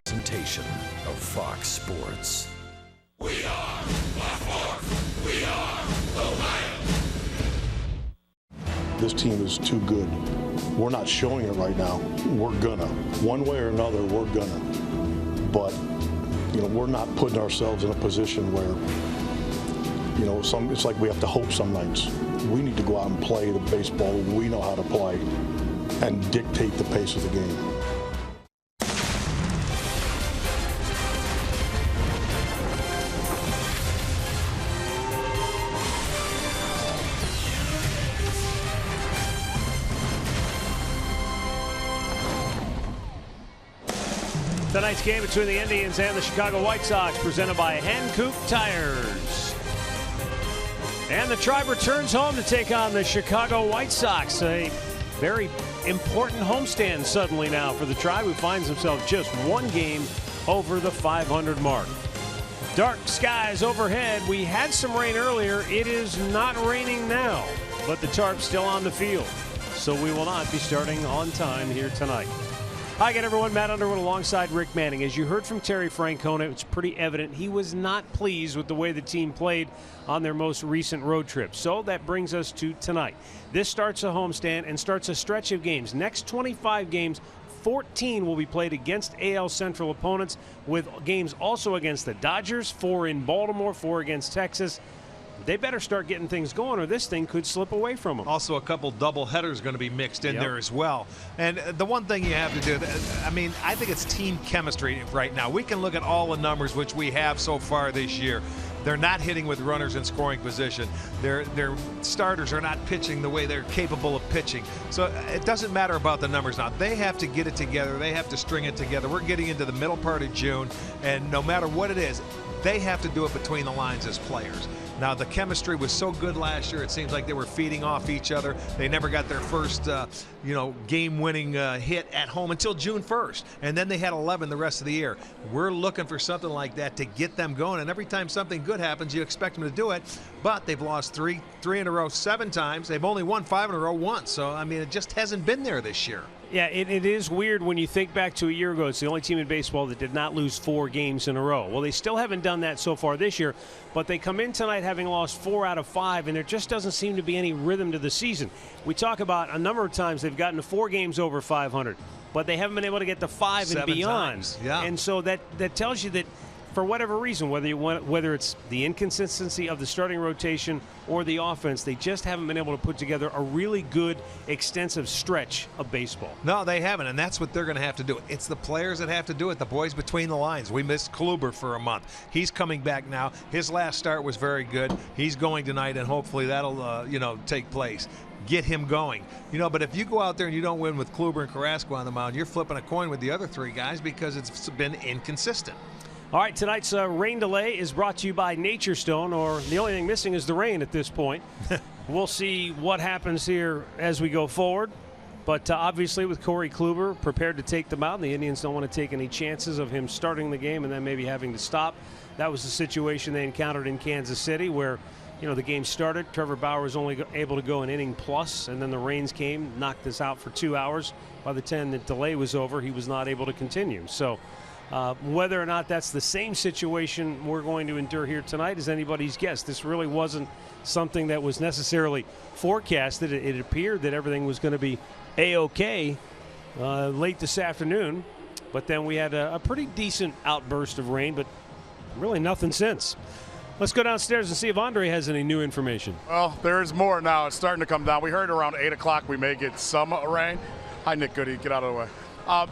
Presentation of Fox Sports. We are Baltimore. We are Ohio. This team is too good. We're not showing it right now. We're gonna. One way or another, we're gonna. But, we're not putting ourselves in a position where, it's like we have to hope some nights. We need to go out and play the baseball we know how to play and dictate the pace of the game. Tonight's game between the Indians and the Chicago White Sox, presented by Hankook Tires. And the Tribe returns home to take on the Chicago White Sox. A very important homestand suddenly now for the Tribe, who finds himself just one game over the 500 mark. Dark skies overhead. We had some rain earlier. It is not raining now, but the Tarp's still on the field. So we will not be starting on time here tonight. Hi again, everyone. Matt Underwood alongside Rick Manning. As you heard from Terry Francona, it's pretty evident he was not pleased with the way the team played on their most recent road trip. So that brings us to tonight. This starts a homestand and starts a stretch of games. Next 25 games, 14 will be played against AL Central opponents, with games also against the Dodgers, 4 in Baltimore, 4 against Texas. They better start getting things going, or this thing could slip away from them. Also, a couple double headers going to be mixed in there as well. And the one thing you have to do, I think it's team chemistry right now. We can look at all the numbers which we have so far this year. They're not hitting with runners in scoring position. Their starters are not pitching the way they're capable of pitching. So it doesn't matter about the numbers now. They have to get it together. They have to string it together. We're getting into the middle part of June, and no matter what it is, they have to do it between the lines as players. Now, the chemistry was so good last year, it seems like they were feeding off each other. They never got their first, game-winning hit at home until June 1st. And then they had 11 the rest of the year. We're looking for something like that to get them going. And every time something good happens, you expect them to do it. But they've lost three in a row 7 times. They've only won 5 in a row once. So, it just hasn't been there this year. Yeah, it is weird when you think back to a year ago. It's the only team in baseball that did not lose 4 games in a row. Well, they still haven't done that so far this year, but they come in tonight having lost 4 out of 5, and there just doesn't seem to be any rhythm to the season. We talk about a number of times they've gotten to 4 games over 500, but they haven't been able to get to 5 and beyond. Times. Yeah. And so that tells you that for whatever reason, whether it's the inconsistency of the starting rotation or the offense, they just haven't been able to put together a really good, extensive stretch of baseball. No, they haven't, and that's what they're going to have to do. It's the players that have to do it, the boys between the lines. We missed Kluber for a month. He's coming back now. His last start was very good. He's going tonight, and hopefully that'll, take place. Get him going. But if you go out there and you don't win with Kluber and Carrasco on the mound, you're flipping a coin with the other 3 guys because it's been inconsistent. All right, tonight's rain delay is brought to you by Nature Stone, or the only thing missing is the rain at this point. We'll see what happens here as we go forward. But obviously with Corey Kluber prepared to take the mound, the Indians don't want to take any chances of him starting the game and then maybe having to stop. That was the situation they encountered in Kansas City where, the game started. Trevor Bauer was only able to go an inning plus, and then the rains came, knocked us out for 2 hours. By the time the delay was over, he was not able to continue. So whether or not that's the same situation we're going to endure here tonight is anybody's guess. This really wasn't something that was necessarily forecasted. It appeared that everything was going to be A-OK late this afternoon, but then we had a pretty decent outburst of rain, but really nothing since. Let's go downstairs and see if Andre has any new information. Well, there's more now. It's starting to come down. We heard around 8 o'clock we may get some rain. Hi, Nick Goody. Get out of the way.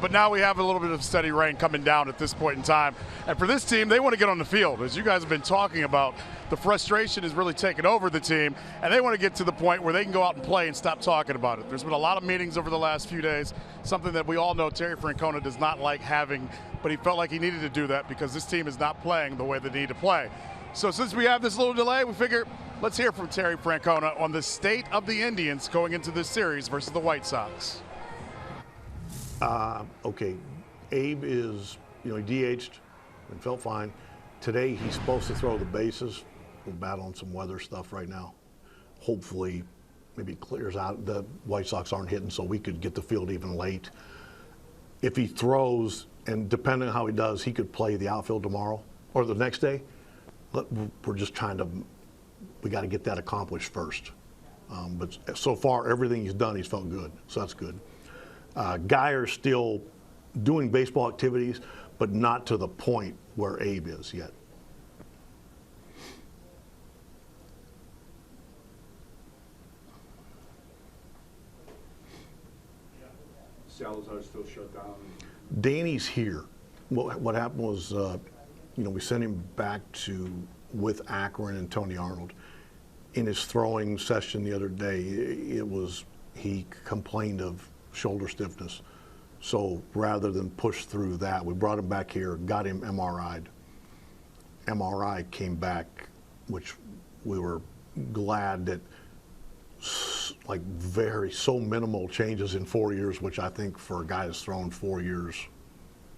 But now we have a little bit of steady rain coming down at this point in time. And for this team, they want to get on the field. As you guys have been talking about, the frustration is really taking over the team, and they want to get to the point where they can go out and play and stop talking about it. There's been a lot of meetings over the last few days, something that we all know Terry Francona does not like having, but he felt like he needed to do that because this team is not playing the way they need to play. So since we have this little delay, we figure let's hear from Terry Francona on the state of the Indians going into this series versus the White Sox. Okay, Abe is, he DH'd and felt fine. Today he's supposed to throw the bases. We're battling some weather stuff right now. Hopefully, maybe it clears out. The White Sox aren't hitting, so we could get the field even late. if he throws, and depending on how he does, he could play the outfield tomorrow or the next day. We're just trying to, we got to get that accomplished first. But so far, everything he's done, he's felt good. So that's good. Geyer's still doing baseball activities, but not to the point where Abe is yet. Salazar's still shut down. Danny's here. What happened was, we sent him back with Akron and Tony Arnold. In his throwing session the other day, he complained of shoulder stiffness. So rather than push through that, we brought him back here, got him MRI'd. MRI came back, which we were glad that so minimal changes in 4 years, which I think for a guy that's thrown 4 years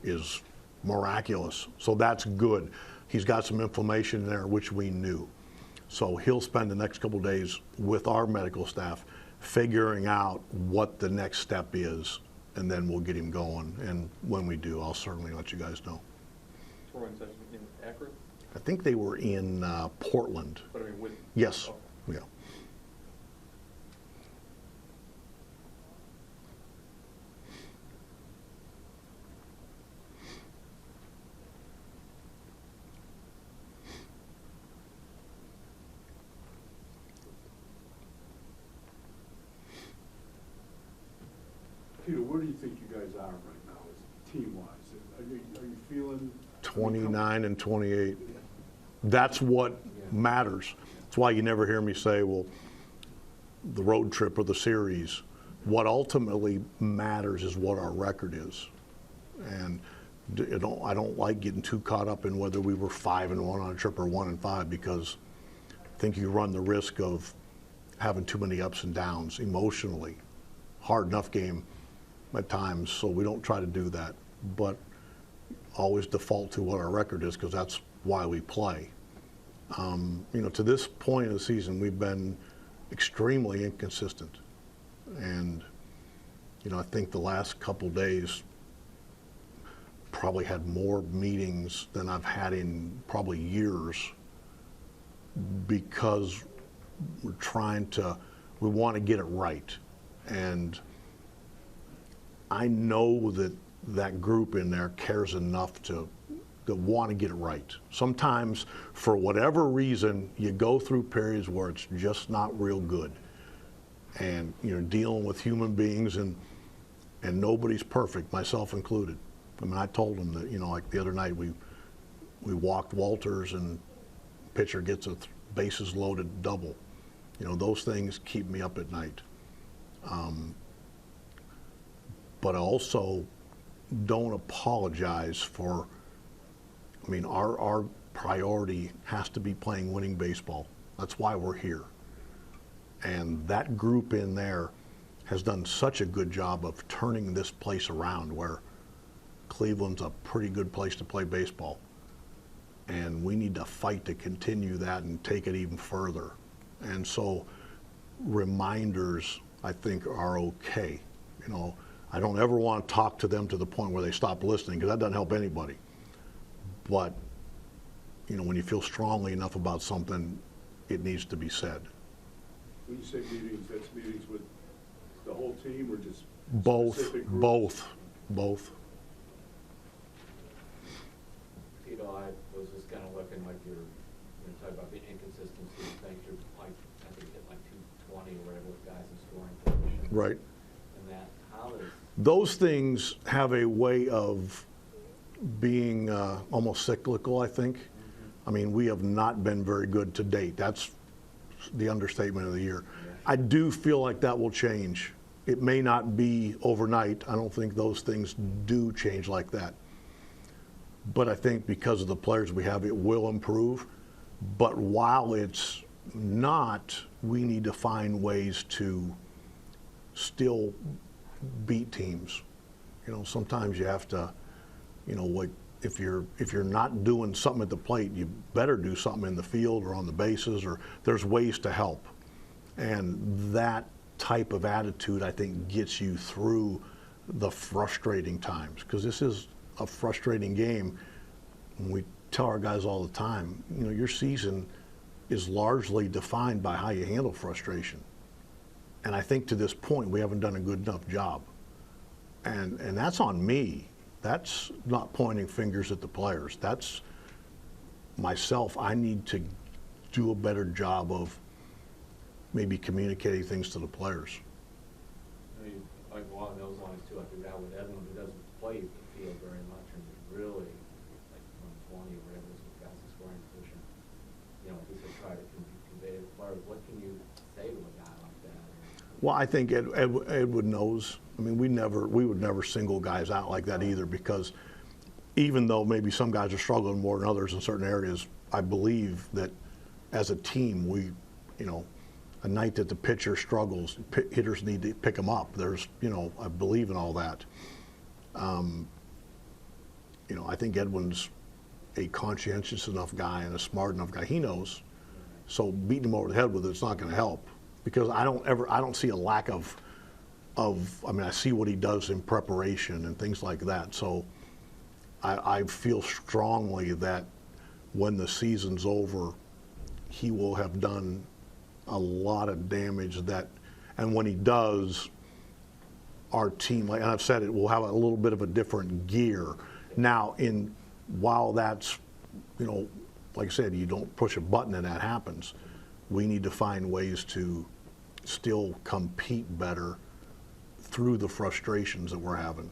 is miraculous. So that's good. He's got some inflammation there, which we knew. So he'll spend the next couple of days with our medical staff figuring out what the next step is, and then we'll get him going. And when we do, I'll certainly let you guys know. Throwing session in Akron? I think they were in Portland. But I mean, with Yes. Oh. Yeah. Peter, where do you think you guys are right now, as team-wise? Are you feeling 29 and 28. That's what matters. That's why you never hear me say, well, the road trip or the series. What ultimately matters is what our record is. And I don't like getting too caught up in whether we were 5-1 on a trip or 1-5, because I think you run the risk of having too many ups and downs emotionally. Hard enough game at times, so we don't try to do that. But always default to what our record is, because that's why we play. To this point of the season, we've been extremely inconsistent. And, I think the last couple days probably had more meetings than I've had in probably years, because we want to get it right. And I know that group in there cares enough to want to get it right. Sometimes, for whatever reason, you go through periods where it's just not real good. And you're dealing with human beings, and nobody's perfect, myself included. I mean, I told them that, like the other night, we walked Walters, and pitcher gets a bases loaded double. Those things keep me up at night. But I also don't apologize for, our priority has to be playing winning baseball. That's why we're here. And that group in there has done such a good job of turning this place around, where Cleveland's a pretty good place to play baseball. And we need to fight to continue that and take it even further. And so reminders, I think, are okay. I don't ever want to talk to them to the point where they stop listening, because that doesn't help anybody. But, when you feel strongly enough about something, it needs to be said. When you say meetings, that's meetings with the whole team, or just Both. specific groups? Both. I was just kind of looking like you're talking about the inconsistency of things. You're like, I think hit like 220 or whatever with guys in scoring position. Right. And that, how is Those things have a way of being almost cyclical, I think. We have not been very good to date. That's the understatement of the year. I do feel like that will change. It may not be overnight. I don't think those things do change like that. But I think because of the players we have, it will improve. But while it's not, we need to find ways to still beat teams. Sometimes you have to, like if you're not doing something at the plate, you better do something in the field or on the bases, or there's ways to help. And that type of attitude, I think, gets you through the frustrating times, because this is a frustrating game. And we tell our guys all the time, you know, your season is largely defined by how you handle frustration. And I think to this point, we haven't done a good enough job. And that's on me. That's not pointing fingers at the players. That's myself. I need to do a better job of maybe communicating things to the players. I mean, like along those lines too, like we got with Edwin, who doesn't play the field very much and really like 120 or whatever is the fastest scoring position. You know, he said try to convey to the players. What can you say to a guy like that? Well, I think Edward knows. I mean, we would never single guys out like that either, because even though maybe some guys are struggling more than others in certain areas, I believe that as a team, we, you know, a night that the pitcher struggles, hitters need to pick him up. There's, you know, I believe in all that. You know, I think Edwin's a conscientious enough guy and a smart enough guy. He knows. So beating him over the head with it's not going to help, because I don't see a lack of, I mean, I see what he does in preparation and things like that. So I feel strongly that when the season's over, he will have done a lot of damage and when he does, our team, like, and I've said it, will have a little bit of a different gear. Now, while that's, you know, like I said, you don't push a button and that happens, we need to find ways to still compete better through the frustrations that we're having.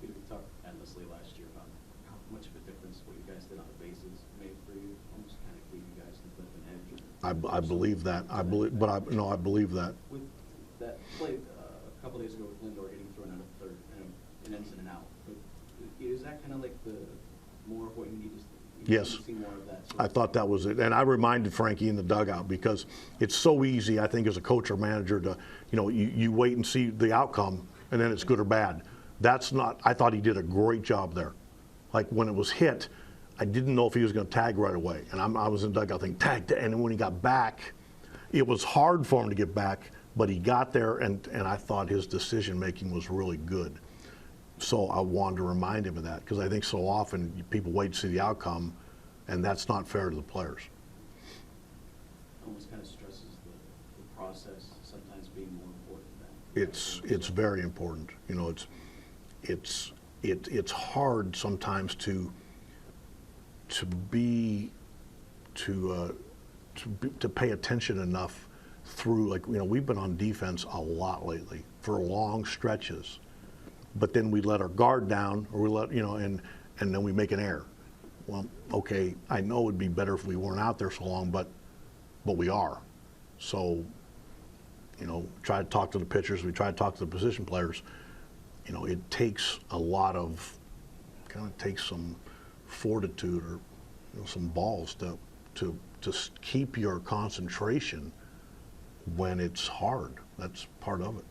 We talked endlessly last year about how much of a difference what you guys did on the bases made for you, almost kind of gave you guys an edge. I believe that. I believe that. With that play a couple days ago with Lindor hitting through another third, an ins and an out, but is that kind of like the more of what you need to? Yes, I thought that was it. And I reminded Frankie in the dugout, because it's so easy, I think, as a coach or manager to, you know, you wait and see the outcome and then it's good or bad. That's not, I thought he did a great job there. Like when it was hit, I didn't know if he was going to tag right away. And I was in the dugout thinking, tag. And when he got back, it was hard for him to get back, but he got there, and I thought his decision making was really good. So I wanted to remind him of that, because I think so often people wait to see the outcome, and that's not fair to the players. Almost kind of stresses the process sometimes being more important than. It's very important. You know, it's hard sometimes to pay attention enough through, like, you know, we've been on defense a lot lately for long stretches. But then we let our guard down, or we let, you know, and then we make an error. Well, okay, I know it would be better if we weren't out there so long, but we are. So, you know, try to talk to the pitchers, we try to talk to the position players. You know, it takes a lot of, kind of takes some fortitude, or, you know, some balls to keep your concentration when it's hard. That's part of it.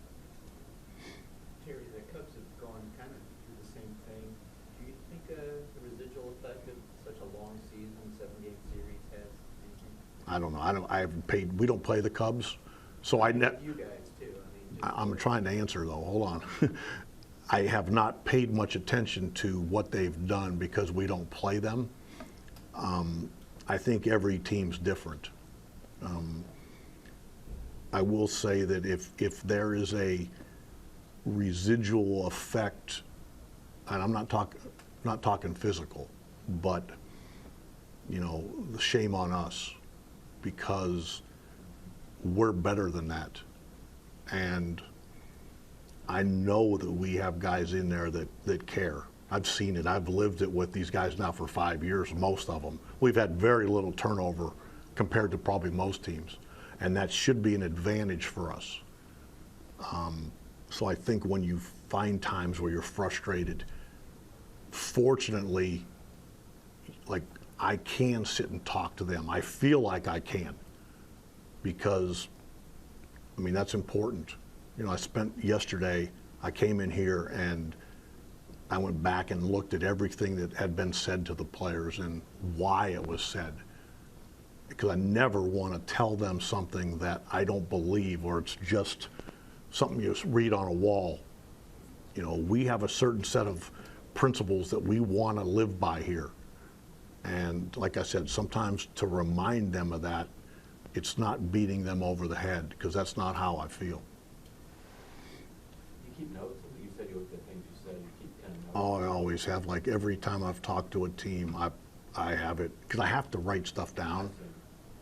Terry, the Cubs have gone kind of through the same thing. Do you think the residual effect of such a long season, 7-game series, has anything? I don't know. I haven't paid. We don't play the Cubs, so I net. You guys too. I'm trying to answer though. Hold on. I have not paid much attention to what they've done because we don't play them. I think every team's different. I will say that if there is a residual effect, and I'm not talking physical, but, you know, shame on us, because we're better than that. And I know that we have guys in there that care. I've seen it. I've lived it with these guys now for 5 years, most of them. We've had very little turnover compared to probably most teams, and that should be an advantage for us. So I think when you find times where you're frustrated, fortunately, like, I can sit and talk to them. I feel like I can, because, I mean, that's important. You know, I spent yesterday, I came in here and I went back and looked at everything that had been said to the players and why it was said. Because I never want to tell them something that I don't believe, or it's just something you read on a wall. we have a certain set of principles that we want to live by here. And like I said, sometimes to remind them of that, it's not beating them over the head, because that's not how I feel. You keep notes? You said you looked at things you said. You keep kind of notes? Oh, I always have. Like every time I've talked to a team, I have it, because I have to write stuff down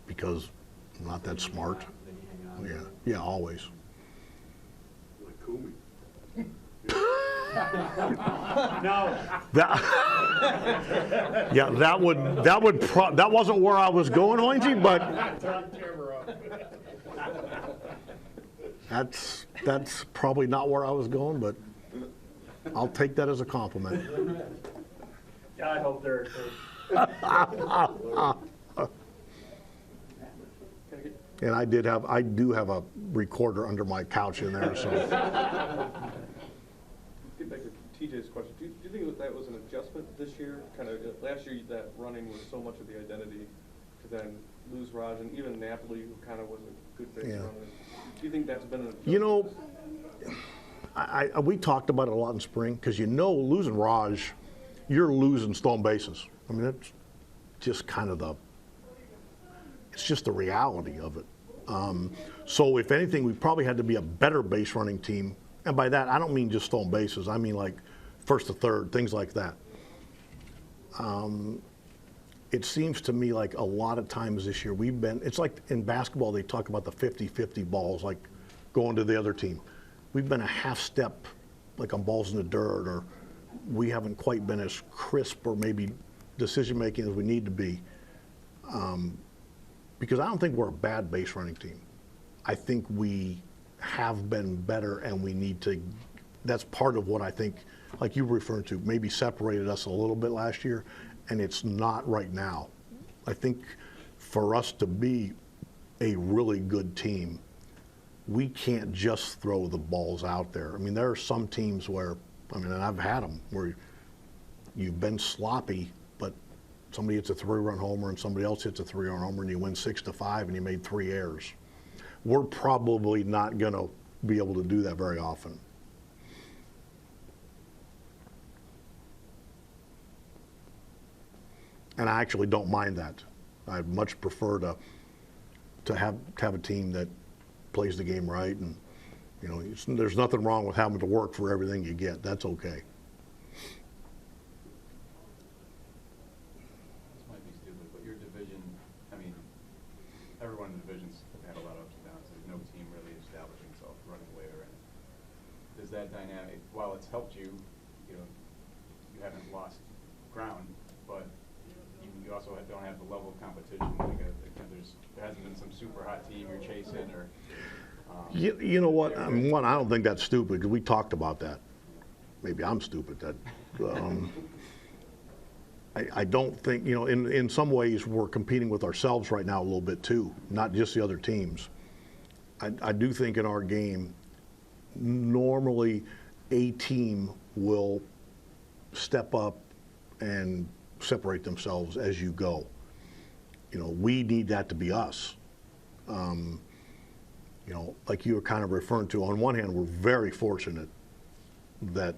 because I'm not that smart. Then you hang on. Yeah, always. Like Kumi. No. That wasn't where I was going, Hoinsey, but that's probably not where I was going, but I'll take that as a compliment. I hope there And I do have a recorder under my couch in there, so. Get back to TJ's question. Do you think that was an adjustment this year? Kind of last year, that running was so much of the identity, to then lose Raj, and even Napoli, who kind of was a good base runner. Do you think that's been an adjustment? We talked about it a lot in spring, because losing Raj, you're losing stolen bases. I mean, that's just kind of it's just the reality of it. So if anything, we probably had to be a better base running team. And by that, I don't mean just stolen bases. I mean like first to third, things like that. It seems to me like a lot of times this year it's like in basketball, they talk about the 50-50 balls, like going to the other team. We've been a half step, like on balls in the dirt, or we haven't quite been as crisp or maybe decision-making as we need to be. Because I don't think we're a bad base running team. I think we have been better, and we need to. That's part of what I think, like you were referring to, maybe separated us a little bit last year, and it's not right now. I think for us to be a really good team, we can't just throw the balls out there. I mean, there are some teams where, and I've had them, where you've been sloppy, but somebody hits a 3-run homer and somebody else hits a 3-run homer and you win 6-5 and you made 3 errors. We're probably not going to be able to do that very often. And I actually don't mind that. I'd much prefer to have a team that plays the game right, and there's nothing wrong with having to work for everything you get. That's okay. This might be stupid, but your division, everyone in the division's had a lot of ups and downs. There's no team really establishing itself, running away or anything. Does that dynamic, while it's helped you, you haven't lost ground, but you also don't have the level of competition. There hasn't been some super hot team you're chasing, or. You know what? I don't think that's stupid, because we talked about that. Maybe I'm stupid. I don't think, in some ways we're competing with ourselves right now a little bit too, not just the other teams. I do think in our game, normally a team will step up and separate themselves as you go. We need that to be us. Like you were kind of referring to, on one hand, we're very fortunate that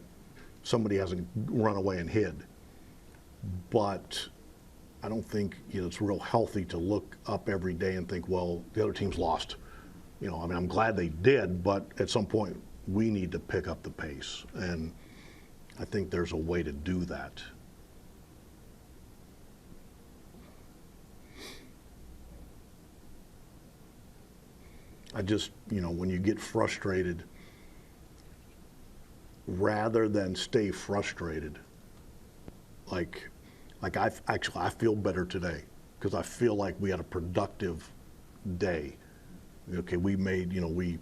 somebody hasn't run away and hid. But I don't think it's real healthy to look up every day and think, well, the other team's lost. I'm glad they did, but at some point we need to pick up the pace. And I think there's a way to do that. I just, when you get frustrated, rather than stay frustrated, like I feel better today, because I feel like we had a productive day. Okay, we made, I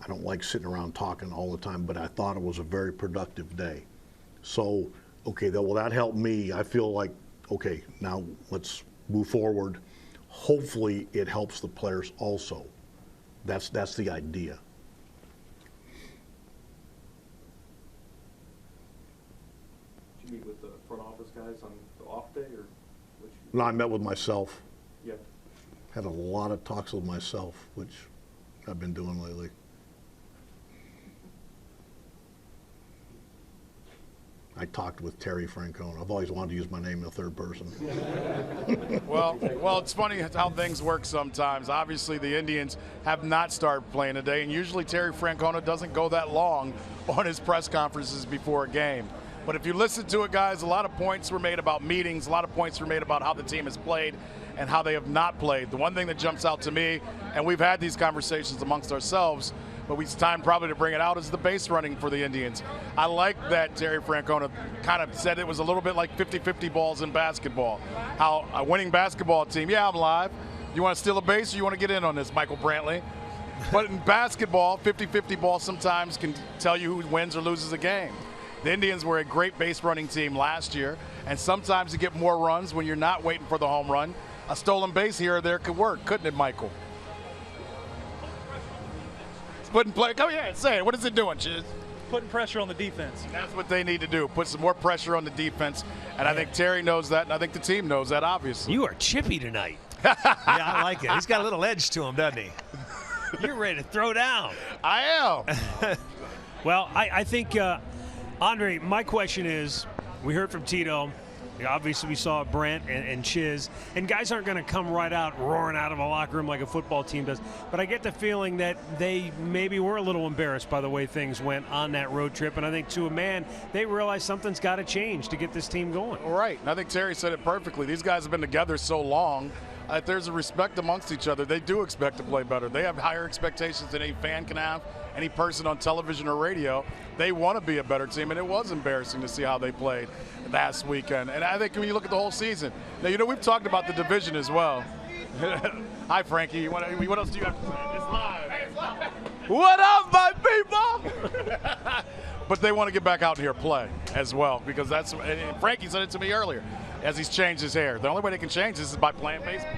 don't like sitting around talking all the time, but I thought it was a very productive day. So, okay, that helped me. I feel like, okay, now let's move forward. Hopefully it helps the players also. That's the idea. Did you meet with the front office guys on the off day, or? No, I met with myself. Yeah. Had a lot of talks with myself, which I've been doing lately. I talked with Terry Francona. I've always wanted to use my name in the third person. Well, it's funny how things work sometimes. Obviously, the Indians have not started playing today, and usually Terry Francona doesn't go that long on his press conferences before a game. But if you listen to it, guys, a lot of points were made about meetings. A lot of points were made about how the team has played and how they have not played. The one thing that jumps out to me, and we've had these conversations amongst ourselves, but it's time probably to bring it out, is the base running for the Indians. I like that Terry Francona kind of said it was a little bit like 50-50 balls in basketball. How a winning basketball team, yeah, I'm live. You want to steal a base or you want to get in on this, Michael Brantley? But in basketball, 50-50 balls sometimes can tell you who wins or loses a game. The Indians were a great base running team last year, and sometimes you get more runs when you're not waiting for the home run. A stolen base here or there could work, couldn't it, Michael? Putting play. Come here, say it. What is it doing, Chiz? Putting pressure on the defense. That's what they need to do. Put some more pressure on the defense, and I think Terry knows that, and I think the team knows that, obviously. You are chippy tonight. Yeah, I like it. He's got a little edge to him, doesn't he? You're ready to throw down. I am. Well, I think, Andre, my question is, we heard from Tito. Obviously, we saw Brent and Chiz, and guys aren't going to come right out roaring out of a locker room like a football team does. But I get the feeling that they maybe were a little embarrassed by the way things went on that road trip. And I think to a man, they realized something's got to change to get this team going. Right, and I think Terry said it perfectly. These guys have been together so long. There's a respect amongst each other. They do expect to play better. They have higher expectations than any fan can have, any person on television or radio. They want to be a better team, and it was embarrassing to see how they played last weekend. And I think when you look at the whole season, now, we've talked about the division as well. Hi, Frankie. What else do you have to say? It's live. What up, my people? But they want to get back out here and play as well, because that's, and Frankie said it to me earlier, as he's changed his hair. The only way they can change this is by playing baseball.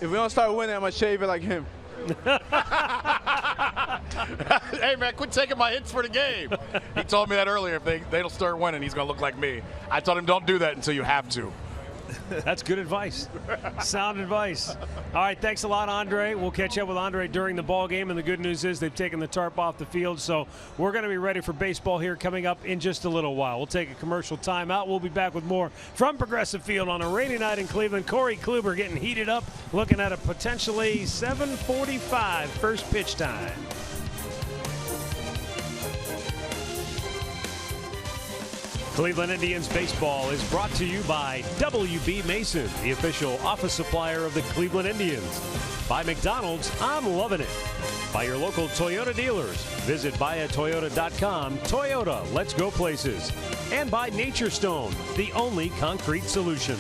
If we don't start winning, I'm going to shave it like him. Hey, man, quit taking my hits for the game. He told me that earlier. If they don't start winning, he's going to look like me. I told him, don't do that until you have to. That's good advice. Sound advice. All right, thanks a lot, Andre. We'll catch up with Andre during the ball game, and the good news is they've taken the tarp off the field, so we're going to be ready for baseball here coming up in just a little while. We'll take a commercial timeout. We'll be back with more from Progressive Field on a rainy night in Cleveland. Corey Kluber getting heated up, looking at a potentially 7:45 first pitch time. Cleveland Indians baseball is brought to you by WB Mason, the official office supplier of the Cleveland Indians. By McDonald's, I'm loving it. By your local Toyota dealers. Visit buyatoyota.com. Toyota, let's go places. And by Nature Stone, the only concrete solution.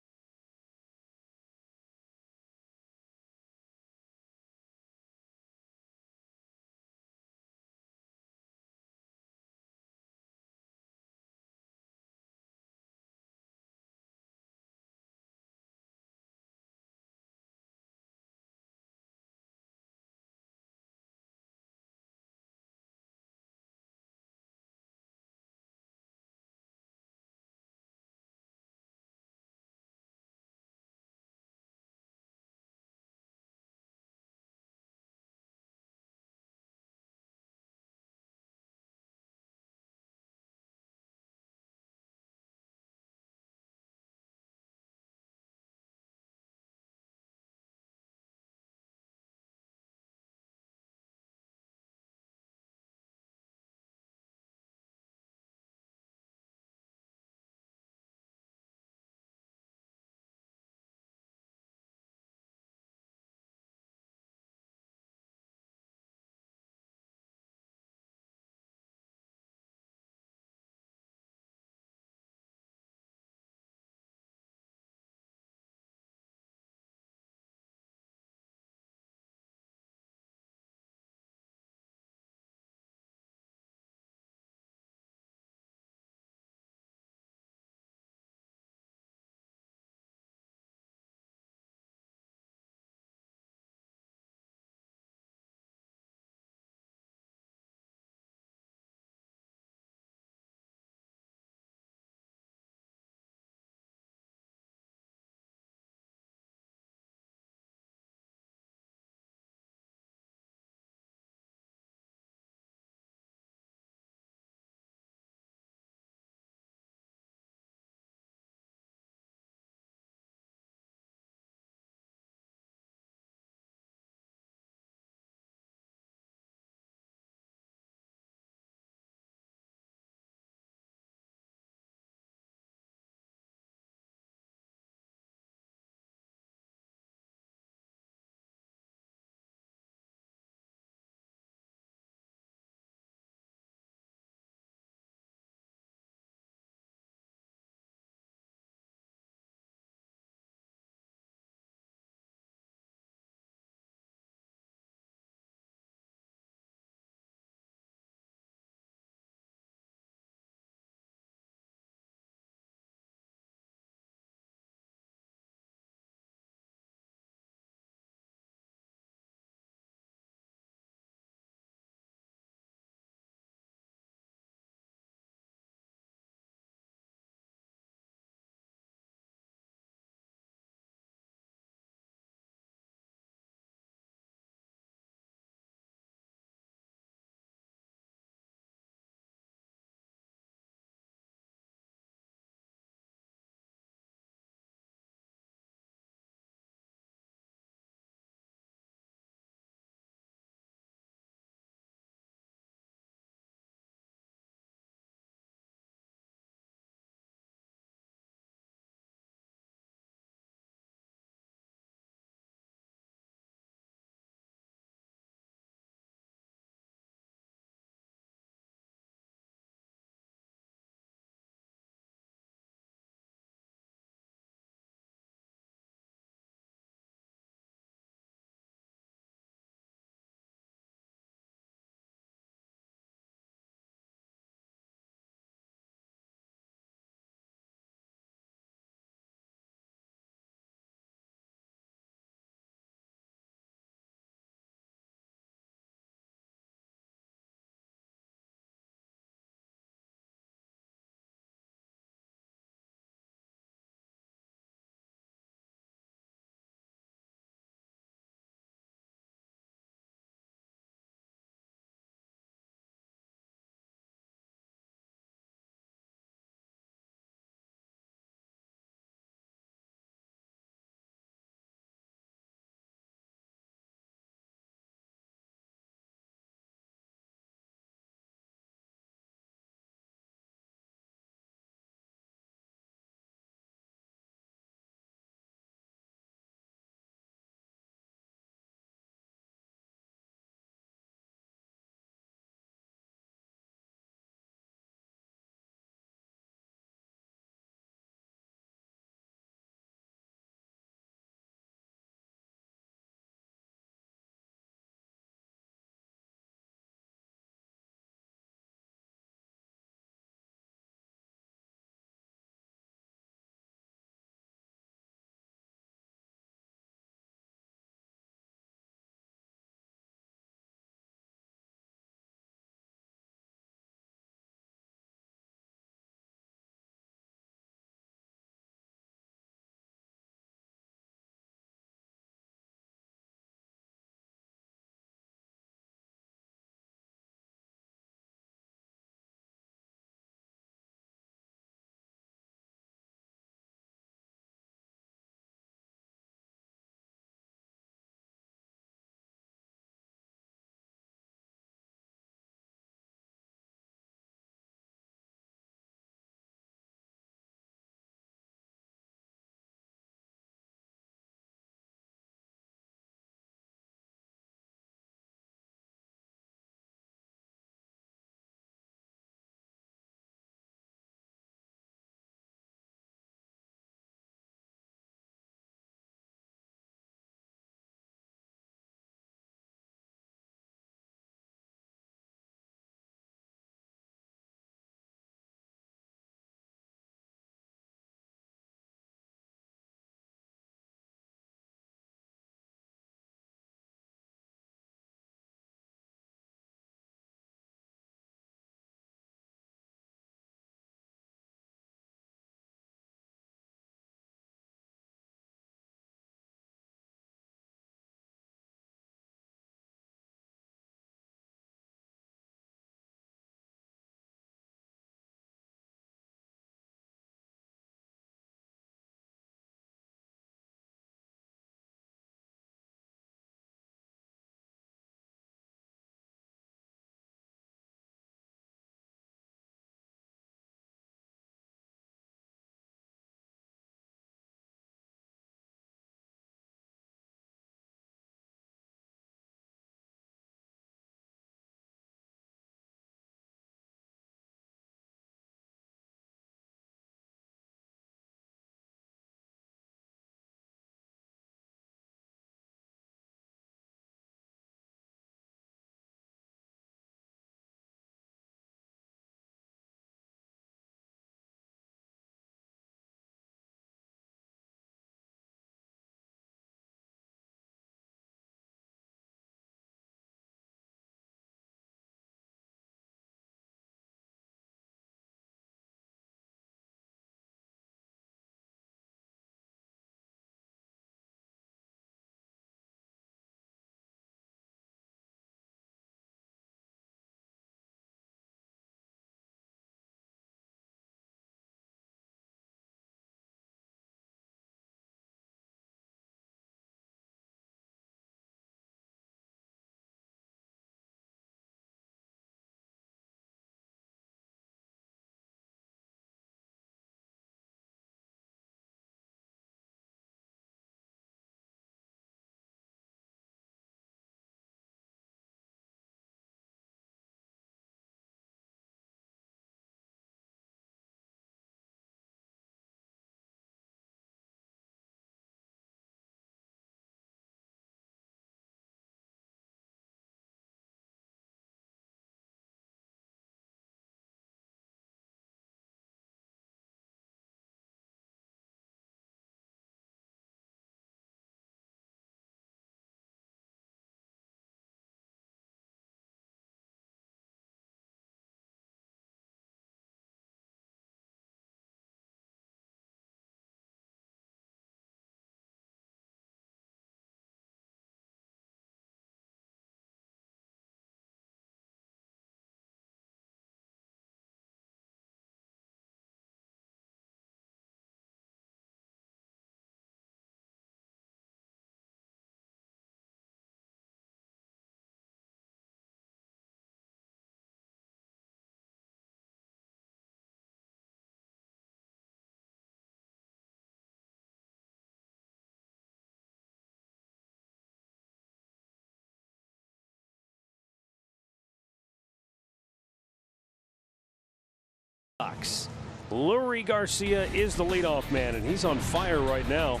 Leury Garcia is the leadoff man, and he's on fire right now.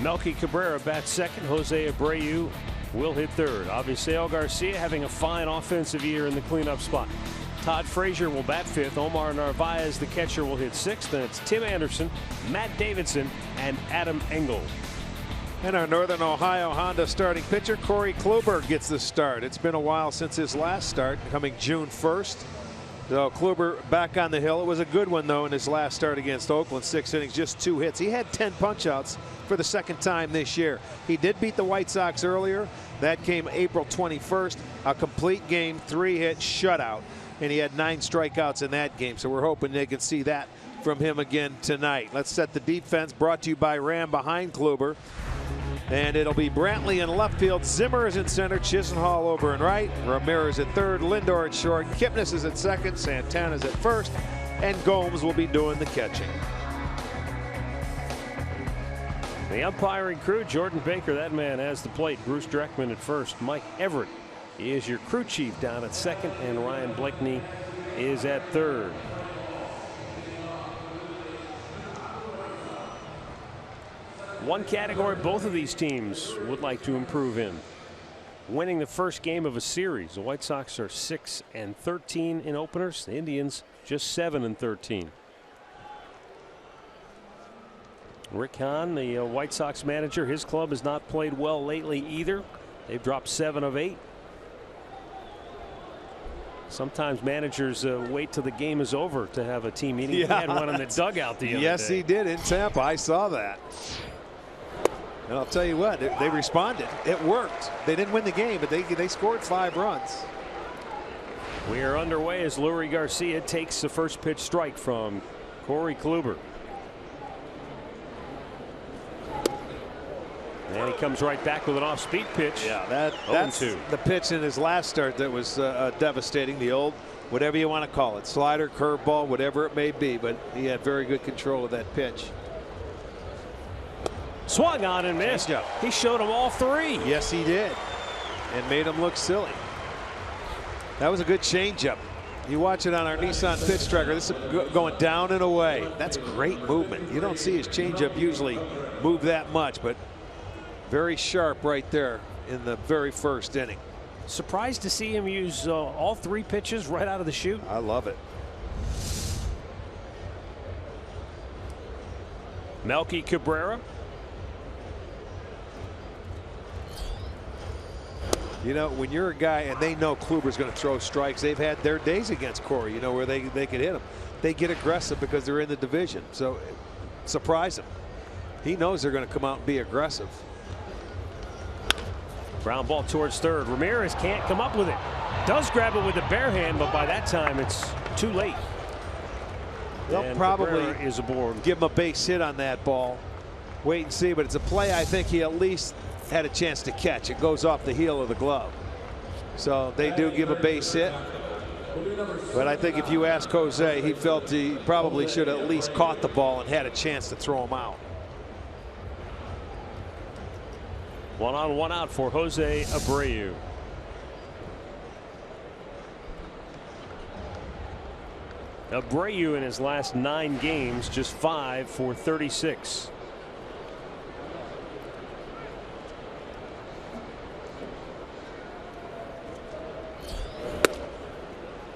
Melky Cabrera bats second. Jose Abreu will hit third. Avisail Garcia having a fine offensive year in the cleanup spot. Todd Frazier will bat fifth. Omar Narvaez, the catcher, will hit sixth. Then it's Tim Anderson, Matt Davidson, and Adam Engel. And our Northern Ohio Honda starting pitcher, Corey Kluber, gets the start. It's been a while since his last start, coming June 1st. So Kluber back on the hill. It was a good one, though, in his last start against Oakland. 6 innings, just 2 hits. He had 10 punch-outs for the second time this year. He did beat the White Sox earlier. That came April 21st. A complete game, 3-hit shutout. And he had 9 strikeouts in that game. So we're hoping they can see that from him again tonight. Let's set the defense, brought to you by Ram behind Kluber. And it'll be Brantley in left field. Zimmer is in center. Chisenhall over in right. Ramirez at third. Lindor at short. Kipnis is at second. Santana's at first. And Gomes will be doing the catching. The umpiring crew, Jordan Baker, that man has the plate. Bruce Dreckman at first. Mike Everett is your crew chief down at second. And Ryan Blakeney is at third. One category both of these teams would like to improve in: winning the first game of a series. The White Sox are 6-13 in openers. The Indians just 7-13. Rick Hahn, the White Sox manager, his club has not played well lately either. They've dropped 7 of 8. Sometimes managers wait till the game is over to have a team meeting. Yeah, he had one in the dugout the other day. Yes, he did in Tampa. I saw that. And I'll tell you what, they responded. It worked. They didn't win the game, but they scored 5 runs. We are underway as Leury Garcia takes the first pitch strike from Corey Kluber. And he comes right back with an off-speed pitch. Yeah, that's the pitch in his last start that was devastating. The old, whatever you want to call it, slider, curveball, whatever it may be. But he had very good control of that pitch. Swung on and missed. He showed them all 3. Yes, he did, and made him look silly. That was a good changeup. You watch it on our Nissan pitch tracker. This is going down and away. That's great movement. You don't see his changeup usually move that much, but very sharp right there in the very first inning. Surprised to see him use all 3 pitches right out of the chute. I love it. Melky Cabrera. You know, when you're a guy and they know Kluber's going to throw strikes, they've had their days against Corey, you know, where they could hit him. They get aggressive because they're in the division. So surprise him. He knows they're going to come out and be aggressive. Ground ball towards third. Ramirez can't come up with it. Does grab it with the bare hand, but by that time it's too late. They'll probably is aboard. Give him a base hit on that ball. Wait and see, but it's a play I think he at least had a chance to catch. It goes off the heel of the glove. So they do give a base hit. But I think if you ask Jose, he felt he probably should have at least caught the ball and had a chance to throw him out. 1 on 1 out for Jose Abreu. Abreu in his last 9 games just 5 for 36.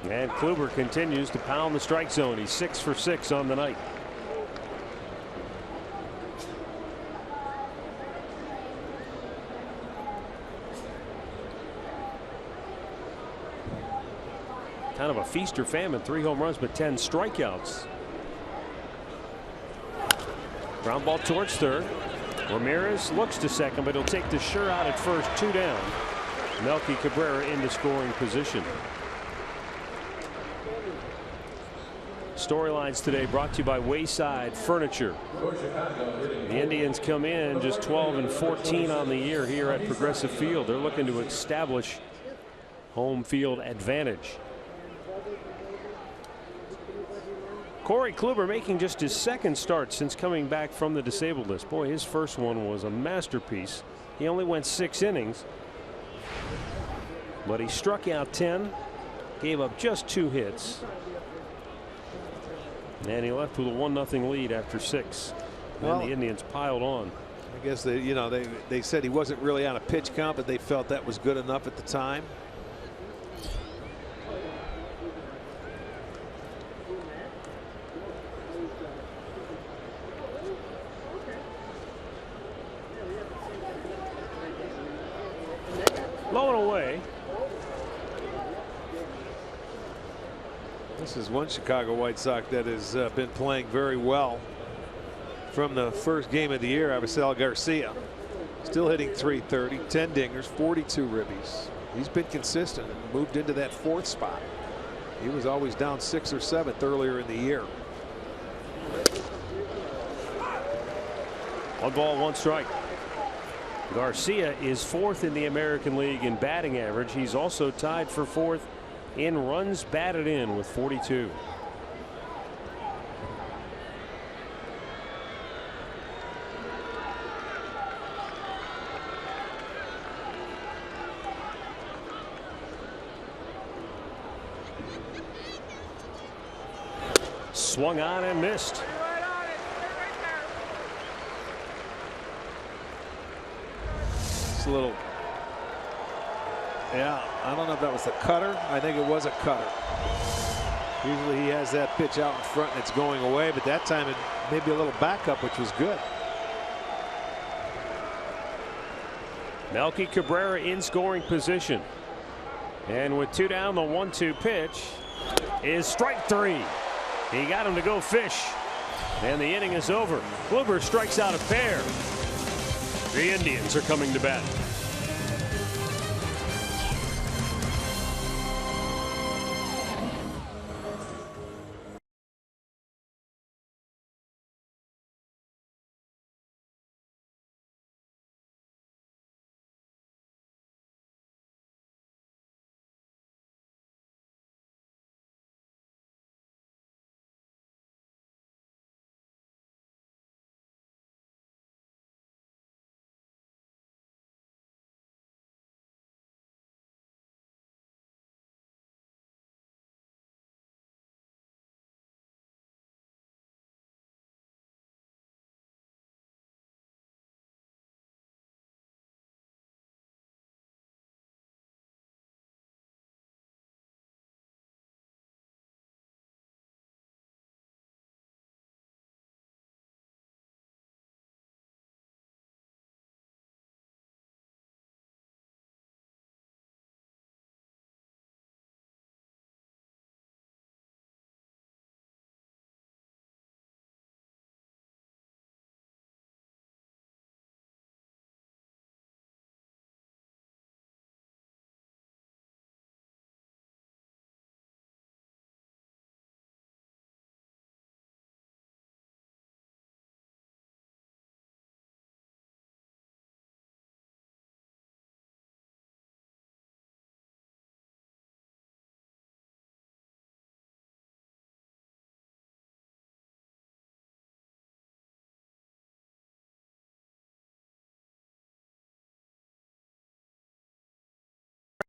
And Kluber continues to pound the strike zone. He's 6 for 6 on the night. Kind of a feast or famine. 3 home runs, but 10 strikeouts. Ground ball towards third. Ramirez looks to second, but he'll take the sure out at first. 2 down. Melky Cabrera into scoring position. Storylines today brought to you by Wayside Furniture. The Indians come in just 12-14 on the year here at Progressive Field. They're looking to establish home field advantage. Corey Kluber making just his 2nd start since coming back from the disabled list. Boy, his first one was a masterpiece. He only went 6 innings, but he struck out 10, gave up just 2 hits. And he left with a 1-0 lead after 6. Well, and the Indians piled on. I guess they said he wasn't really on a pitch count, but they felt that was good enough at the time. Low and away. This is one Chicago White Sox that has been playing very well from the first game of the year. Avisel Garcia still hitting .330, 10 dingers, 42 ribbies. He's been consistent and moved into that 4th spot. He was always down 6th or 7th earlier in the year. 1 ball, 1 strike. Garcia is 4th in the American League in batting average. He's also tied for 4th in runs batted in with 42. Swung on and missed. It's a little. Yeah, I don't know if that was the cutter. I think it was a cutter. Usually he has that pitch out in front and it's going away, but that time it maybe a little backup, which was good. Melky Cabrera in scoring position. And with 2 down, the 1-2 pitch is strike 3. He got him to go fish. And the inning is over. Kluber strikes out a pair. The Indians are coming to bat.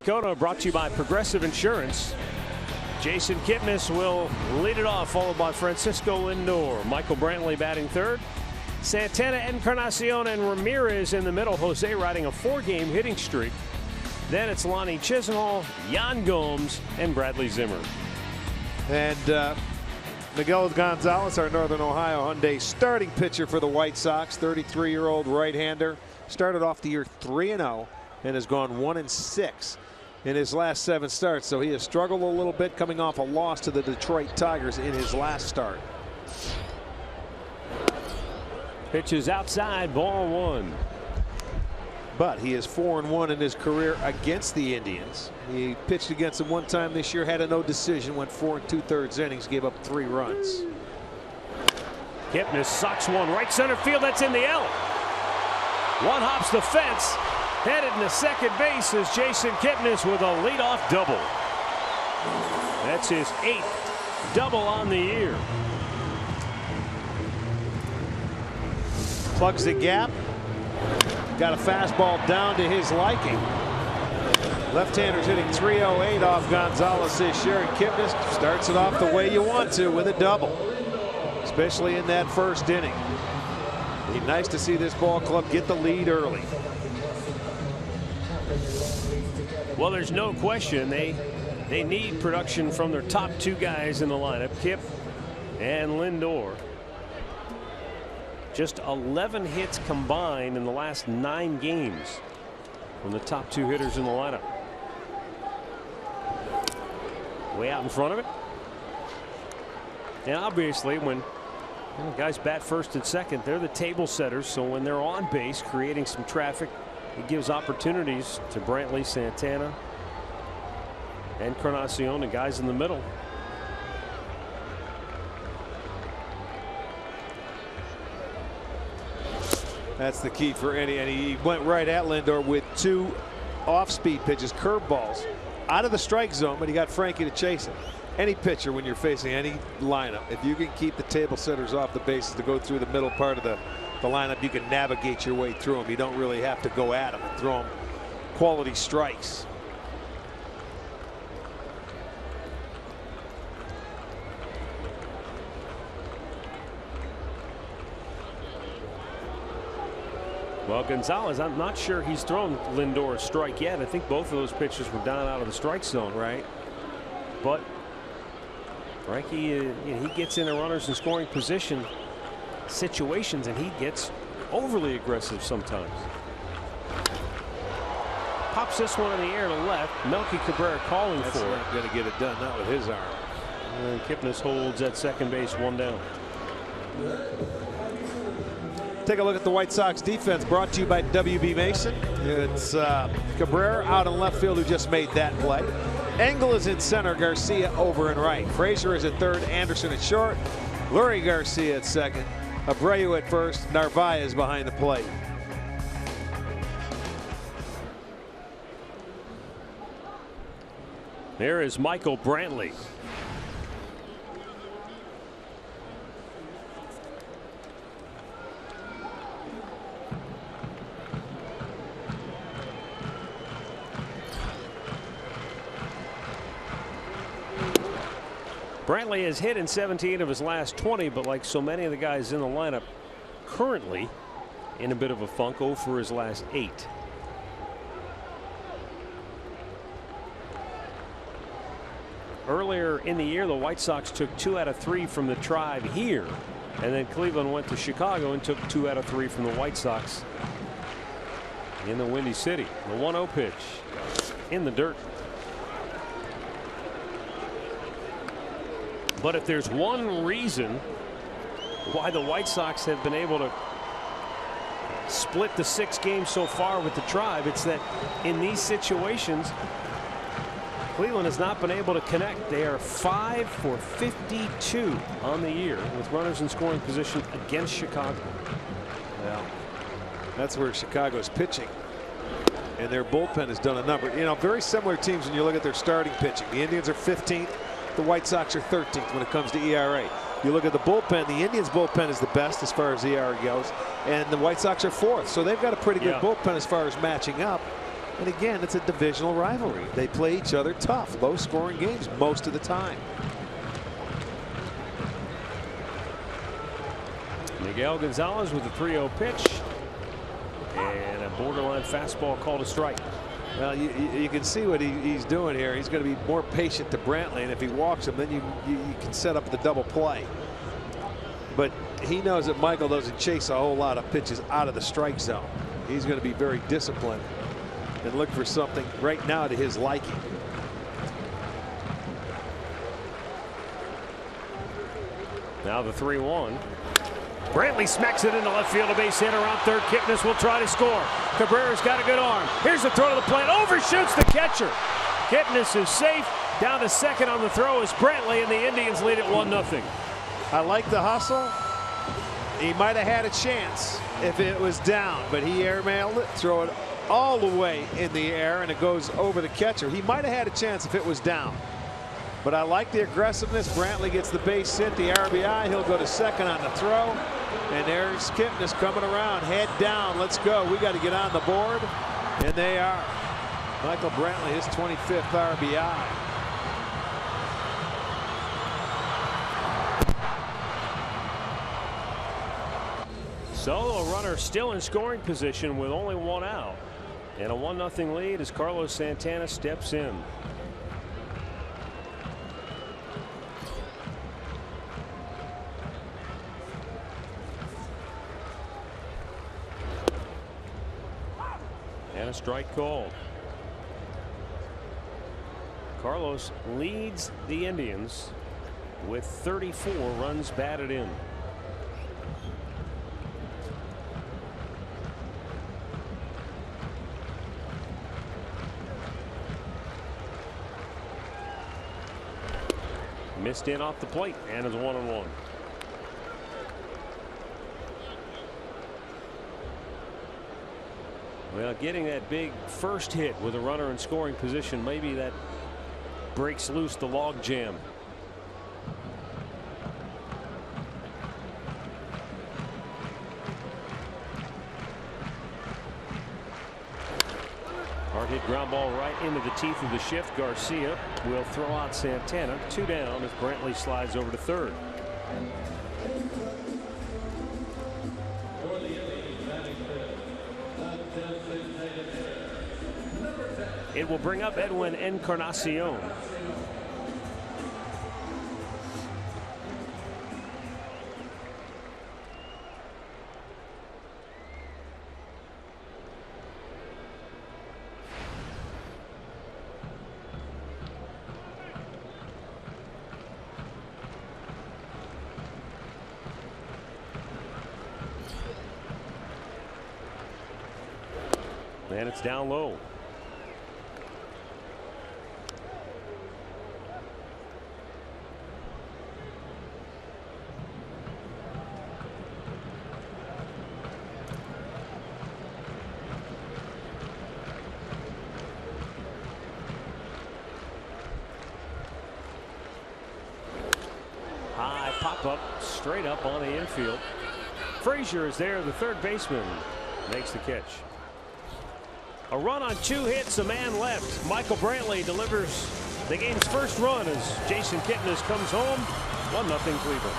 Dakota brought to you by Progressive Insurance. Jason Kipnis will lead it off, followed by Francisco Lindor. Michael Brantley batting 3rd. Santana, Encarnacion, and Ramirez in the middle. Jose riding a 4-game hitting streak. Then it's Lonnie Chisenhall, Yan Gomes, and Bradley Zimmer. And Miguel Gonzalez, our Northern Ohio Hyundai starting pitcher for the White Sox, 33-year-old right-hander, started off the year 3-0 and has gone 1-6 in his last 7 starts. So he has struggled a little bit, coming off a loss to the Detroit Tigers in his last start. Pitches outside, ball 1. But he is 4-1 in his career against the Indians. He pitched against them one time this year, had a no decision, went 4 2/3 innings, gave up 3 runs. Kipnis sucks one right center field. That's in the L. One hops the fence. Headed into second base is Jason Kipnis with a leadoff double. That's his 8th double on the year. Plugs the gap. Got a fastball down to his liking. Left-handers hitting .308 off Gonzalez this year, and Kipnis starts it off the way you want to with a double. especially in that first inning. Be nice to see this ball club get the lead early. Well, there's no question they need production from their top two guys in the lineup, Kip and Lindor. Just 11 hits combined in the last 9 games from the top two hitters in the lineup. Way out in front of it. And obviously, when guys bat first and second, they're the table setters. So when they're on base creating some traffic, it gives opportunities to Brantley, Santana, and Encarnacion, the guys in the middle. That's the key for any, and he went right at Lindor with 2 off-speed pitches, curveballs, out of the strike zone, but he got Frankie to chase him. Any pitcher, when you're facing any lineup, if you can keep the table setters off the bases to go through the middle part of the lineup, you can navigate your way through them. You don't really have to go at them and throw them quality strikes. Well, Gonzalez, I'm not sure he's thrown Lindor a strike yet. I think both of those pitches were down out of the strike zone, right? But Frankie, he gets into runners in scoring position situations, and he gets overly aggressive sometimes. Pops this one in the air to left. Melky Cabrera calling That's for it. not going to get it done, not with his arm. And Kipnis holds at second base, 1 down. Take a look at the White Sox defense, brought to you by WB Mason. It's Cabrera out in left field, who just made that play. Engel is in center, Garcia over and right. Frazier is at third, Anderson at short, Lurie Garcia at second, Abreu at first, Narvaez behind the plate. There is Michael Brantley. Brantley has hit in 17 of his last 20, but like so many of the guys in the lineup, currently in a bit of a funk, 0 for his last 8. Earlier in the year, the White Sox took 2 out of 3 from the Tribe here, and then Cleveland went to Chicago and took 2 out of 3 from the White Sox in the Windy City. The 1-0 pitch in the dirt. But if there's one reason why the White Sox have been able to split the 6 games so far with the Tribe, it's that in these situations, Cleveland has not been able to connect. They are 5 for 52 on the year with runners in scoring position against Chicago. Well, that's where Chicago's pitching, and their bullpen has done a number. You know, very similar teams when you look at their starting pitching. The Indians are 15th. The White Sox are 13th when it comes to ERA. You look at the bullpen, the Indians bullpen is the best as far as ERA goes, and the White Sox are 4th. So they've got a pretty good bullpen as far as matching up. And again, it's a divisional rivalry. They play each other tough, low scoring games most of the time. Miguel Gonzalez with a 3-0 pitch and a borderline fastball called a strike. Well, you can see what he's doing here. He's going to be more patient to Brantley, and if he walks him, then you can set up the double play. But he knows that Michael doesn't chase a whole lot of pitches out of the strike zone. He's going to be very disciplined and look for something right now to his liking. Now the 3-1. Brantley smacks it into left field, a base hit around third. Kipnis will try to score. Cabrera's got a good arm. Here's the throw to the plate. Overshoots the catcher. Kipnis is safe. Down to second on the throw is Brantley, and the Indians lead it 1-0. I like the hustle. He might have had a chance if it was down, but he airmailed it, throw it all the way in the air, and it goes over the catcher. He might have had a chance if it was down. But I like the aggressiveness. Brantley gets the base hit, the RBI. He'll go to second on the throw. And there's Kipnis coming around, head down. Let's go. We got to get on the board. And they are. Michael Brantley, his 25th RBI. So a runner still in scoring position with only 1 out. And a 1-0 lead as Carlos Santana steps in. And a strike called. Carlos leads the Indians with 34 runs batted in. Missed in off the plate and is 1-1. Well, getting that big first hit with a runner in scoring position, maybe that breaks loose the log jam. Hard hit ground ball right into the teeth of the shift. Garcia will throw out Santana. 2 down as Brantley slides over to third. It will bring up Edwin Encarnacion. And it's down low. High pop up straight up on the infield. Frazier is there, the third baseman, makes the catch. A run on 2 hits, a man left. Michael Brantley delivers the game's first run as Jason Kipnis comes home. 1-0 Cleveland.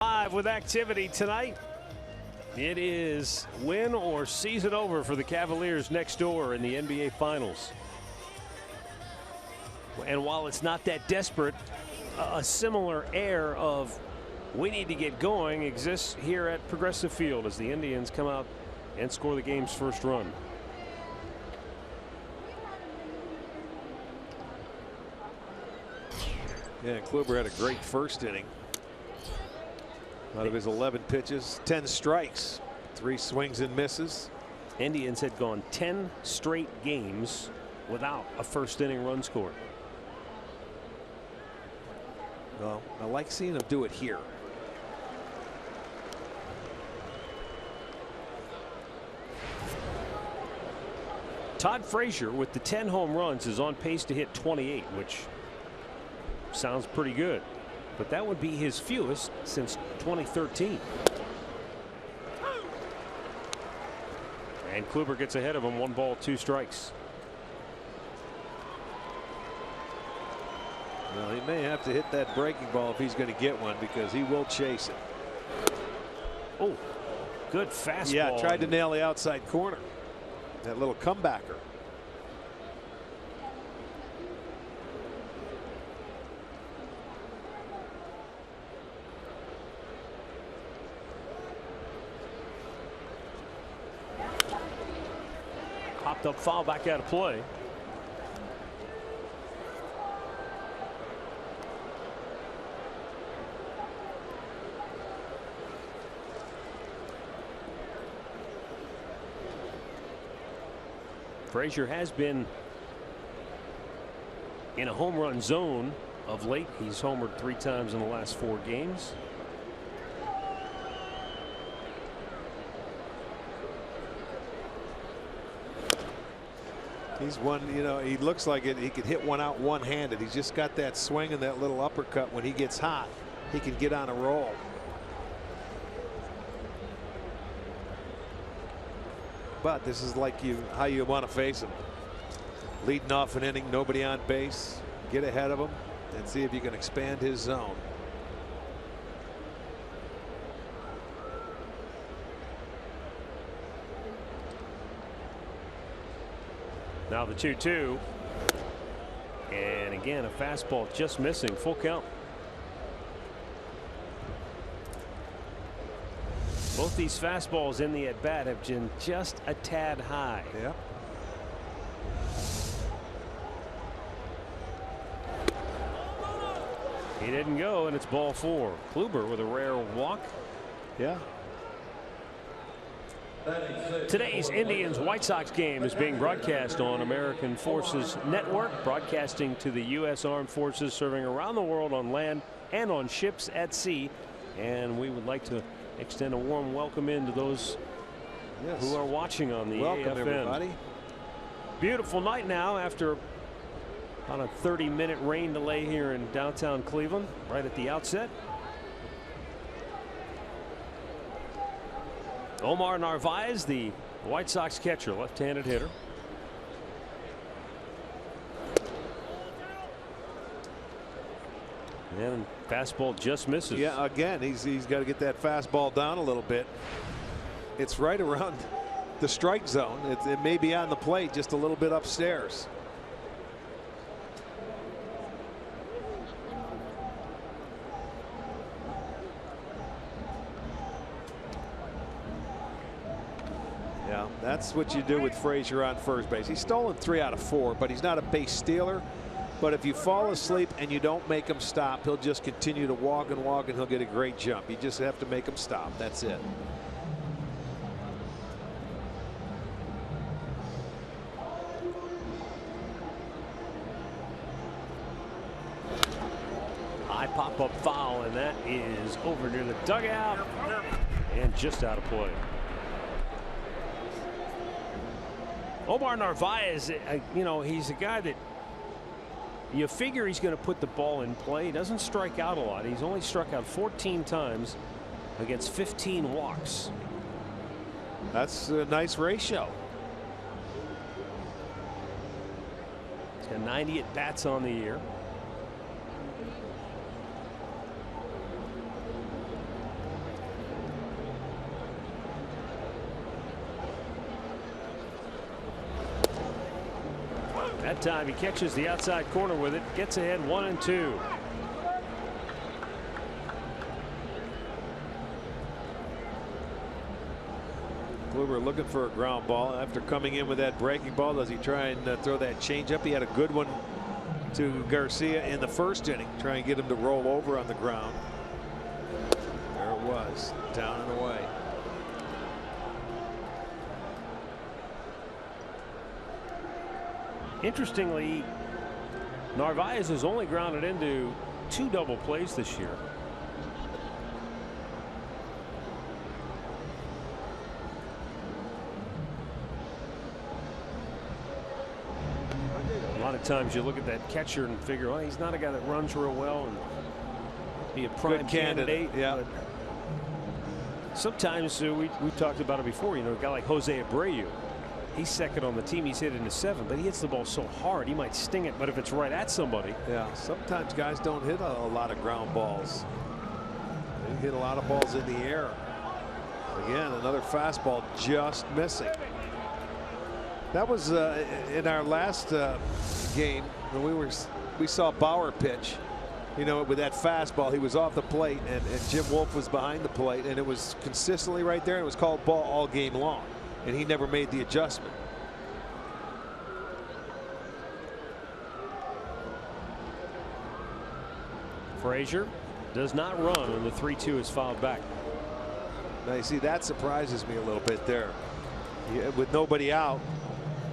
Live with activity tonight. It is win or season over for the Cavaliers next door in the NBA Finals. And while it's not that desperate, a similar air of we need to get going exists here at Progressive Field as the Indians come out and score the game's first run. Yeah, Kluber had a great first inning. Out of his 11 pitches, 10 strikes, 3 swings and misses. Indians had gone 10 straight games without a first inning run scored. Well, I like seeing him do it here. Todd Frazier with the 10 home runs is on pace to hit 28, which sounds pretty good, but that would be his fewest since 2013. And Kluber gets ahead of him, 1 ball, 2 strikes. Well, he may have to hit that breaking ball if he's going to get one, because he will chase it. Oh, good fastball. Yeah, tried to nail the outside corner. That little comebacker. Popped up foul, back out of play. Frazier has been in a home run zone of late. He's homered 3 times in the last 4 games. He's one, you know, he looks like he could hit one out one-handed. He's just got that swing and that little uppercut. When he gets hot, he can get on a roll. But this is like how you want to face him. Leading off an inning, nobody on base. Get ahead of him and see if you can expand his zone. Now the 2-2. And again, a fastball just missing. Full count. Both these fastballs in the at-bat have been just a tad high. Yeah. He didn't go, and it's ball 4. Kluber with a rare walk. Yeah. Today's Indians White Sox game is being broadcast on American Forces Network, broadcasting to the U.S. Armed Forces serving around the world on land and on ships at sea. And we would like to extend a warm welcome in to those who are watching on the Welcome, AFN. everybody. Beautiful night now after about a 30-minute rain delay here in downtown Cleveland right at the outset. Omar Narvaez, the White Sox catcher, left-handed hitter. And fastball just misses. Yeah, again, he's got to get that fastball down a little bit. It's right around the strike zone. It may be on the plate, just a little bit upstairs. Yeah, that's what you do with Frazier on first base. He's stolen 3 out of 4, but he's not a base stealer. But if you fall asleep and you don't make him stop, he'll just continue to walk, and he'll get a great jump. You just have to make him stop. That's it. High pop-up foul, and that is over near the dugout and just out of play. Omar Narvaez, you know, he's a guy that you figure he's going to put the ball in play. He doesn't strike out a lot. He's only struck out 14 times against 15 walks. That's a nice ratio. He's got 90 at bats on the year. That time he catches the outside corner with it, gets ahead 1-2. Kluber looking for a ground ball after coming in with that breaking ball. Does he try and throw that changeup? He had a good one to Garcia in the first inning, try and get him to roll over on the ground. There it was, down and away. Interestingly, Narvaez has only grounded into 2 double plays this year. A lot of times you look at that catcher and figure, well, he's not a guy that runs real well and be a prime candidate. Yeah. Sometimes we've talked about it before. You know, a guy like Jose Abreu, he's second on the team. He's hitting a 7, but he hits the ball so hard he might sting it. But if it's right at somebody, yeah. Sometimes guys don't hit a lot of ground balls. They hit a lot of balls in the air. Again, another fastball just missing. That was in our last game when we saw Bauer pitch. You know, with that fastball, he was off the plate, and Jim Wolf was behind the plate, and it was consistently right there, and it was called ball all game long, and he never made the adjustment. Frazier does not run, and the 3-2 is fouled back. Now you see, that surprises me a little bit there. With nobody out,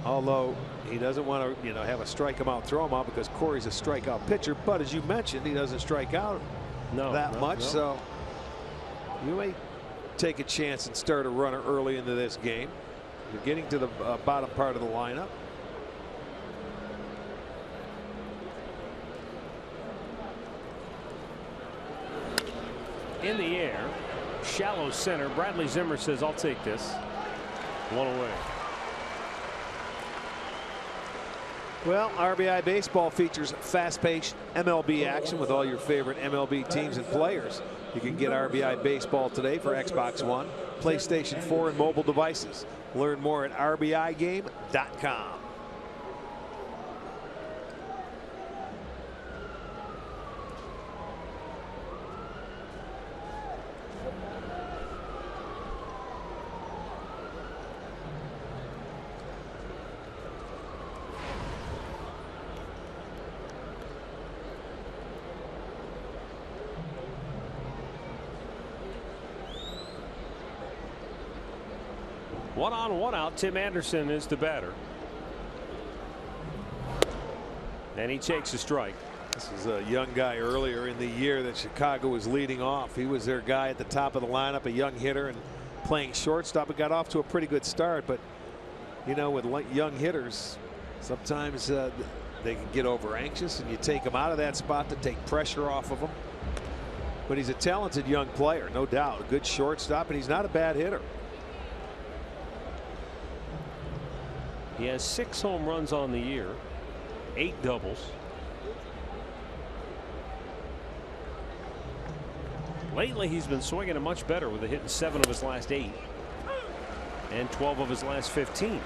although he doesn't want to, have a strike him out, throw him out, because Corey's a strikeout pitcher. But as you mentioned, he doesn't strike out that much. So you may take a chance and start a runner early into this game. You're getting to the bottom part of the lineup. In the air, shallow center. Bradley Zimmer says, I'll take this. 1 away. Well, RBI Baseball features fast-paced MLB action with all your favorite MLB teams and players. You can get RBI Baseball today for Xbox One, PlayStation 4, and mobile devices. Learn more at rbigame.com. One on, one out. Tim Anderson is the batter. And he takes a strike. This is a young guy earlier in the year that Chicago was leading off. He was their guy at the top of the lineup, a young hitter and playing shortstop. It got off to a pretty good start, but with young hitters, sometimes they can get over anxious, and you take them out of that spot to take pressure off of them. But he's a talented young player, no doubt. A good shortstop, and he's not a bad hitter. He has 6 home runs on the year, 8 doubles. Lately, he's been swinging it much better with a hit in 7 of his last 8 and 12 of his last 15.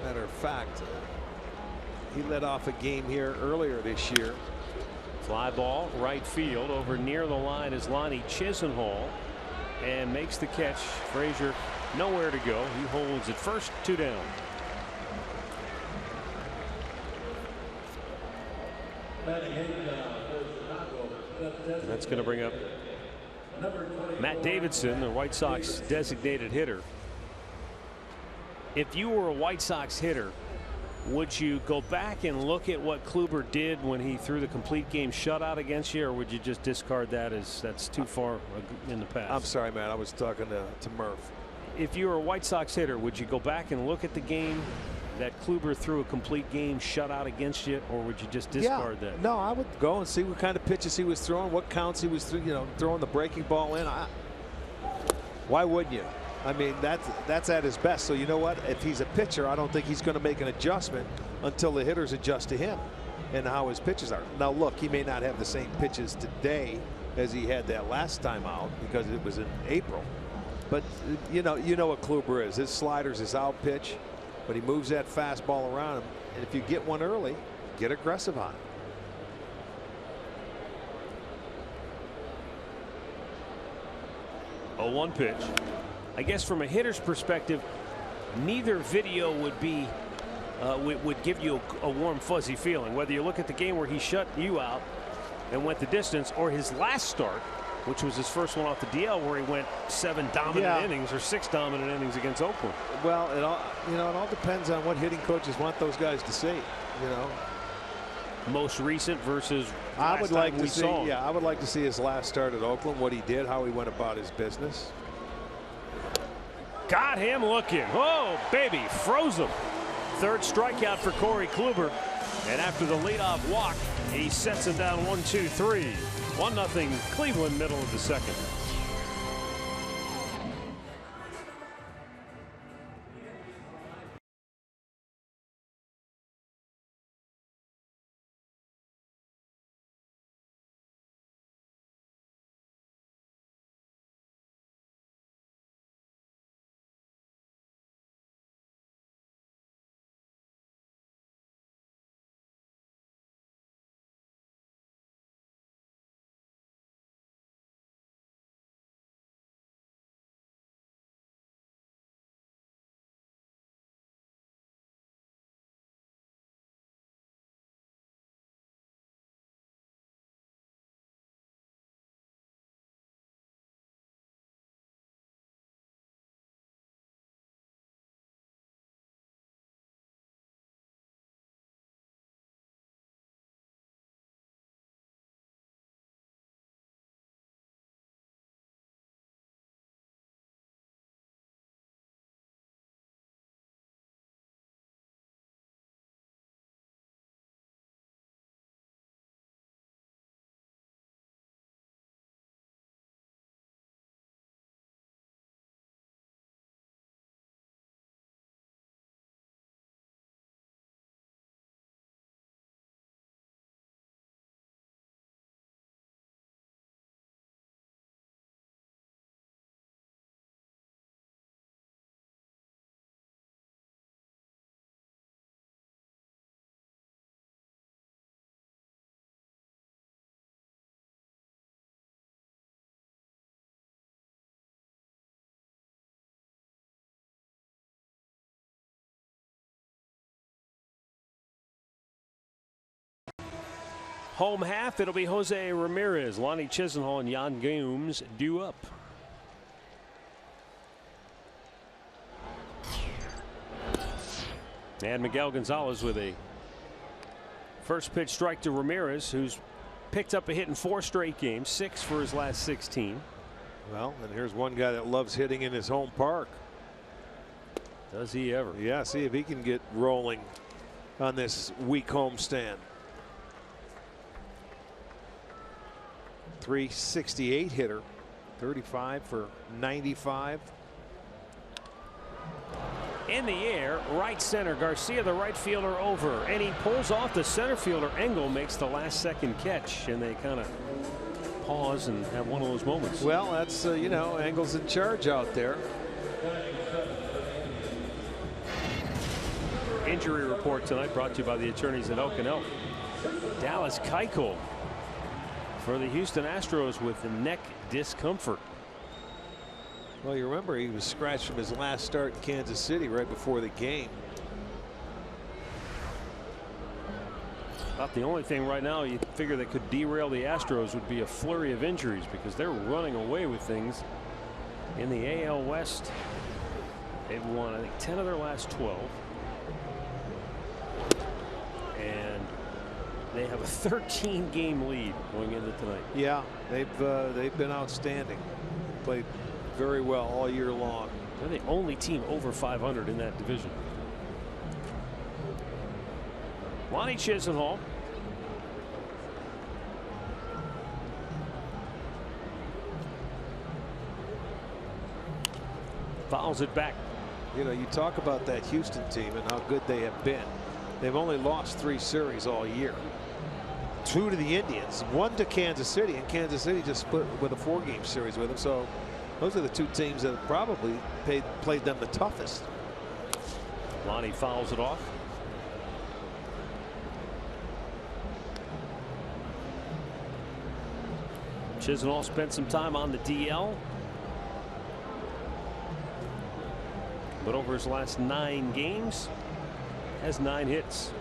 Matter of fact, he led off a game here earlier this year. Fly ball right field. Over near the line is Lonnie Chisenhall, and makes the catch. Frazier nowhere to go. He holds at first, 2 down. And that's going to bring up Matt Davidson, the White Sox designated hitter. If you were a White Sox hitter, would you go back and look at what Kluber did when he threw the complete game shutout against you, or would you just discard that as that's too far in the past? I'm sorry, man. I was talking to Murph. If you were a White Sox hitter, would you go back and look at the game that Kluber threw a complete game shutout against you, or would you just discard that? No, I would go and see what kind of pitches he was throwing, what counts he was throwing the breaking ball in. Why wouldn't you? I mean, that's at his best. So you know what? If he's a pitcher, I don't think he's going to make an adjustment until the hitters adjust to him and how his pitches are. Now, look, he may not have the same pitches today as he had that last time out because it was in April. But you know what Kluber is. His slider's his out pitch, but he moves that fastball around him. And if you get one early, get aggressive on it. 0-1 pitch. I guess from a hitter's perspective, neither video would be would give you a warm, fuzzy feeling. Whether you look at the game where he shut you out and went the distance, or his last start, which was his first one off the DL, where he went 7 dominant innings or 6 dominant innings against Oakland. Well, it all depends on what hitting coaches want those guys to see. Most recent versus I would like to see. saw. Yeah, I would like to see his last start at Oakland, what he did, how he went about his business. Got him looking. Oh, baby, froze him. Third strikeout for Corey Kluber. And after the leadoff walk, he sets him down 1-2-3. 1-0 Cleveland, middle of the second. Home half, it'll be Jose Ramirez, Lonnie Chisenhall, and Yan Gomes due up. And Miguel Gonzalez with a first pitch strike to Ramirez, who's picked up a hit in 4 straight games, 6 for his last 16. Well, and here's one guy that loves hitting in his home park. Does he ever? Yeah, see if he can get rolling on this weak homestand. 368 hitter, 35 for 95. In the air, right center. Garcia, the right fielder, over, and he pulls off the center fielder. Engel makes the last second catch, and they kind of pause and have one of those moments. Well, that's Engel's in charge out there. Injury report tonight brought to you by the attorneys at Oak and Elk. Dallas Keuchel for the Houston Astros with neck discomfort. Well, you remember he was scratched from his last start in Kansas City right before the game. About the only thing right now you figure that could derail the Astros would be a flurry of injuries, because they're running away with things in the AL West. They've won, I think, 10 of their last 12. And they have a 13-game lead going into tonight. Yeah, they've been outstanding. Played very well all year long. They're the only team over 500 in that division. Lonnie Chisenhall. Fouls it back. You know, you talk about that Houston team and how good they have been. They've only lost 3 series all year. 2 to the Indians, 1 to Kansas City, and Kansas City just split with a 4-game series with them. So those are the 2 teams that have probably played them the toughest. Lonnie fouls it off. Chisenhall spent some time on the DL, but over his last 9 games, has 9 hits,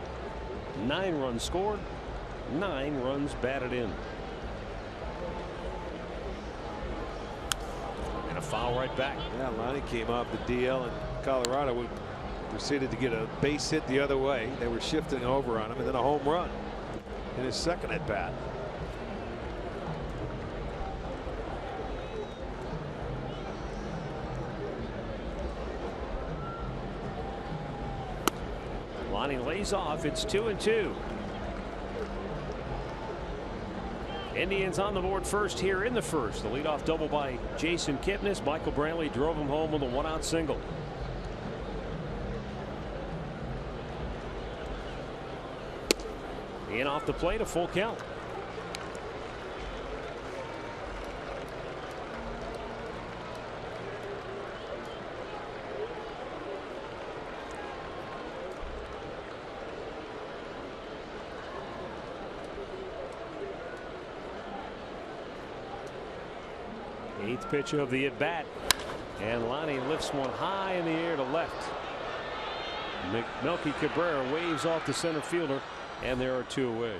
9 runs scored, 9 runs batted in. And a foul right back. Yeah, Lonnie came off the DL in Colorado. We proceeded to get a base hit the other way. They were shifting over on him, and then a home run in his second at bat. Lonnie lays off. It's 2-2. Indians on the board first here in the first. The leadoff double by Jason Kipnis. Michael Brantley drove him home with a 1-out single. In off the plate, a full count. Eighth pitch of the at bat, and Lonnie lifts one high in the air to left. Melky Cabrera waves off the center fielder, and there are 2 away.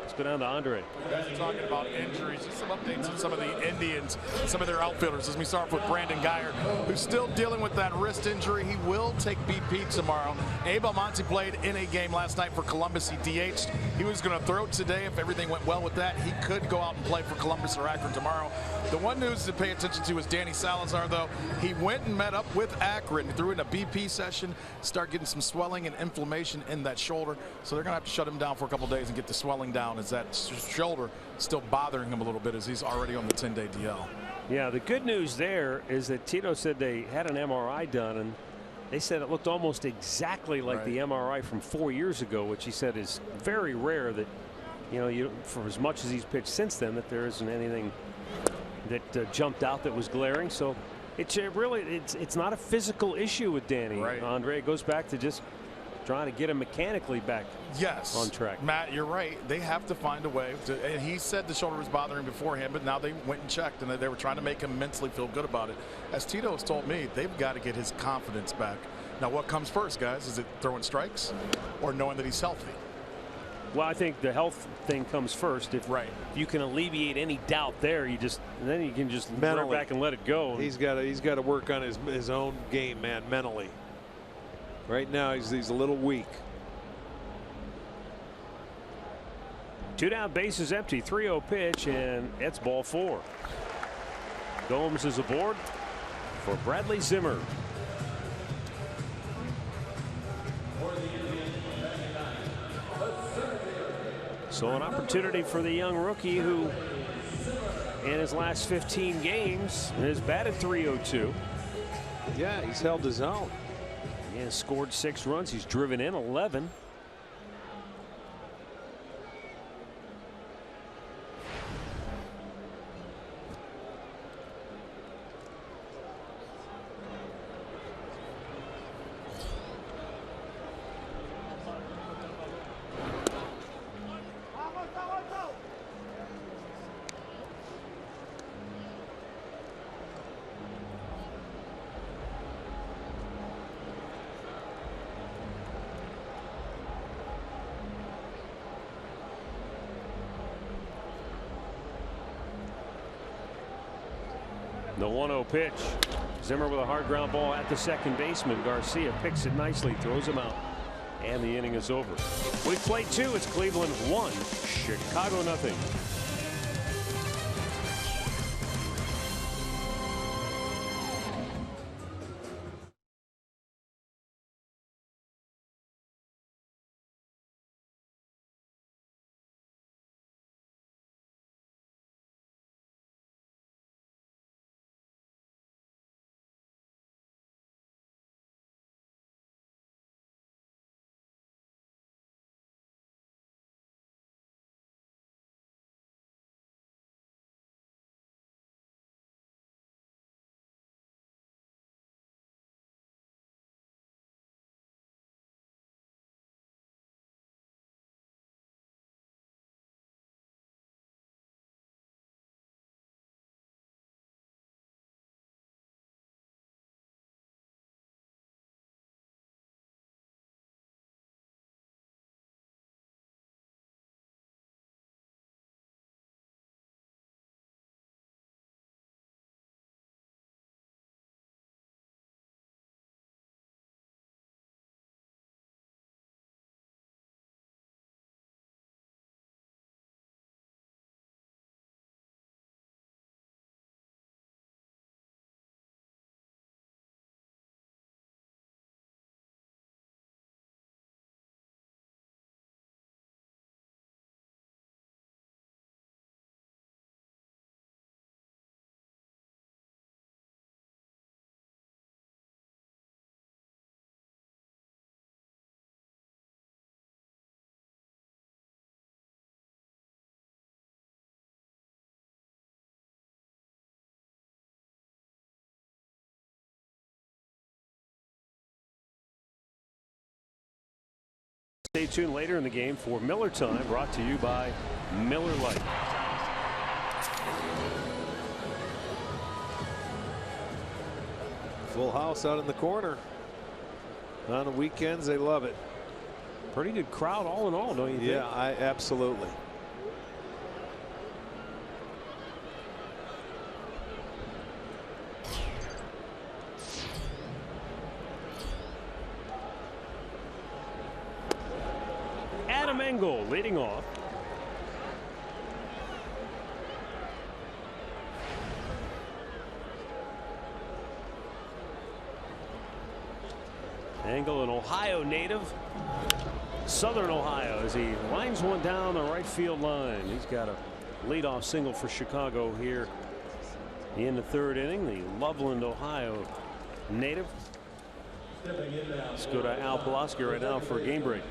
Let's go down to Andre. You guys are talking about injuries. Just some updates on some of the Indians, some of their outfielders. As we start off with Brandon Guyer, who's still dealing with that wrist injury. He will take BP tomorrow. Abe Almonte played in a game last night for Columbus. He DH'd. He was going to throw today. If everything went well with that, he could go out and play for Columbus or Akron tomorrow. The one news to pay attention to is Danny Salazar, though. He went and met up with Akron, threw in a BP session, start getting some swelling and inflammation in that shoulder. So they're going to have to shut him down for a couple days and get the swelling down, as that shoulder still bothering him a little bit, as he's already on the 10-day DL. Yeah, the good news there is that Tito said they had an MRI done, and they said it looked almost exactly like the MRI from 4 years ago, which he said is very rare. That, you know, for as much as he's pitched since then, that there isn't anything that jumped out that was glaring. So it's not a physical issue with Danny. Andre, it goes back to just trying to get him mechanically back on track. Matt, you're right. They have to find a way to, and he said the shoulder was bothering him beforehand, but now they went and checked, and they were trying to make him mentally feel good about it. As Tito has told me, they've got to get his confidence back. Now, what comes first, guys? Is it throwing strikes or knowing that he's healthy? Well, I think the health thing comes first. If you can alleviate any doubt there, then you can just run it back and let it go. He's got to work on his own game, man, mentally. Right now he's a little weak. 2 down, bases empty, 3-0 pitch, and it's ball 4. Gomes is aboard for Bradley Zimmer. So an opportunity for the young rookie, who in his last 15 games has batted .302. Yeah, he's held his own. He has scored 6 runs. He's driven in 11. The 1-0 pitch. Zimmer with a hard ground ball at the second baseman. Garcia picks it nicely, throws him out, and the inning is over. We've played 2. It's Cleveland 1, Chicago 0. Stay tuned later in the game for Miller Time, brought to you by Miller Lite. Full house out in the corner. On the weekends, they love it. Pretty good crowd all in all, don't you think? Yeah, absolutely. Adam Engel leading off. Engel, an Ohio native, Southern Ohio, as he lines one down the right field line. He's got a leadoff single for Chicago here in the third inning. The Loveland, Ohio native. Let's go to Al Pulaski right now for a game break.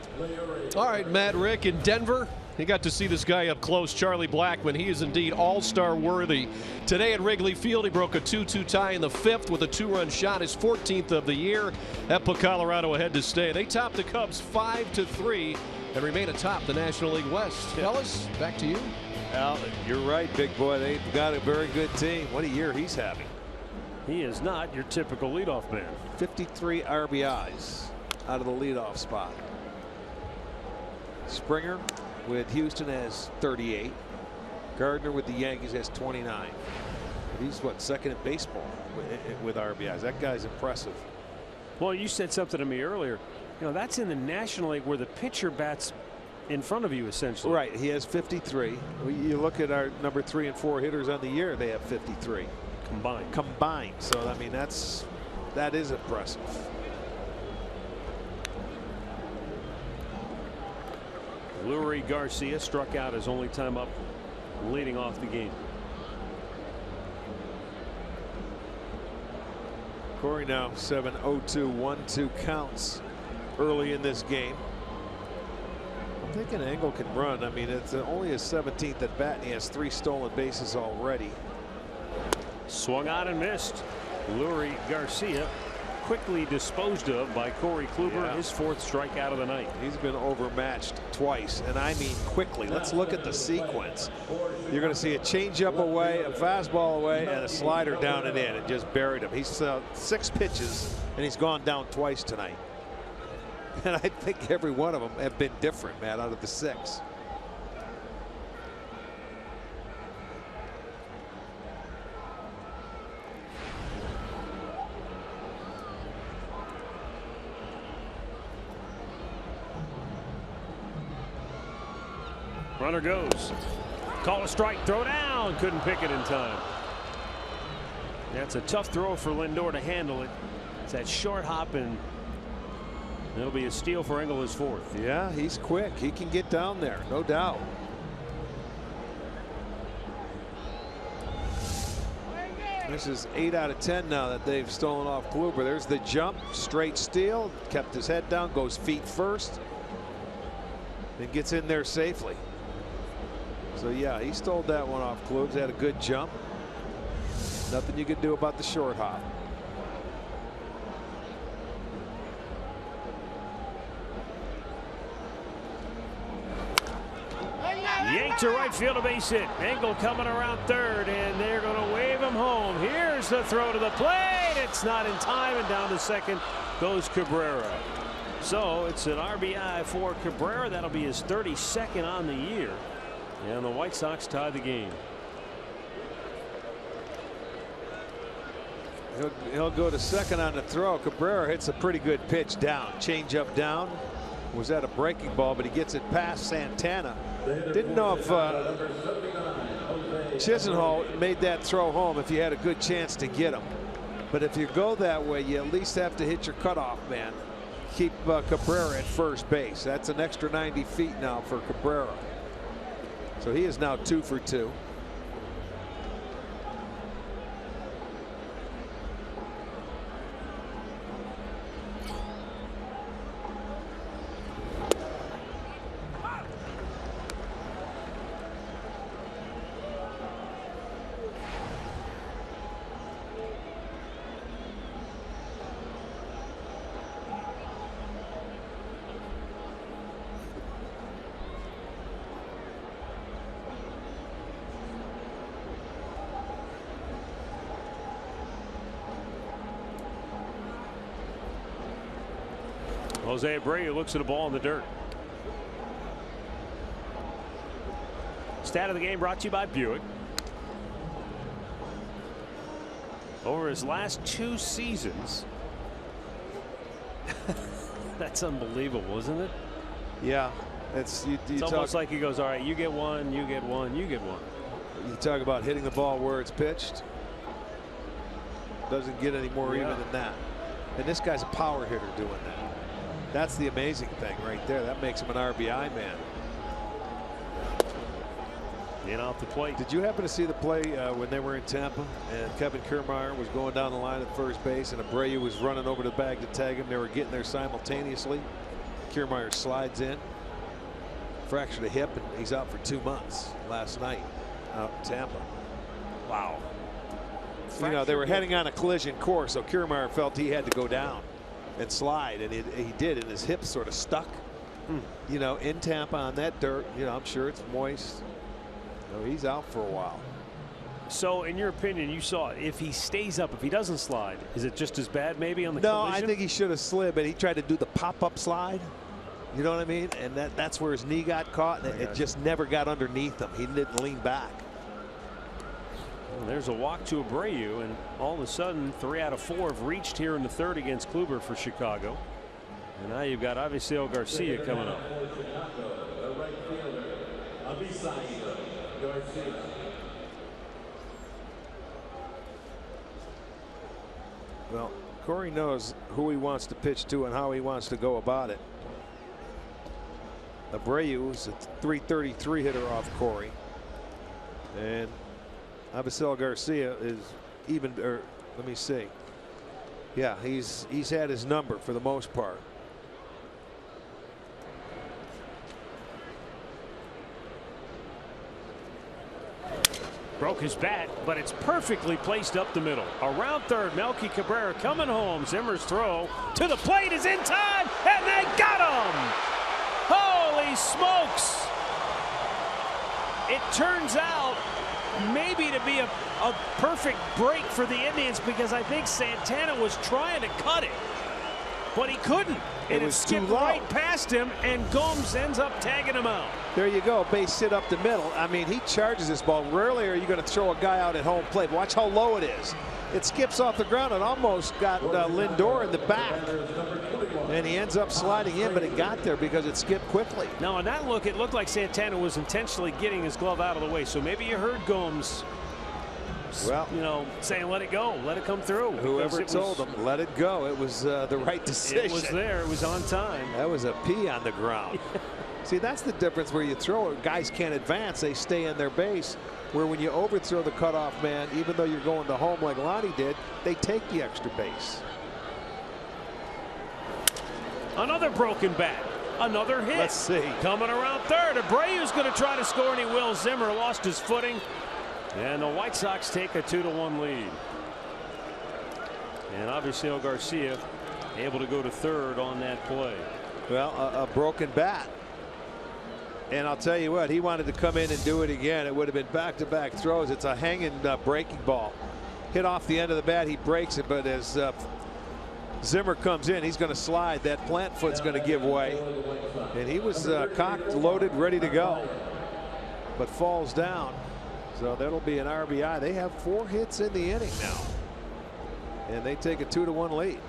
All right, Matt, Rick in Denver. He got to see this guy up close, Charlie Blackmon. He is indeed all-star worthy. Today at Wrigley Field, he broke a 2-2 tie in the fifth with a 2-run shot, his 14th of the year. That put Colorado ahead to stay. They topped the Cubs 5-3 and remain atop the National League West. Fellas, back to you. Al, you're right, big boy. They've got a very good team. What a year he's having. He is not your typical leadoff man. 53 RBIs out of the leadoff spot. Springer with Houston has 38. Gardner with the Yankees has 29. He's what, second in baseball with RBIs. That guy's impressive. Well, you said something to me earlier. You know, that's in the National League where the pitcher bats in front of you, essentially. Right. He has 53. You look at our number 3 and 4 hitters on the year, they have 53 combined. So I mean, that is impressive. Lurie Garcia struck out his only time up, leading off the game. Corey now 7-0-2, 1-2 counts early in this game. I'm thinking Engel can run. I mean, it's only his 17th at bat, and he has 3 stolen bases already. Swung on and missed. Lurie Garcia quickly disposed of by Corey Kluber, his 4th strikeout of the night. He's been overmatched twice, and I mean quickly. Let's look at the sequence. You're going to see a changeup away, a fastball away, and a slider down and in, and just buried him. He's 6 pitches, and he's gone down twice tonight. And I think every one of them have been different, Matt, out of the 6. Runner goes. Call a strike, throw down. Couldn't pick it in time. That's a tough throw for Lindor to handle it. It's that short hop, and it'll be a steal for Engel, his 4th. Yeah, he's quick. He can get down there, no doubt. This is 8 out of 10 now that they've stolen off Kluber. There's the jump, straight steal, kept his head down, goes feet first, and gets in there safely. So yeah, he stole that one off Kluber. Had a good jump. Nothing you could do about the short hop. Yanked to right field, a base hit. Engel coming around third, and they're going to wave him home. Here's the throw to the plate. It's not in time, and down to second goes Cabrera. So it's an RBI for Cabrera. That'll be his 32nd on the year. And the White Sox tie the game. He'll go to second on the throw. Cabrera hits a pretty good pitch down. Change up down. Was that a breaking ball, but he gets it past Santana. Didn't know if Chisenhall made that throw home if you had a good chance to get him. But if you go that way, you at least have to hit your cutoff man. Keep Cabrera at first base. That's an extra 90 feet now for Cabrera. So he is now 2 for 2. Jose Abreu looks at a ball in the dirt. Stat of the game brought to you by Buick. Over his last 2 seasons. That's unbelievable, isn't it? Yeah. It's almost like he goes, all right, you get one, you get one, you get one. You talk about hitting the ball where it's pitched. Doesn't get any more even than that. And this guy's a power hitter doing that. That's the amazing thing right there. That makes him an RBI man. In off the plate. Did you happen to see the play when they were in Tampa and Kevin Kiermaier was going down the line at first base and Abreu was running over the bag to tag him? They were getting there simultaneously. Kiermaier slides in, fractured a hip, and he's out for 2 months last night out in Tampa. Wow. You know, they were heading on a collision course, so Kiermaier felt he had to go down and slide, and he did, and his hip sort of stuck. You know, in Tampa on that dirt. You know, I'm sure it's moist. He's out for a while. So, in your opinion, you saw if he stays up, if he doesn't slide, is it just as bad maybe on the collision? No, I think he should have slid, but he tried to do the pop-up slide. You know what I mean? And that's where his knee got caught, and it just never got underneath him. He didn't lean back. Well, there's a walk to Abreu, and all of a sudden, 3 out of 4 have reached here in the 3rd against Kluber for Chicago. And now you've got Avisail Garcia coming up. Well, Corey knows who he wants to pitch to and how he wants to go about it. Abreu is a .333 hitter off Corey, and Avisail Garcia is even. Or let me see. Yeah, he's had his number for the most part. Broke his bat, but it's perfectly placed up the middle. Around third, Melky Cabrera coming home. Zimmer's throw to the plate is in time, and they got him! Holy smokes! It turns out maybe to be a perfect break for the Indians because I think Santana was trying to cut it, but he couldn't. It was skipped right past him, and Gomes ends up tagging him out. There you go, base hit up the middle. I mean, he charges this ball. Rarely are you going to throw a guy out at home plate. Watch how low it is. It skips off the ground and almost got Lindor in the back. And he ends up sliding in, but it got there because it skipped quickly. Now, on that look, it looked like Santana was intentionally getting his glove out of the way. So maybe you heard Gomes, well, you know, saying let it go, let it come through. Whoever told him, let it go. It was the right decision. It was there. It was on time. That was a pee on the ground. See, that's the difference where you throw it. Guys can't advance. They stay in their base. Where when you overthrow the cutoff man, even though you're going to home like Lonnie did, they take the extra base. Another broken bat. Another hit. Let's see. Coming around third. Abreu's going to try to score, and he will. Zimmer lost his footing. And the White Sox take a 2-1 lead. And Avisail Garcia able to go to third on that play. Well, a broken bat. And I'll tell you what, he wanted to come in and do it again. It would have been back-to-back throws. It's a hanging breaking ball. Hit off the end of the bat, he breaks it, but as Zimmer comes in, he's going to slide. That plant foot's going to give way. And he was cocked, loaded, ready to go, but falls down. So that'll be an RBI. They have 4 hits in the inning now, and they take a 2-1 lead.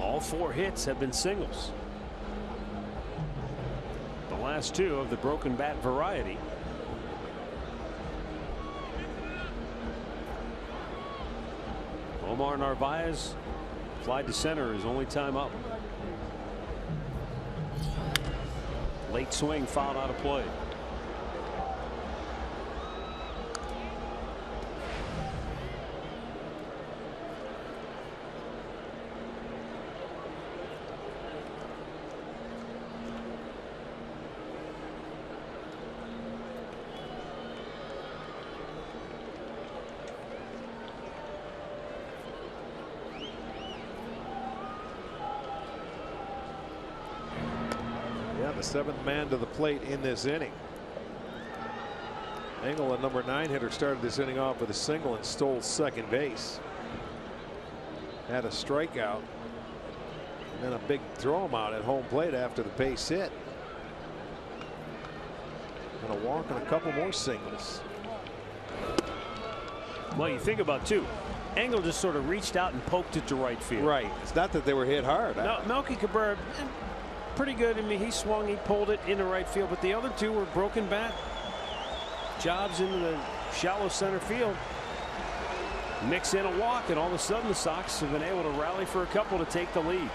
All 4 hits have been singles. The last 2 of the broken bat variety. Omar Narvaez fly to center his only time up. Late swing fouled out of play. The 7th man to the plate in this inning. Engel, a number 9 hitter, started this inning off with a single and stole second base. had a strikeout. And then a big throw him out at home plate after the base hit. And a walk and a couple more singles. Well, you think about too. Engel just sort of reached out and poked it to right field. Right. It's not that they were hit hard. No, Melky Cabrera, pretty good. I mean, he swung, he pulled it into right field, but the other two were broken bat jobs into the shallow center field. Mix in a walk, and all of a sudden the Sox have been able to rally for a couple to take the lead.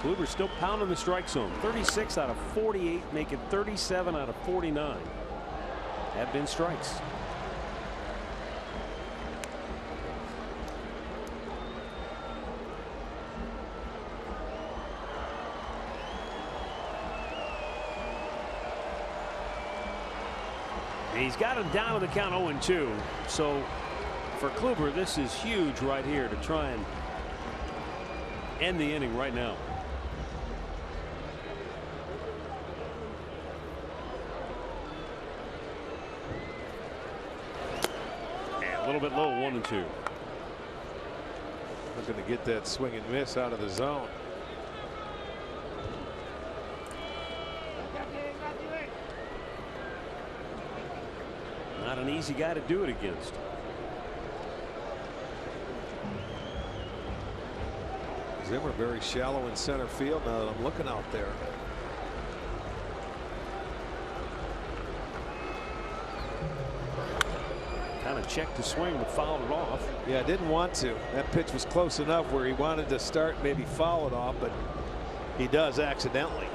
Kluber still pounding the strike zone. 36 out of 48, making 37 out of 49 have been strikes. He's got him down to the count 0-2. So for Kluber, this is huge right here to try and end the inning right now. A little bit low, 1-2. Looking to get that swing and miss out of the zone. Not an easy guy to do it against. Zimmer very shallow in center field now that I'm looking out there. Kind of checked the swing but fouled it off. Yeah, didn't want to. That pitch was close enough where he wanted to start, maybe foul it off, but he does accidentally.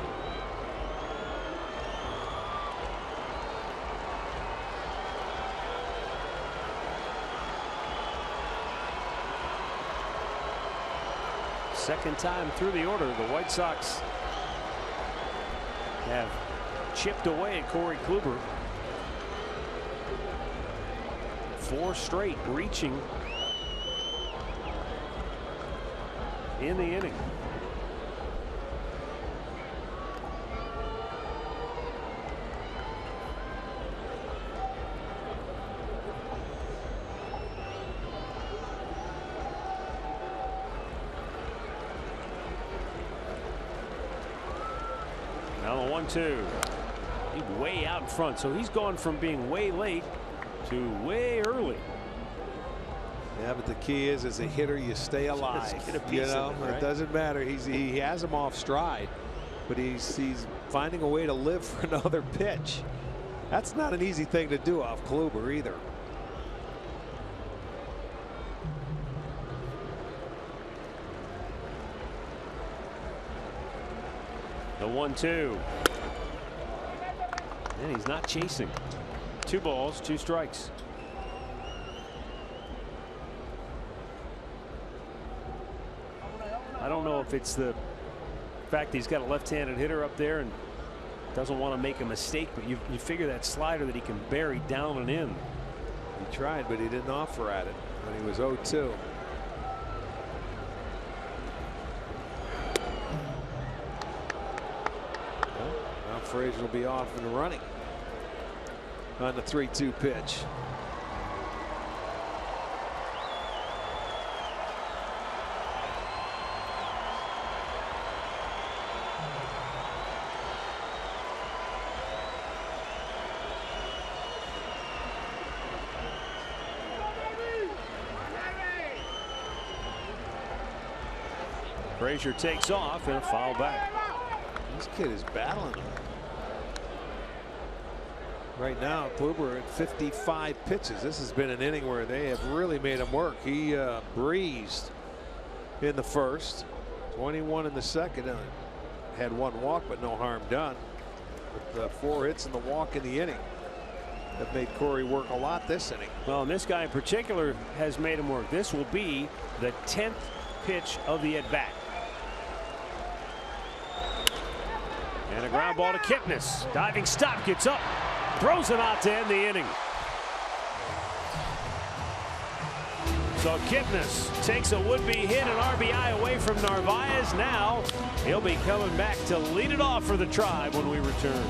Second time through the order, the White Sox have chipped away at Corey Kluber. 4 straight reaching in the inning. Now the 1-2. He's way out in front, so he's gone from being way late to way early. Yeah, but the key is, as a hitter, you stay alive. Get a piece of it, right? It doesn't matter. He has him off stride, but he's finding a way to live for another pitch. That's not an easy thing to do off Kluber either. The 1-2. And he's not chasing. 2 balls, 2 strikes. I don't know if it's the fact that he's got a left-handed hitter up there and doesn't want to make a mistake, but you figure that slider that he can bury down and in. He tried, but he didn't offer at it when he was 0-2. Now Frazier will be off and running on the 3-2 pitch. Frazier takes off and a foul back. This kid is battling him. Right now, Kluber at 55 pitches. This has been an inning where they have really made him work. He breezed in the first, 21 in the second. Had 1 walk, but no harm done. With 4 hits and the walk in the inning, that made Corey work a lot this inning. Well, and this guy in particular has made him work. This will be the 10th pitch of the at bat. And a ground ball to Kipnis. Diving stop, gets up, throws him out to end the inning. So Kipnis takes a would-be hit and RBI away from Narvaez. Now he'll be coming back to lead it off for the Tribe when we return.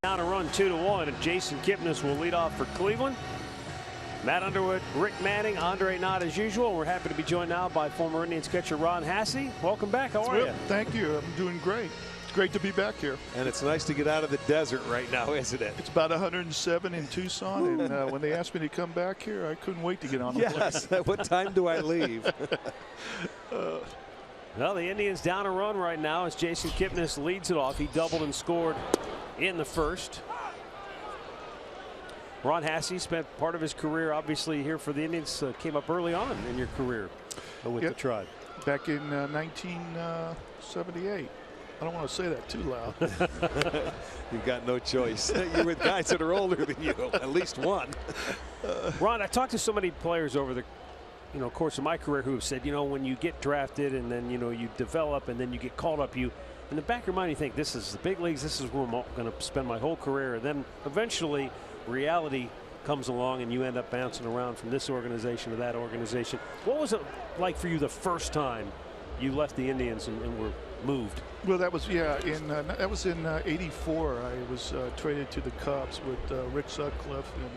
Down a run 2-1, and Jason Kipnis will lead off for Cleveland. Matt Underwood, Rick Manning, Andre Knott as usual. We're happy to be joined now by former Indians catcher Ron Hassey. Welcome back. How are you? Thank you. I'm doing great. It's great to be back here. And it's nice to get out of the desert right now, isn't it? It's about 107 in Tucson, and when they asked me to come back here, I couldn't wait to get on the plane. Yes. What time do I leave? Well, the Indians down a run right now as Jason Kipnis leads it off. He doubled and scored in the first. Ron Hassey spent part of his career obviously here for the Indians. Came up early on in your career with the Tribe. Back in 1978. I don't want to say that too loud. You've got no choice. You're with guys that are older than you, at least one. Ron, I talked to so many players over the course of my career who have said, when you get drafted and then, you develop and then you get called up, in the back of your mind, you think this is the big leagues, this is where I'm going to spend my whole career. And then eventually reality comes along and you end up bouncing around from this organization to that organization. What was it like for you the first time you left the Indians and were moved? Well, that was that was in '84. I was traded to the Cubs with Rick Sutcliffe and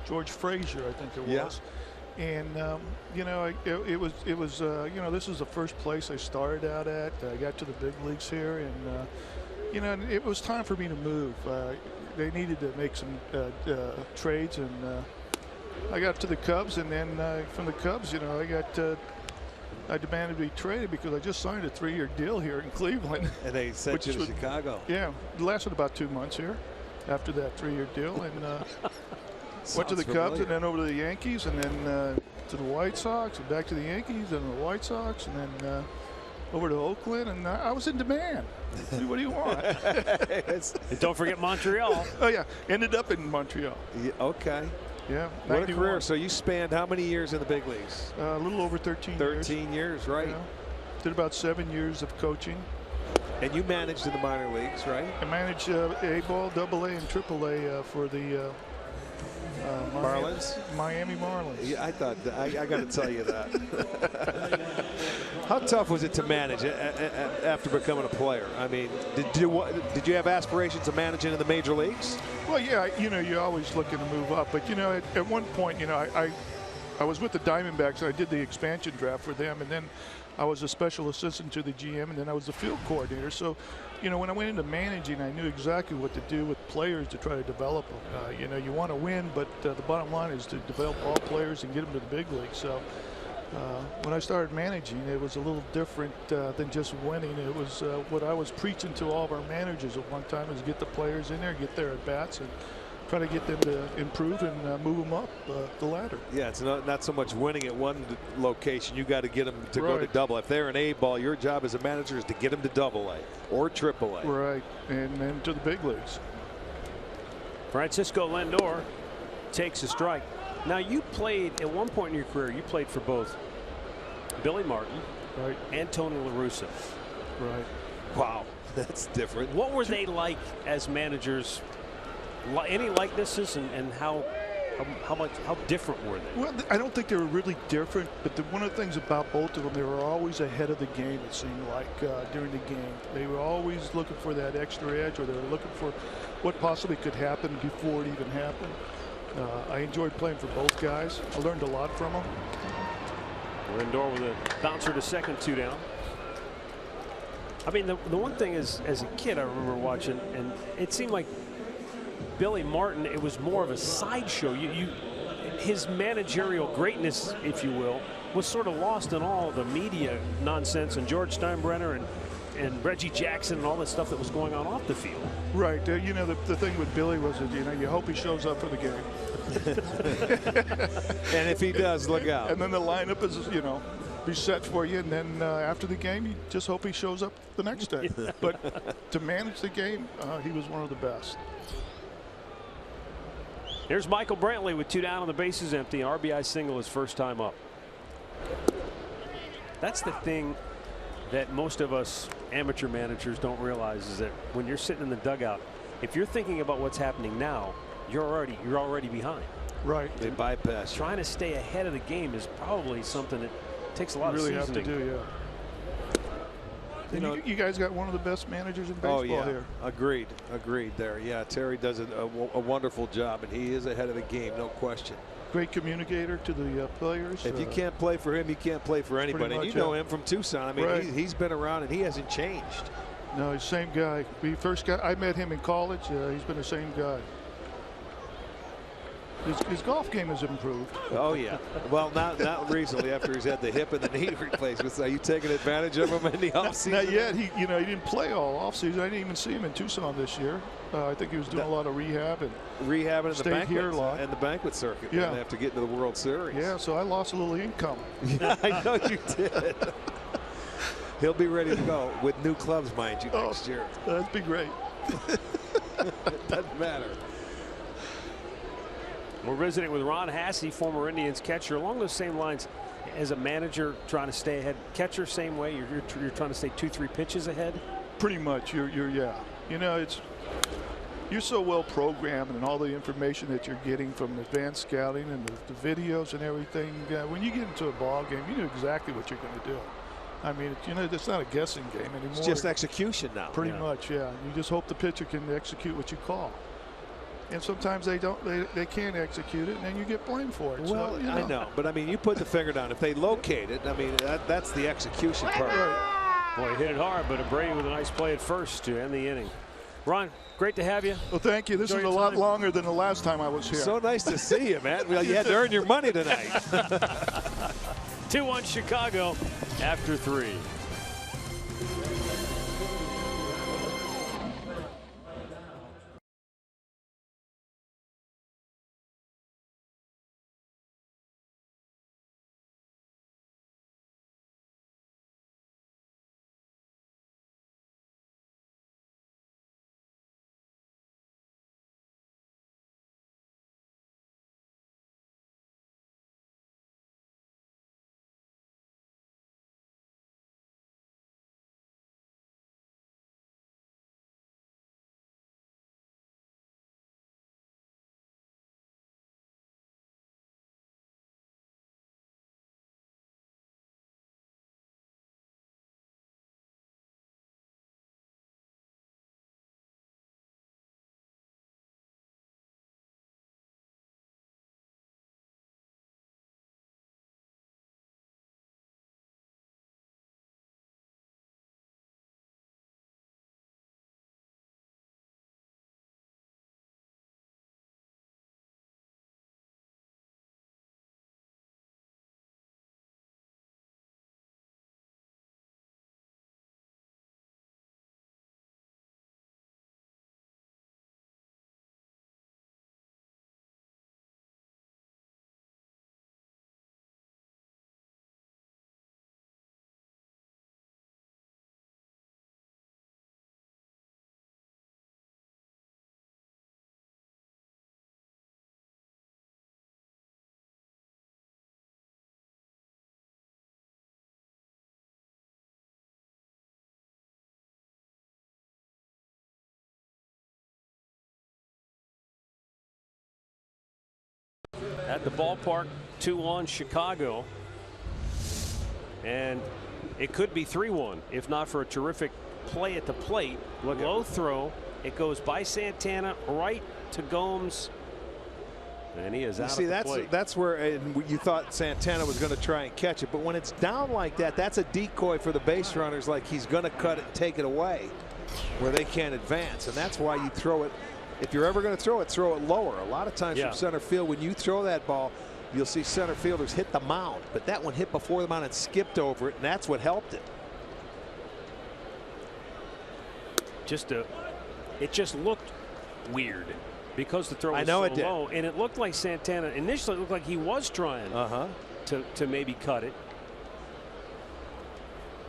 George Frazier, I think it was. Yeah. And it was this was the first place I started out at. I got to the big leagues here, and it was time for me to move. They needed to make some trades, and I got to the Cubs, and then from the Cubs, I demanded to be traded because I just signed a 3-year deal here in Cleveland. And they sent you to Chicago. Yeah, it lasted about 2 months here after that 3-year deal, and went to the Cubs and then over to the Yankees and then to the White Sox and back to the Yankees and the White Sox and then over to Oakland, and I was in demand. What do you want? And don't forget Montreal. Oh yeah, ended up in Montreal. Yeah, okay. Yeah. What a career. So you spanned how many years in the big leagues? A little over 13 years. 13 years, right. Did about 7 years of coaching. And you managed in the minor leagues, right? I managed A-ball, AA, and AAA for the Marlins? Miami Marlins. Yeah, I thought I got to tell you that. How tough was it to manage after becoming a player? I mean, did you have aspirations of managing in the major leagues? Well, yeah, you're always looking to move up, but at one point, I was with the Diamondbacks and I did the expansion draft for them, and then I was a special assistant to the GM, and then I was the field coordinator. So, when I went into managing, I knew exactly what to do with players to try to develop them. You want to win, but the bottom line is to develop all players and get them to the big league. So, when I started managing, it was a little different than just winning. It was what I was preaching to all of our managers at one time is get the players in there, get their at-bats, and try to get them to improve and move them up the ladder. Yeah, it's not so much winning at one location. You got to get them to go to double. If they're an A-ball, your job as a manager is to get them to AA or AAA. Right, and then to the big leagues. Francisco Lindor takes a strike. Now, you played at one point in your career, you played for both Billy Martin and Tony La Russa. Right. Wow, that's different. What were they like as managers? Any likenesses, and how different were they? Well, I don't think they were really different, but one of the things about both of them, they were always ahead of the game, it seemed like, during the game. They were always looking for that extra edge, or they were looking for what possibly could happen before it even happened. I enjoyed playing for both guys. I learned a lot from them. Lindor with a bouncer to second, 2 down. I mean, the one thing is, as a kid, I remember watching, and it seemed like Billy Martin, it was more of a sideshow. His managerial greatness, if you will, was sort of lost in all the media nonsense and George Steinbrenner and Reggie Jackson and all that stuff that was going on off the field. Right. The thing with Billy was that, you hope he shows up for the game. And if he does, look out. And then the lineup is, be set for you, and then after the game, you just hope he shows up the next day. But to manage the game, he was one of the best. Here's Michael Brantley with 2 down on the bases empty. RBI single his first time up. That's the thing that most of us amateur managers don't realize, is that when you're sitting in the dugout, if you're thinking about what's happening now, you're already behind. Right. They bypass. Trying to stay ahead of the game is probably something that takes a lot of seasoning. You really have to do, You guys got one of the best managers in baseball here. Agreed there. Yeah, Terry does a wonderful job, and he is ahead of the game, no question. Great communicator to the players. If you can't play for him, you can't play for anybody. And you know him from Tucson. I mean, he's been around and he hasn't changed. No, he's the same guy. I met him in college. He's been the same guy. His golf game has improved. Oh yeah. Well, not recently after he's had the hip and the knee replacements. Are you taking advantage of him in the offseason? Not yet. He didn't play all offseason. I didn't even see him in Tucson this year. I think he was doing a lot of rehab and in the banquet here a lot. and the banquet circuit. Yeah. After getting to the World Series. Yeah. So I lost a little income. I know you did. He'll be ready to go with new clubs, mind you, next year. That'd be great. It doesn't matter. We're visiting with Ron Hassey, former Indians catcher. Along those same lines, as a manager trying to stay ahead, catcher same way. You're trying to stay 2-3 pitches ahead. Pretty much. Yeah. You know, you're so well programmed, and all the information that you're getting from advanced scouting and the videos and everything. When you get into a ball game, you know exactly what you're going to do. I mean, it's not a guessing game anymore. It's just execution now. Pretty much, yeah. You just hope the pitcher can execute what you call. And sometimes they don't. They can't execute it, and then you get blamed for it. Well, so, I know, but I mean, you put the finger down. If they locate it, I mean, that's the execution part. Boy, he hit it hard, but Brady with a nice play at first to end the inning. Ron, great to have you. Well, thank you. This is a lot longer than the last time I was here. So nice to see you, man. Well, you had to earn your money tonight. 2-1 Chicago after 3. At the ballpark, 2-1 Chicago. And it could be 3-1 if not for a terrific play at the plate. Low throw. It goes by Santana right to Gomes. And he is out See, at the plate. that's where you thought Santana was going to try and catch it. But when it's down like that, that's a decoy for the base runners, like he's going to cut it and take it away where they can't advance. And that's why you throw it. If you're ever going to throw it lower. A lot of times from center field, when you throw that ball, you'll see center fielders hit the mound. But that one hit before the mound and skipped over it, and that's what helped it. It just looked weird because the throw was so low, and it looked like Santana initially looked like he was trying to maybe cut it.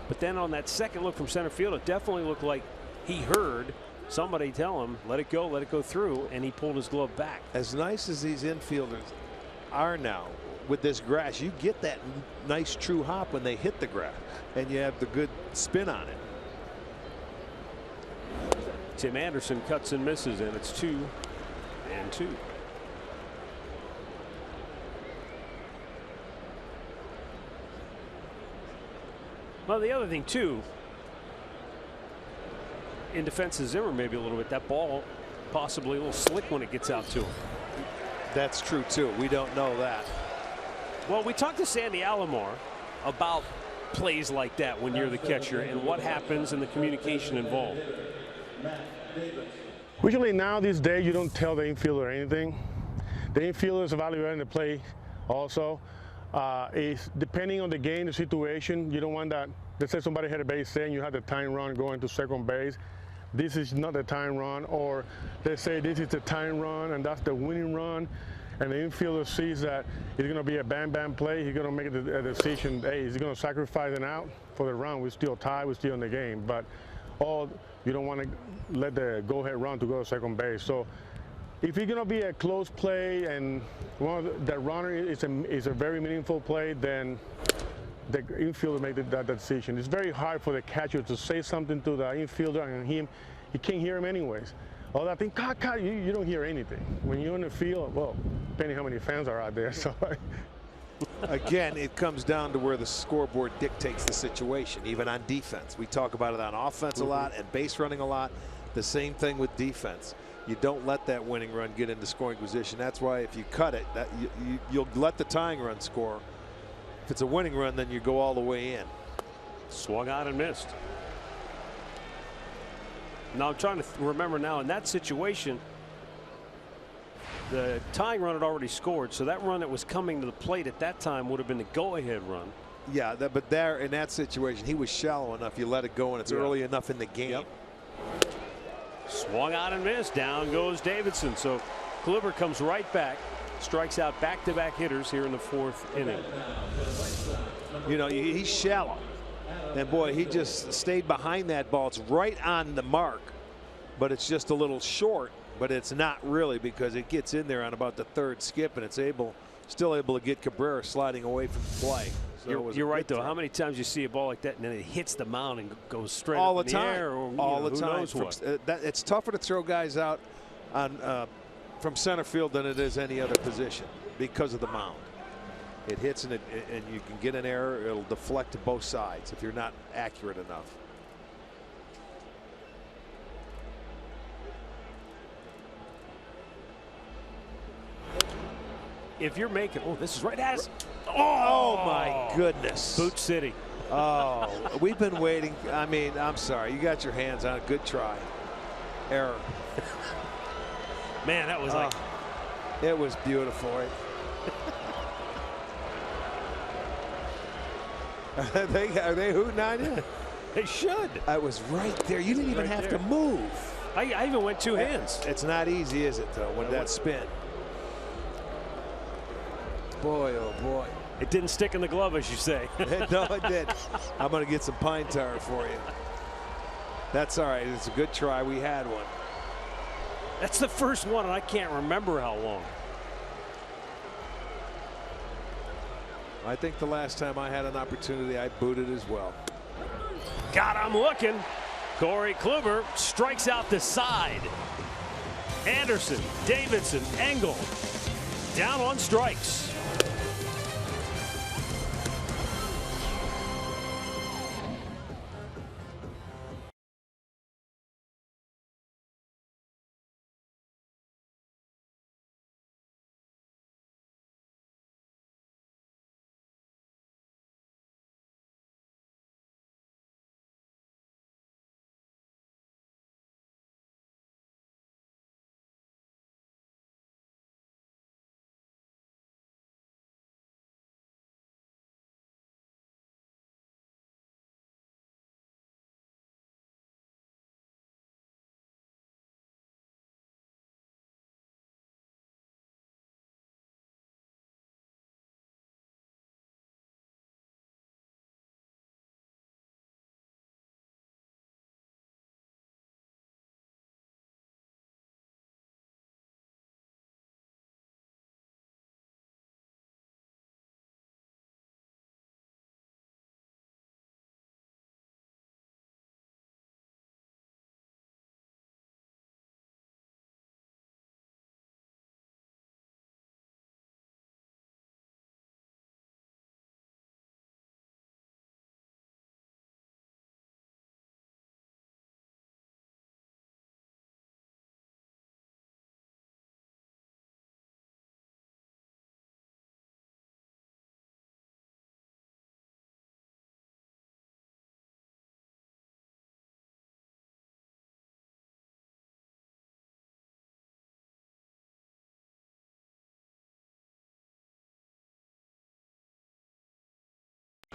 But then on that second look from center field, it definitely looked like he heard somebody tell him, let it go through, and he pulled his glove back. As nice as these infielders are now with this grass, you get that nice true hop when they hit the grass, and you have the good spin on it. Tim Anderson cuts and misses, and it's 2-2. Well, the other thing too, in defense of Zimmer maybe a little bit. That ball possibly a little slick when it gets out to him. That's true too. We don't know that. Well, we talked to Sandy Alomar about plays like that when you're the catcher and what happens and the communication involved. Usually now these days you don't tell the infielder anything. The infielder is evaluating the play also. Is depending on the game, the situation, you don't want that. Let's say somebody had a base hit and you had the time run going to second base. This is not the time run, or let's say this is the time run and that's the winning run, and the infielder sees that it's going to be a bam play. He's going to make a decision. Hey, is he going to sacrifice an out for the run? We're still tied. We're still in the game, but you don't want to let the go-ahead run to go to second base. So if it's going to be a close play and the runner is a very meaningful play, then the infielder made that decision. It's very hard for the catcher to say something to the infielder and he can't hear him anyways. All that thing, you don't hear anything. When you're in the field, well, depending how many fans are out there. So again, it comes down to where the scoreboard dictates the situation, even on defense. We talk about it on offense a lot and base running a lot. The same thing with defense. You don't let that winning run get into scoring position. That's why if you cut it, you'll let the tying run score. If it's a winning run, then you go all the way in. Swung out and missed. Now I'm trying to remember now in that situation, the tying run had already scored, so that run that was coming to the plate at that time would have been the go-ahead run. Yeah, but there in that situation, he was shallow enough. You let it go, and it's early enough in the game. Yep. Swung out and missed. Down goes Davidson. So Kluber comes right back, strikes out back-to-back hitters here in the fourth inning. You know, he's shallow. And boy, he just stayed behind that ball. It's right on the mark, but it's just a little short. But it's not really, because it gets in there on about the third skip, and it's still able to get Cabrera sliding away from the play. So you're right, though. How many times you see a ball like that and then it hits the mound and goes straight all up the in time, the air? Or, all the who time. knows what? It's tougher to throw guys out on from center field than it is any other position because of the mound. It hits and you can get an error. It'll deflect to both sides if you're not accurate enough. If you're making, this is right at us. Oh my goodness. Boot City. Oh, we've been waiting. I mean, I'm sorry. You got your hands on it. Good try. Error. Man, that was like. It was beautiful. Right? Are they hooting on you? They should. I was right there. You didn't even have to move. I even went two hands. It's not easy, is it, though, when that spin? Boy, oh boy. It didn't stick in the glove, as you say. No, it did. I'm going to get some pine tar for you. That's all right. It's a good try. We had one. That's the first one, and I can't remember how long. I think the last time I had an opportunity, I booted as well. God, I'm looking. Corey Kluber strikes out the side. Anderson, Davidson, Engel down on strikes.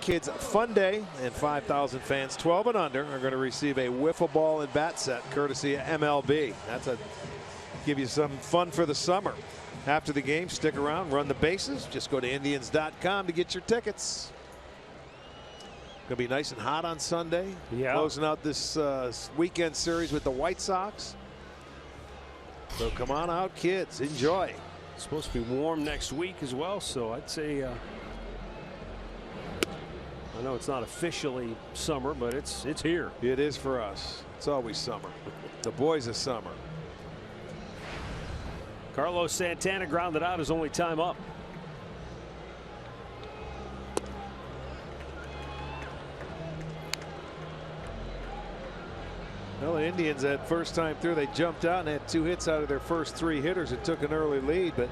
Kids Fun Day, and 5,000 fans 12 and under are going to receive a wiffle ball and bat set courtesy of MLB. That's a give you some fun for the summer. After the game, stick around, run the bases. Just go to Indians.com to get your tickets. Going to be nice and hot on Sunday. Yeah. Closing out this weekend series with the White Sox. So come on out, kids. Enjoy. It's supposed to be warm next week as well, so I'd say I know it's not officially summer, but it's here. It is for us. It's always summer. The boys of summer. Carlos Santana grounded out his only time up. Well, the Indians, that first time through, they jumped out and had 2 hits out of their first 3 hitters. It took an early lead, but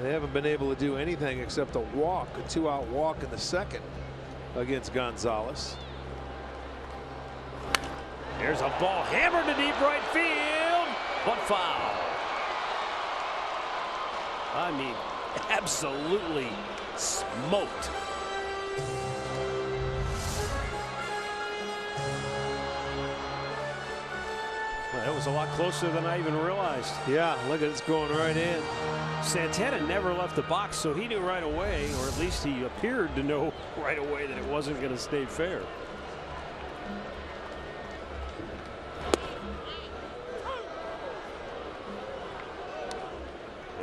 they haven't been able to do anything except a walk, a 2-out walk in the second against Gonzalez. Here's a ball hammered to deep right field, but foul. I mean, absolutely smoked. Well, that was a lot closer than I even realized. Yeah, look at it's going right in. Santana never left the box, so he knew right away, or at least he appeared to know right away, that it wasn't going to stay fair.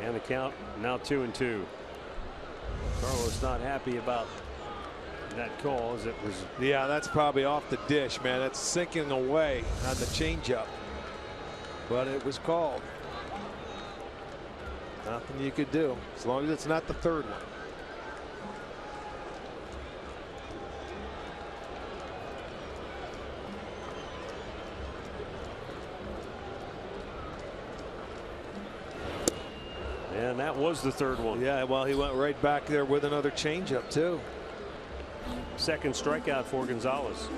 And the count now 2-2. Carlos not happy about that call, as it was. Yeah, that's probably off the dish, man. That's sinking away on the changeup. But it was called. Nothing you could do, as long as it's not the third one. And that was the third one. Yeah, well, he went right back there with another changeup, too. Second strikeout for Gonzalez.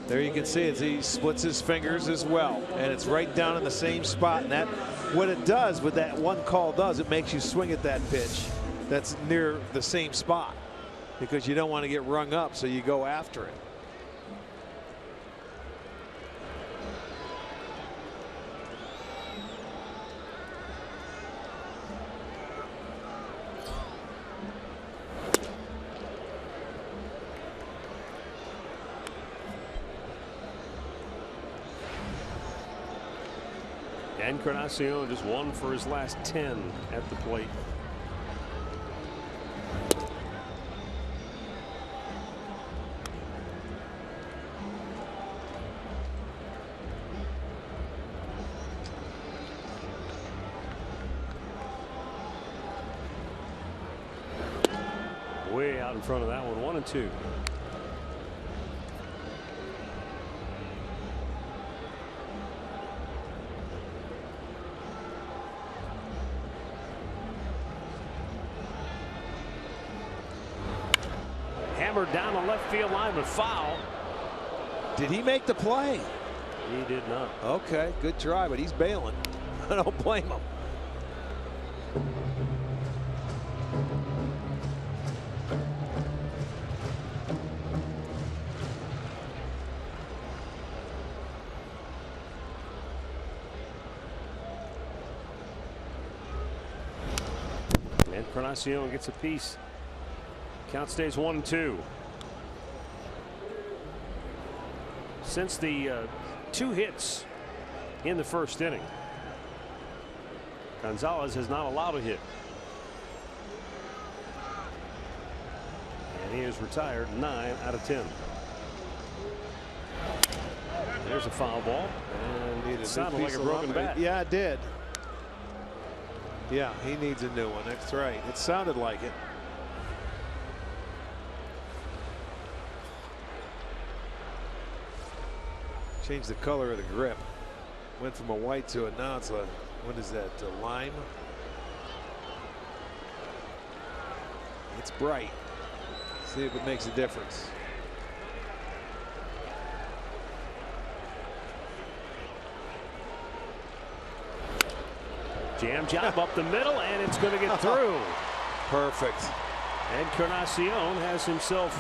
There you can see it. He splits his fingers as well, and it's right down in the same spot. And that, what it does, with that one call does, it makes you swing at that pitch that's near the same spot, because you don't want to get rung up, so you go after it. Encarnacion just 1 for his last 10 at the plate. Way out in front of that one, 1-2. Down the left field line with foul. Did he make the play? He did not. Okay, good try, but he's bailing. I don't blame him. Encarnacion gets a piece. Count stays 1-2. Since the 2 hits in the first inning, Gonzalez has not allowed a hit. And he is retired 9 out of 10. There's a foul ball. And it sounded like a broken bat. Yeah, it did. Yeah, he needs a new one. That's right. It sounded like it. Changed the color of the grip. Went from a white to a, now it's a, what is that, a lime? It's bright. See if it makes a difference. Jam job up the middle, and it's going to get through. Perfect. Encarnacion has himself,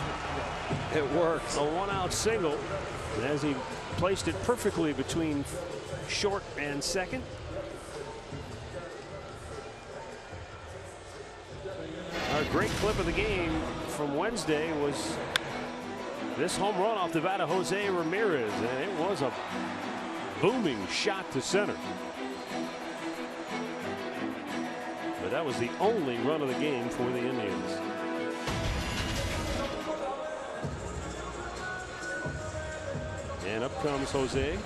it works, a 1-out single as he placed it perfectly between short and second. Our great clip of the game from Wednesday was this home run off the bat of Jose Ramirez, and it was a booming shot to center. But that was the only run of the game for the Indians. And up comes Jose.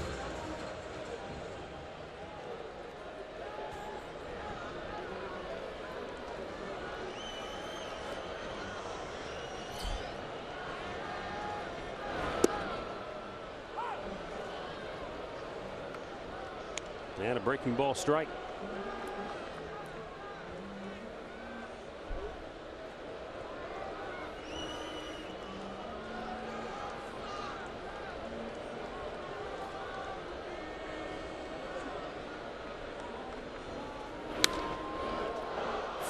And a breaking ball strike.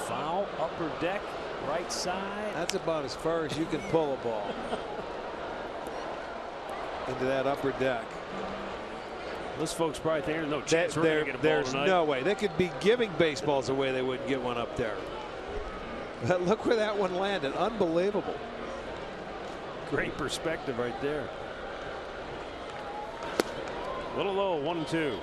Foul, upper deck, right side. That's about as far as you can pull a ball into that upper deck. Those folks probably think there's no chance we're going to get a ball There's tonight. no way. They could be giving baseballs away. They wouldn't get one up there. But look where that one landed. Unbelievable. Great perspective right there. A little low, 1-2.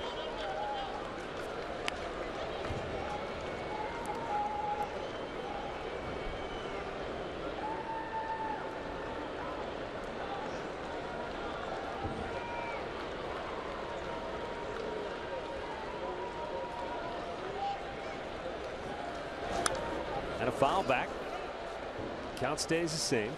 And a foul back. Count stays the same.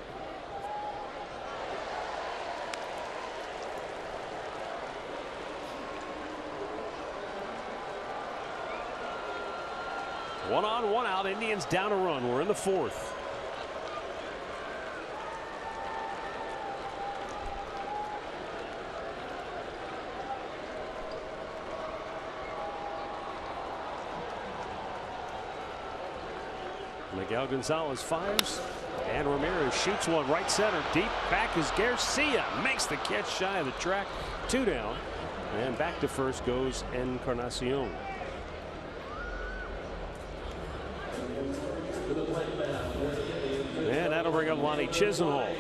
One on, one out. Indians down a run. We're in the fourth. Miguel Gonzalez fires, and Ramirez shoots one right center. Deep back is Garcia. Makes the catch shy of the track. 2 down. And back to first goes Encarnacion. And that'll bring up Lonnie Chisenhall.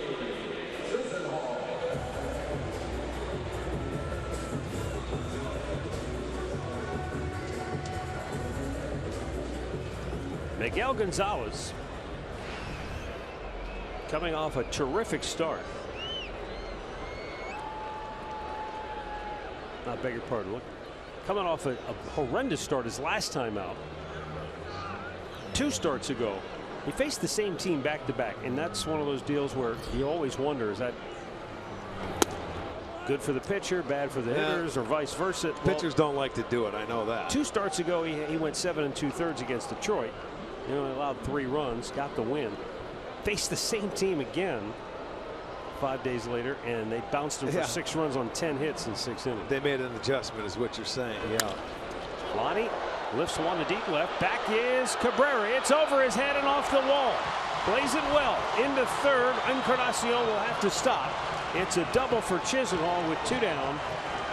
Miguel Gonzalez coming off a terrific start. I beg your pardon. Look, coming off a horrendous start his last time out. 2 starts ago, he faced the same team back to back, and that's one of those deals where you always wonder, is that good for the pitcher, bad for the hitters, or vice versa? Pitchers don't like to do it. I know that. 2 starts ago, he went 7 2/3 against Detroit. He only allowed 3 runs, got the win. Faced the same team again 5 days later, and they bounced him for 6 runs on 10 hits in 6 innings. They made an adjustment, is what you're saying. Yeah. Lonnie lifts one to deep left. Back is Cabrera. It's over his head and off the wall. Plays it well into third. Encarnacion will have to stop. It's a double for Chisenhall with 2 down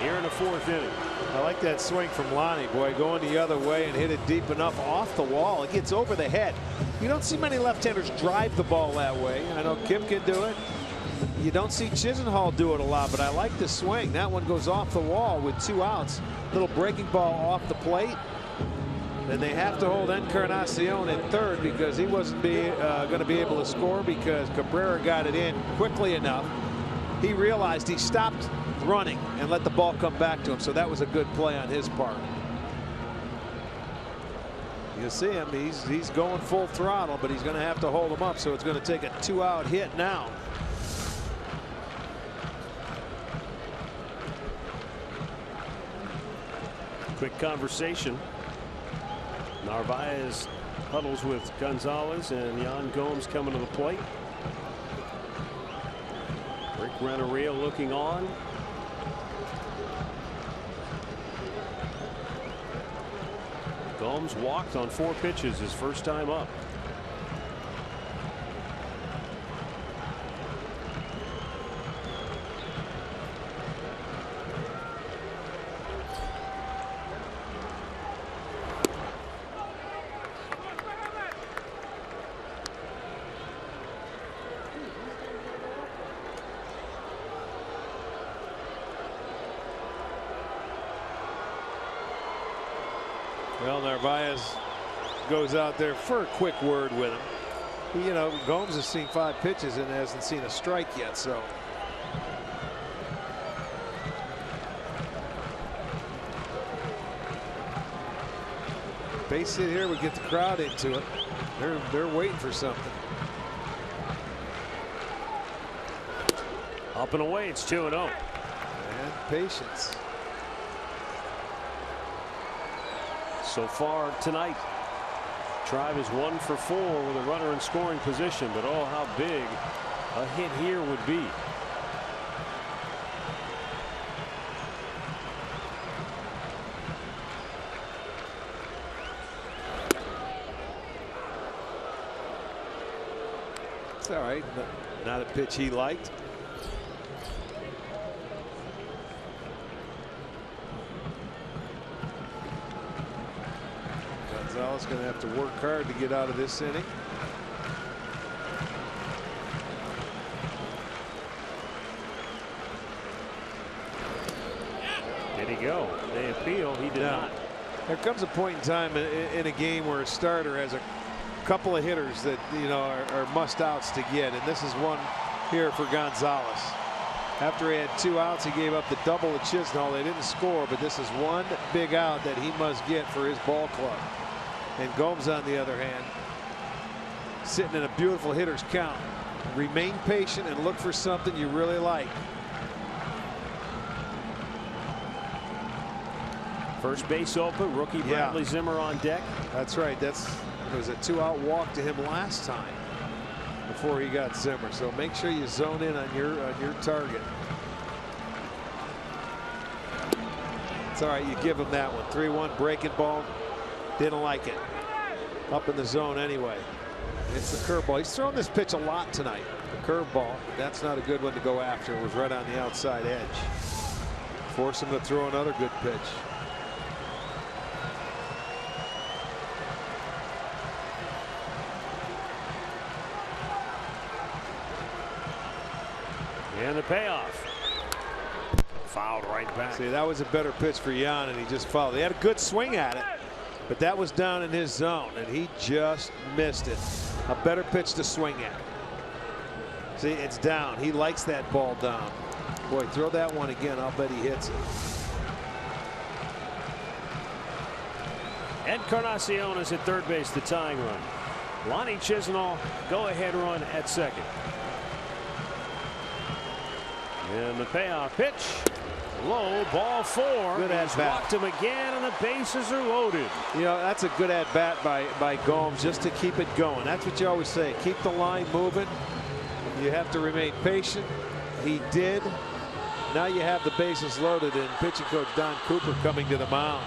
here in the 4th inning. I like that swing from Lonnie, boy, going the other way and hit it deep enough off the wall. It gets over the head. You don't see many left-handers drive the ball that way. I know Kim can do it. You don't see Chisenhall do it a lot, but I like the swing. That one goes off the wall with 2 outs. Little breaking ball off the plate. And they have to hold Encarnacion in third because he wasn't going to be able to score because Cabrera got it in quickly enough. He realized he stopped running and let the ball come back to him, so that was a good play on his part. You see him, he's going full throttle, but he's going to have to hold him up, so it's going to take a 2-out hit now. Quick conversation. Narvaez huddles with Gonzalez, and Yan Gomes coming to the plate. Rick Renteria looking on. Gomes walked on 4 pitches his first time up. Well, Narvaez goes out there for a quick word with him. You know, Gomes has seen 5 pitches and hasn't seen a strike yet, so. Base hit here would get the crowd into it. They're waiting for something. Up and away, it's 2-0. And patience. So far tonight, Tribe is 1 for 4 with a runner in scoring position, but oh, how big a hit here would be. It's all right. Not a pitch he liked. Gonzalez going to have to work hard to get out of this inning. Did he go? They appeal. He did not. There comes a point in time in a game where a starter has a couple of hitters that, you know, are must-outs to get, and this is one here for Gonzalez. After he had 2 outs, he gave up the double to Chisnall. They didn't score, but this is one big out that he must get for his ball club. And Gomes, on the other hand, sitting in a beautiful hitter's count. Remain patient and look for something you really like. First base open, rookie Bradley Zimmer on deck. That's right. It was a 2-out walk to him last time before he got Zimmer. So make sure you zone in on your target. It's all right. You give him that one. 3-1 breaking ball. Didn't like it. Up in the zone anyway. It's the curveball. He's thrown this pitch a lot tonight. The curveball. That's not a good one to go after. It was right on the outside edge. Force him to throw another good pitch. And the payoff. Fouled right back. See, that was a better pitch for Yan, and he just fouled. He had a good swing at it, but that was down in his zone, and he just missed it. A better pitch to swing at. See, it's down. He likes that ball down. Boy, throw that one again. I'll bet he hits it. Encarnacion is at third base, the tying run. Lonnie Chisnall, go-ahead run at second. And the payoff pitch. Low, ball 4. Good at bat. Walked him again, and the bases are loaded. You know, that's a good at bat by Gomes, just to keep it going. That's what you always say. Keep the line moving. You have to remain patient. He did. Now you have the bases loaded, and pitching coach Don Cooper coming to the mound.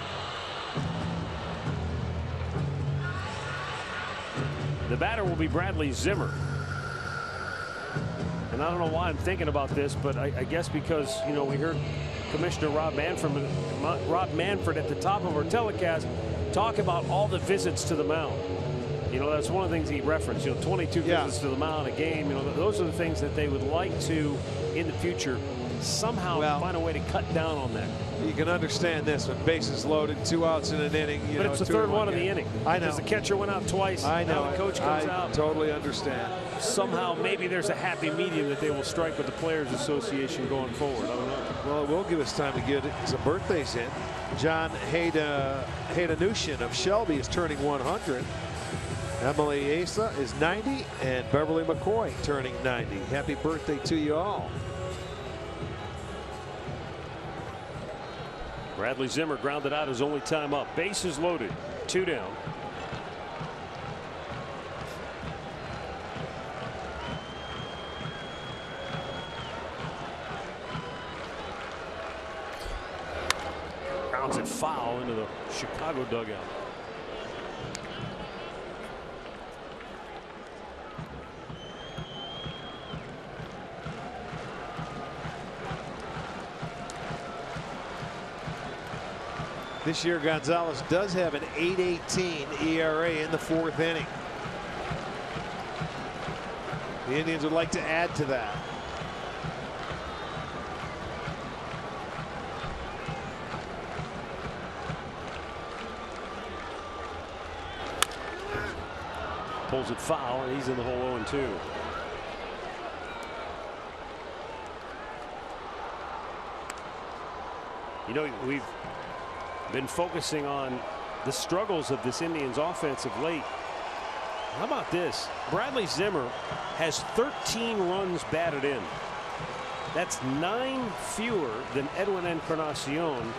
The batter will be Bradley Zimmer. And I don't know why I'm thinking about this, but I guess because, you know, we heard Commissioner Rob Manfred at the top of our telecast talk about all the visits to the mound. You know, that's one of the things he referenced, you know, 22 visits to the mound a game. You know, those are the things that they would like to, in the future, somehow find a way to cut down on that. You can understand this when bases loaded, 2 outs in an inning. But it's the third one of the inning. I know. Because the catcher went out twice. I know. Now the coach comes out. I totally understand. Somehow maybe there's a happy medium that they will strike with the Players Association going forward. I don't know. Well, it will give us time to get some birthdays in. John Haydanushin of Shelby is turning 100. Emily Asa is 90, and Beverly McCoy turning 90. Happy birthday to you all. Bradley Zimmer grounded out his only time up. Bases loaded. 2 down. Grounds it foul into the Chicago dugout. This year, Gonzalez does have an 8.18 ERA in the 4th inning. The Indians would like to add to that. pulls it foul, and he's in the hole 0-2. You know, we've been focusing on the struggles of this Indians offense of late. How about this? Bradley Zimmer has 13 runs batted in. That's 9 fewer than Edwin Encarnacion,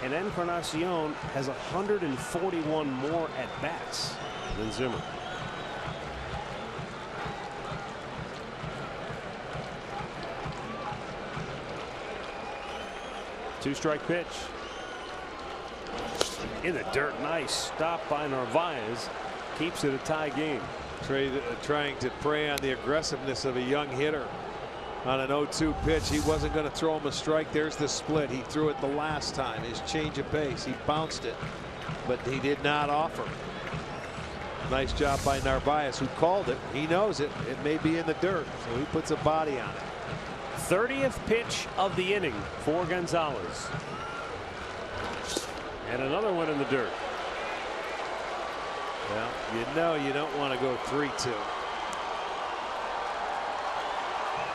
and Encarnacion has 141 more at bats than Zimmer. Two-strike pitch. In the dirt. Nice stop by Narvaez. Keeps it a tie game. Trying to prey on the aggressiveness of a young hitter on an 0-2 pitch. He wasn't going to throw him a strike. There's the split. He threw it the last time. His change of pace. He bounced it, but he did not offer. Nice job by Narvaez, who called it. He knows it. It may be in the dirt, so he puts a body on it. 30th pitch of the inning for Gonzalez. And another one in the dirt. Well, you know you don't want to go 3-2.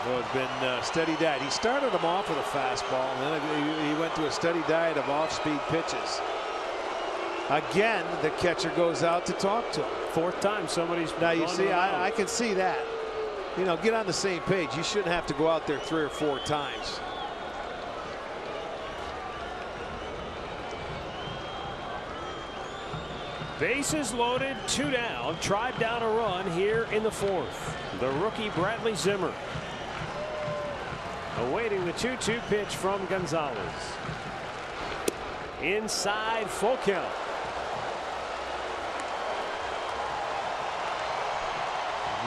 Well, it's been steady diet. He started him off with a fastball, and then he went to a steady diet of off-speed pitches. Again, the catcher goes out to talk to him. 4th time somebody's. Now you see, I can see that. You know, get on the same page. You shouldn't have to go out there 3 or 4 times. Bases loaded, 2 down. Tried down a run here in the 4th. The rookie Bradley Zimmer awaiting the 2-2 pitch from Gonzalez. Inside, full count.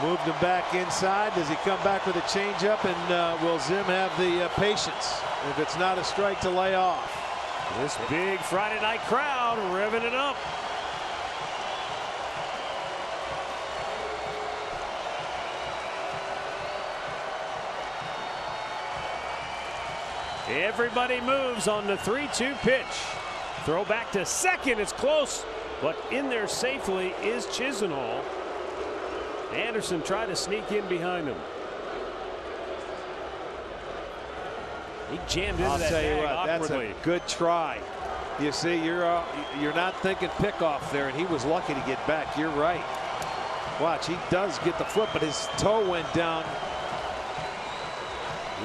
Moved him back inside. Does he come back with a changeup? And will Zim have the patience if it's not a strike to lay off? This big Friday night crowd revving it up. Everybody moves on the 3-2 pitch. Throw back to second. It's close, but in there safely is Chisenhall. Anderson tried to sneak in behind him. He jammed into that bag awkwardly. That's a good try. You see, you're not thinking pickoff there, and he was lucky to get back. You're right. Watch, he does get the foot, but his toe went down.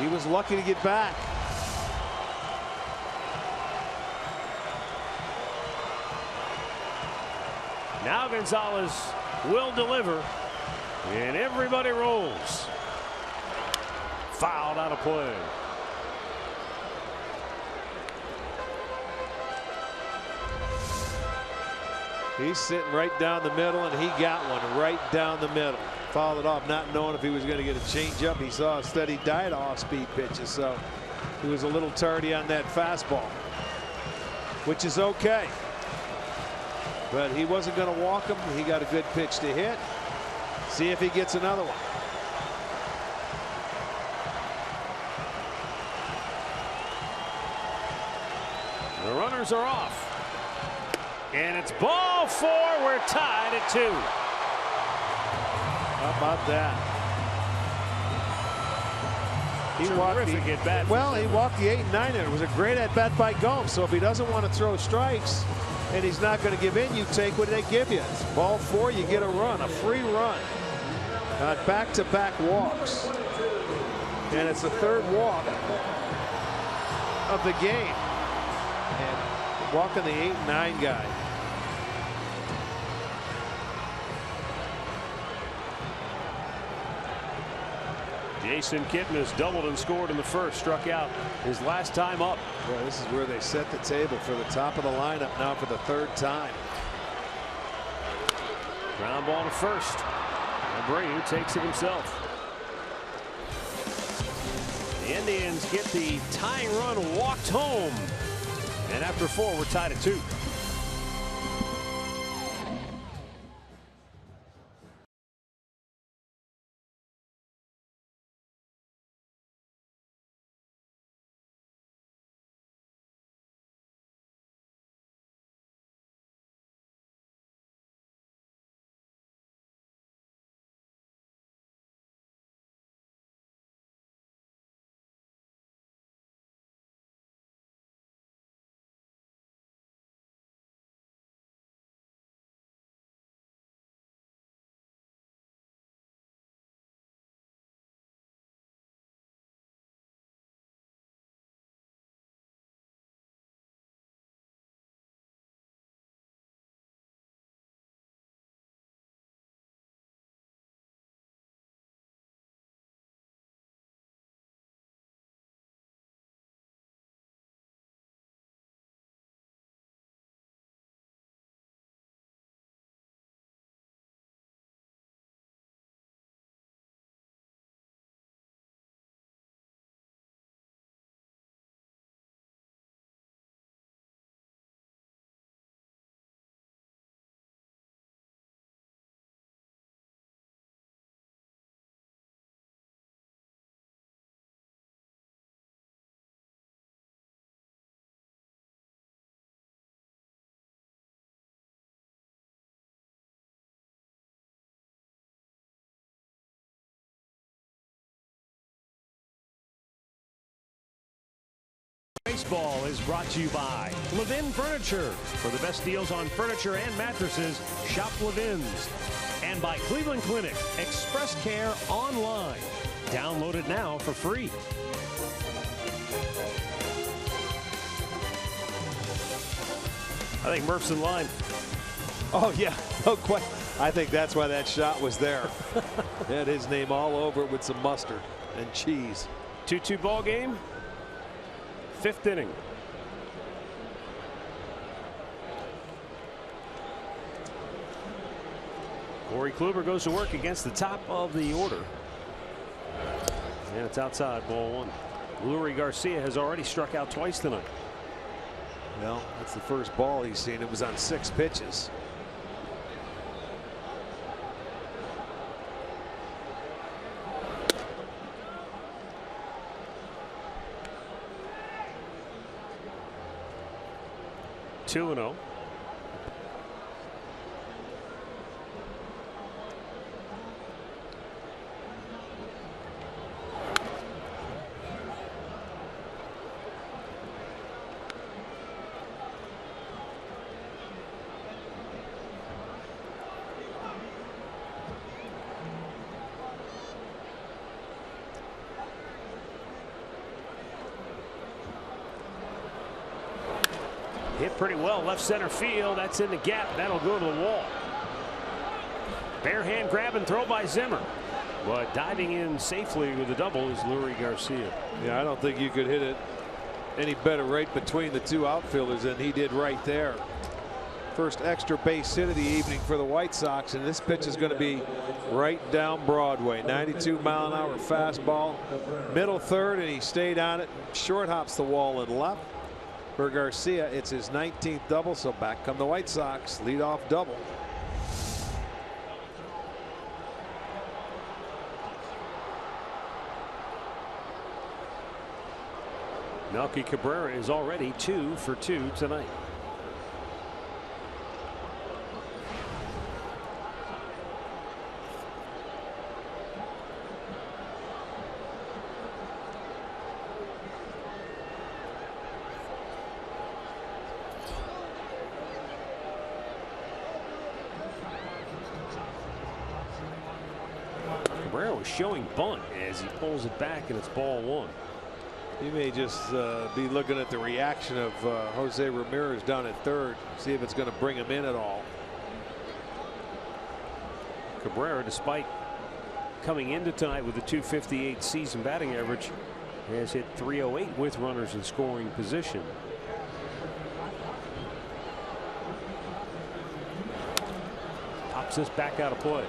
He was lucky to get back. Now Gonzalez will deliver, and everybody rolls. Fouled out of play. He's sitting right down the middle, and he got one right down the middle. Fouled it off, not knowing if he was going to get a changeup. He saw a steady diet of off-speed pitches, so he was a little tardy on that fastball, which is okay. But he wasn't going to walk him. He got a good pitch to hit. See if he gets another one. The runners are off. And it's ball 4. We're tied at 2. How about that? He walked the 8 and 9 in. It was a great at bat by Gomes. So if he doesn't want to throw strikes and he's not going to give in, you take what they give you. It's ball 4, you get a run, a free run. Back-to-back walks. And it's the 3rd walk of the game. And walking the 8 and 9 guy. Jason Kitten has doubled and scored in the 1st. Struck out his last time up. Well, this is where they set the table for the top of the lineup now for the 3rd time. Ground ball to 1st. Abreu takes it himself. The Indians get the tying run walked home. And after 4, we're tied at 2. Baseball is brought to you by Levin Furniture. For the best deals on furniture and mattresses, shop Levin's. And by Cleveland Clinic, Express Care online. Download it now for free. I think Murph's in line. Oh, yeah. No question. I think that's why that shot was there. Had his name all over it with some mustard and cheese. 2-2 ball game. 5th inning. Corey Kluber goes to work against the top of the order. And it's outside, ball 1. Lurie Garcia has already struck out twice tonight. Well, that's the first ball he's seen. It was on 6 pitches. Two and 0. Hit pretty well left center field. That's in the gap. That'll go to the wall. Bare hand grab and throw by Zimmer. But diving in safely with a double is Lurie Garcia. Yeah, I don't think you could hit it any better right between the two outfielders than he did right there. First extra base hit of the evening for the White Sox, and this pitch is going to be right down Broadway. 92-mile-an-hour fastball, middle third, and he stayed on it. Short hops the wall and left. For Garcia, it's his 19th double, so back come the White Sox. Leadoff double. Melky Cabrera is already 2 for 2 tonight. Cabrera was showing bunt as he pulls it back, and it's ball 1. You may just be looking at the reaction of Jose Ramirez down at third, see if it's going to bring him in at all. Cabrera, despite coming into tonight with a .258 season batting average, has hit .308 with runners in scoring position. Pops this back out of play.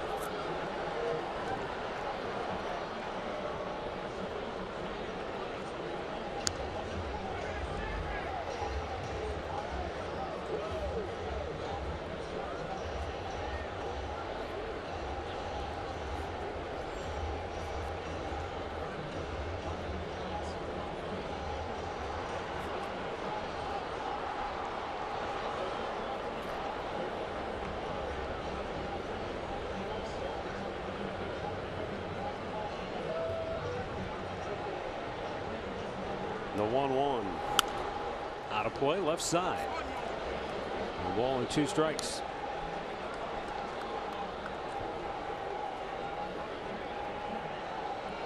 The 1-1 out of play, left side. A ball and 2 strikes.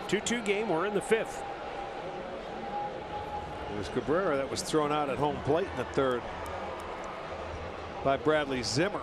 Two-2 game. We're in the 5th. It was Cabrera that was thrown out at home plate in the third by Bradley Zimmer.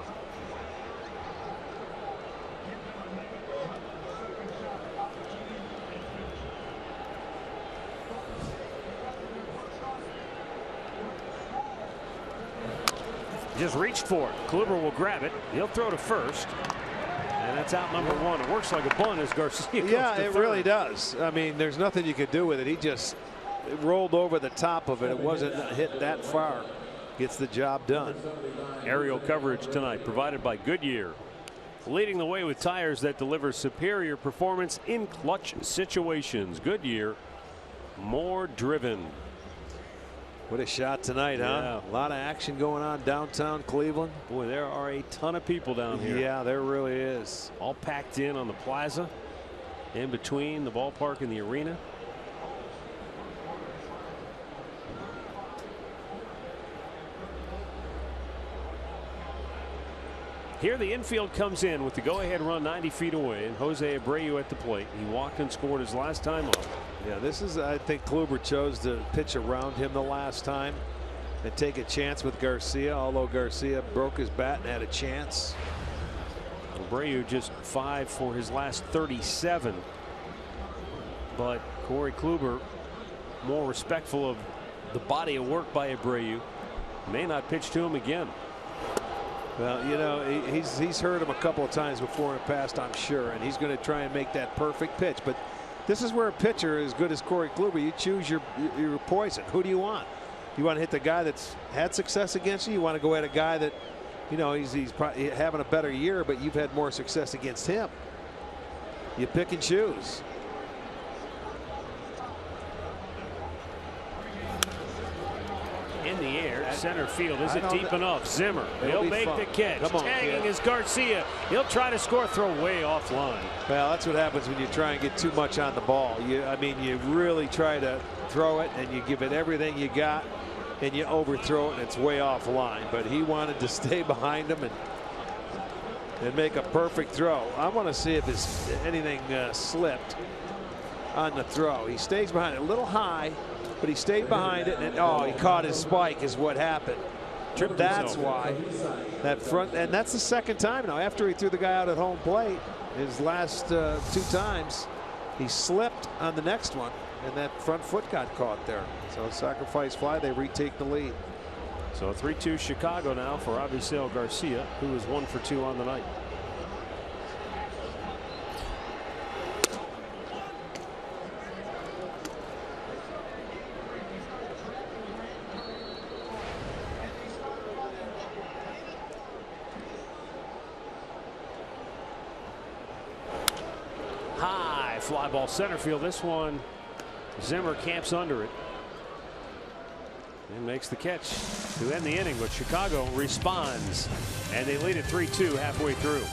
Just reached for it. Kluber will grab it. He'll throw to first. And that's out number 1. It works like a bunt as Garcia goes Yeah, to it third. really does. I mean, there's nothing you could do with it. He just rolled over the top of it. It wasn't hit that far. Gets the job done. Aerial coverage tonight provided by Goodyear. Leading the way with tires that deliver superior performance in clutch situations. Goodyear, more driven. What a shot tonight, huh? A lot of action going on downtown Cleveland. Boy, there are a ton of people down here. Yeah, there really is. All packed in on the plaza, in between the ballpark and the arena. Here the infield comes in with the go-ahead run 90 feet away, and Jose Abreu at the plate. He walked and scored his last time up. Yeah, this is, I think Kluber chose to pitch around him the last time and take a chance with Garcia, although Garcia broke his bat and had a chance. Abreu just 5 for his last 37. But Corey Kluber, more respectful of the body of work by Abreu, may not pitch to him again. Well, you know, he's heard him a couple of times before in the past, I'm sure, and he's going to try and make that perfect pitch. But this is where a pitcher as good as Corey Kluber, you choose your poison. Who do you want? You want to hit the guy that's had success against you? You want to go at a guy that, you know, he's probably having a better year, but you've had more success against him. You pick and choose. In the air, center field. Is it deep enough? Zimmer. He'll make the catch. Tagging is Garcia. He'll try to score. Throw way offline. Well, that's what happens when you try and get too much on the ball. I mean, you really try to throw it and you give it everything you got, and you overthrow it and it's way offline. But he wanted to stay behind him and make a perfect throw. I want to see if anything slipped on the throw. He stays behind it a little high, but he stayed behind it, and oh, he caught his spike is what happened. That's why that front, and that's the second time now after he threw the guy out at home plate. His last 2 times he slipped on the next one, and that front foot got caught there. So sacrifice fly, they retake the lead. So 3-2 Chicago now for Avisail Garcia, who is 1 for 2 on the night. High fly ball center field. This one, Zimmer camps under it and makes the catch to end the inning, but Chicago responds and they lead it 3-2 halfway through.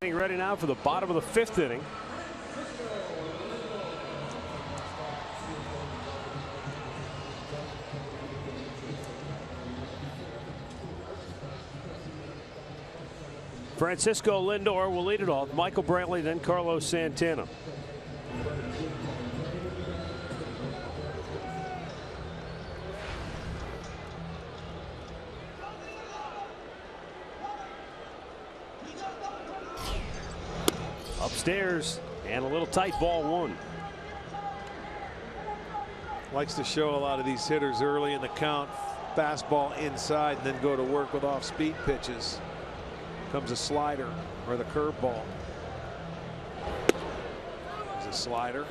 Getting ready now for the bottom of the 5th inning. Francisco Lindor will lead it off. Michael Brantley, then Carlos Santana. Upstairs and a little tight, ball 1. Likes to show a lot of these hitters early in the count. Fastball inside and then go to work with off-speed pitches. Comes a slider or the curveball. There's a slider.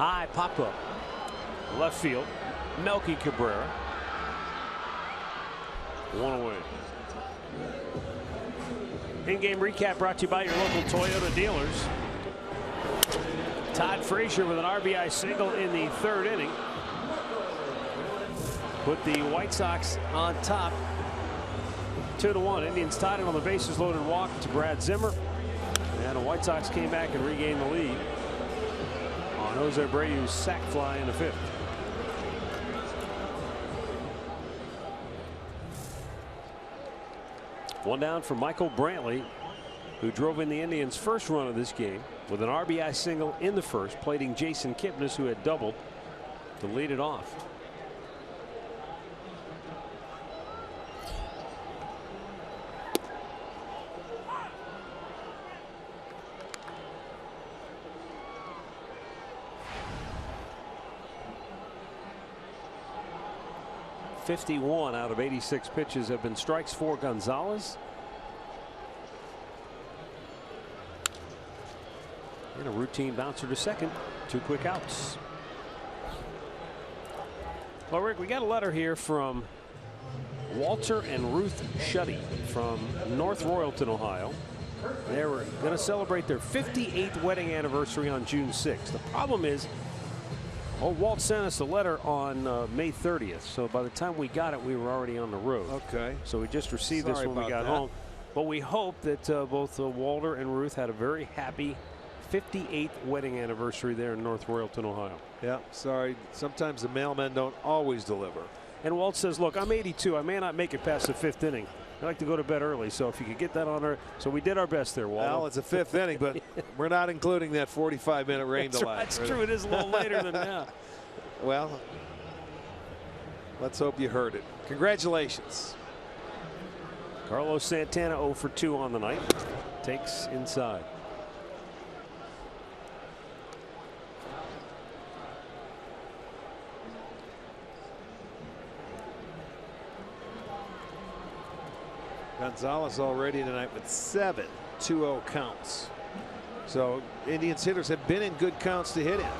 High pop up. Left field. Melky Cabrera. 1 away. In-game recap brought to you by your local Toyota dealers. Todd Frazier with an RBI single in the 3rd inning. Put the White Sox on top. 2-1. Indians tied it on the bases loaded walk to Brad Zimmer. And the White Sox came back and regained the lead on Jose Abreu's sac fly in the 5th. One down for Michael Brantley, who drove in the Indians' first run of this game with an RBI single in the 1st, plating Jason Kipnis, who had doubled to lead it off. .51 out of 86 pitches have been strikes for Gonzalez. And a routine bouncer to second. 2 quick outs. Well, Rick, we got a letter here from Walter and Ruth Shuddy from North Royalton, Ohio. They were going to celebrate their 58th wedding anniversary on June 6th. The problem is, Walt sent us a letter on May 30th. So by the time we got it, we were already on the road. Okay. So we just received this when we got home. But we hope that both Walter and Ruth had a very happy 58th wedding anniversary there in North Royalton, Ohio. Yeah, sorry. Sometimes the mailmen don't always deliver. And Walt says, look, I'm 82. I may not make it past the 5th inning. I like to go to bed early, so if you could get that on her. So we did our best there, Walt. Well, it's a 5th inning, but we're not including that 45-minute rain delay. That's true. It is a little later than that. Well, let's hope you heard it. Congratulations. Carlos Santana 0 for 2 on the night. Takes inside. Gonzalez already tonight with 7 2-0 counts. So Indians hitters have been in good counts to hit him.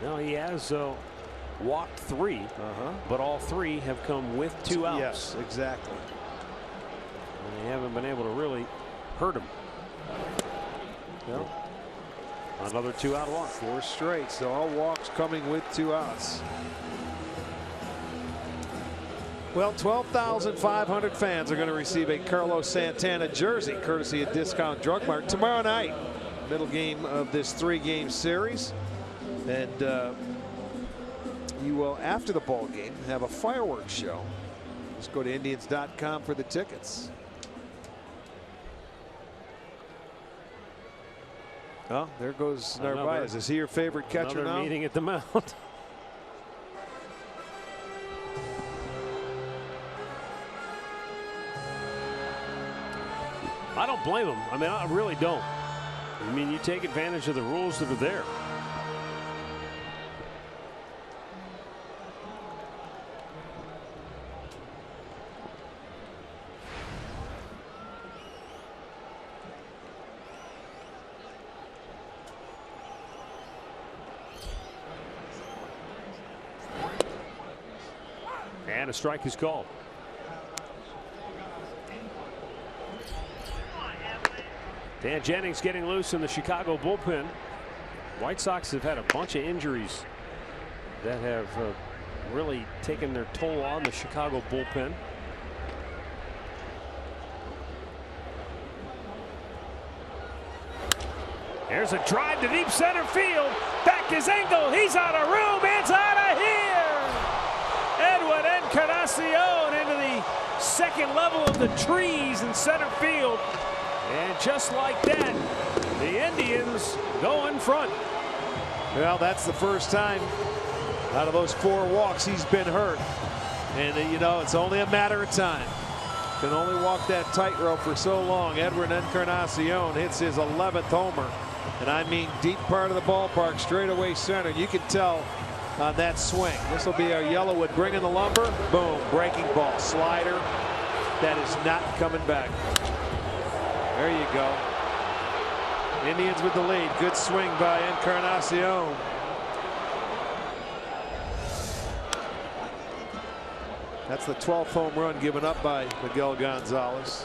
Now he has walked 3, but all 3 have come with 2 outs. Yes, exactly. And they haven't been able to really hurt him. No. Another 2-out walk. 4 straight. So all walks coming with 2 outs. Well, 12,500 fans are going to receive a Carlos Santana jersey courtesy of Discount Drug Mart tomorrow night. Middle game of this 3-game series. And you will, after the ball game, have a fireworks show. Just go to Indians.com for the tickets. Oh, there goes Narvaez. Is he your favorite catcher now? Another meeting at the mound. I don't blame him. I mean, I really don't. I mean, you take advantage of the rules that are there. And a strike is called. Dan Jennings getting loose in the Chicago bullpen. White Sox have had a bunch of injuries that have really taken their toll on the Chicago bullpen. There's a drive to deep center field. Back is Engel. He's out of room. It's out of here. Edwin Encarnacion into the second level of the trees in center field. And just like that, the Indians go in front. Well, that's the first time out of those 4 walks he's been hurt. And, you know, it's only a matter of time. Can only walk that tightrope for so long. Edwin Encarnacion hits his 11th homer. And I mean deep part of the ballpark, straightaway center. You can tell on that swing. This will be our Yellowwood bringing the lumber. Boom, breaking ball, slider. That is not coming back. There you go. Indians with the lead. Good swing by Encarnacion. That's the 12th home run given up by Miguel Gonzalez.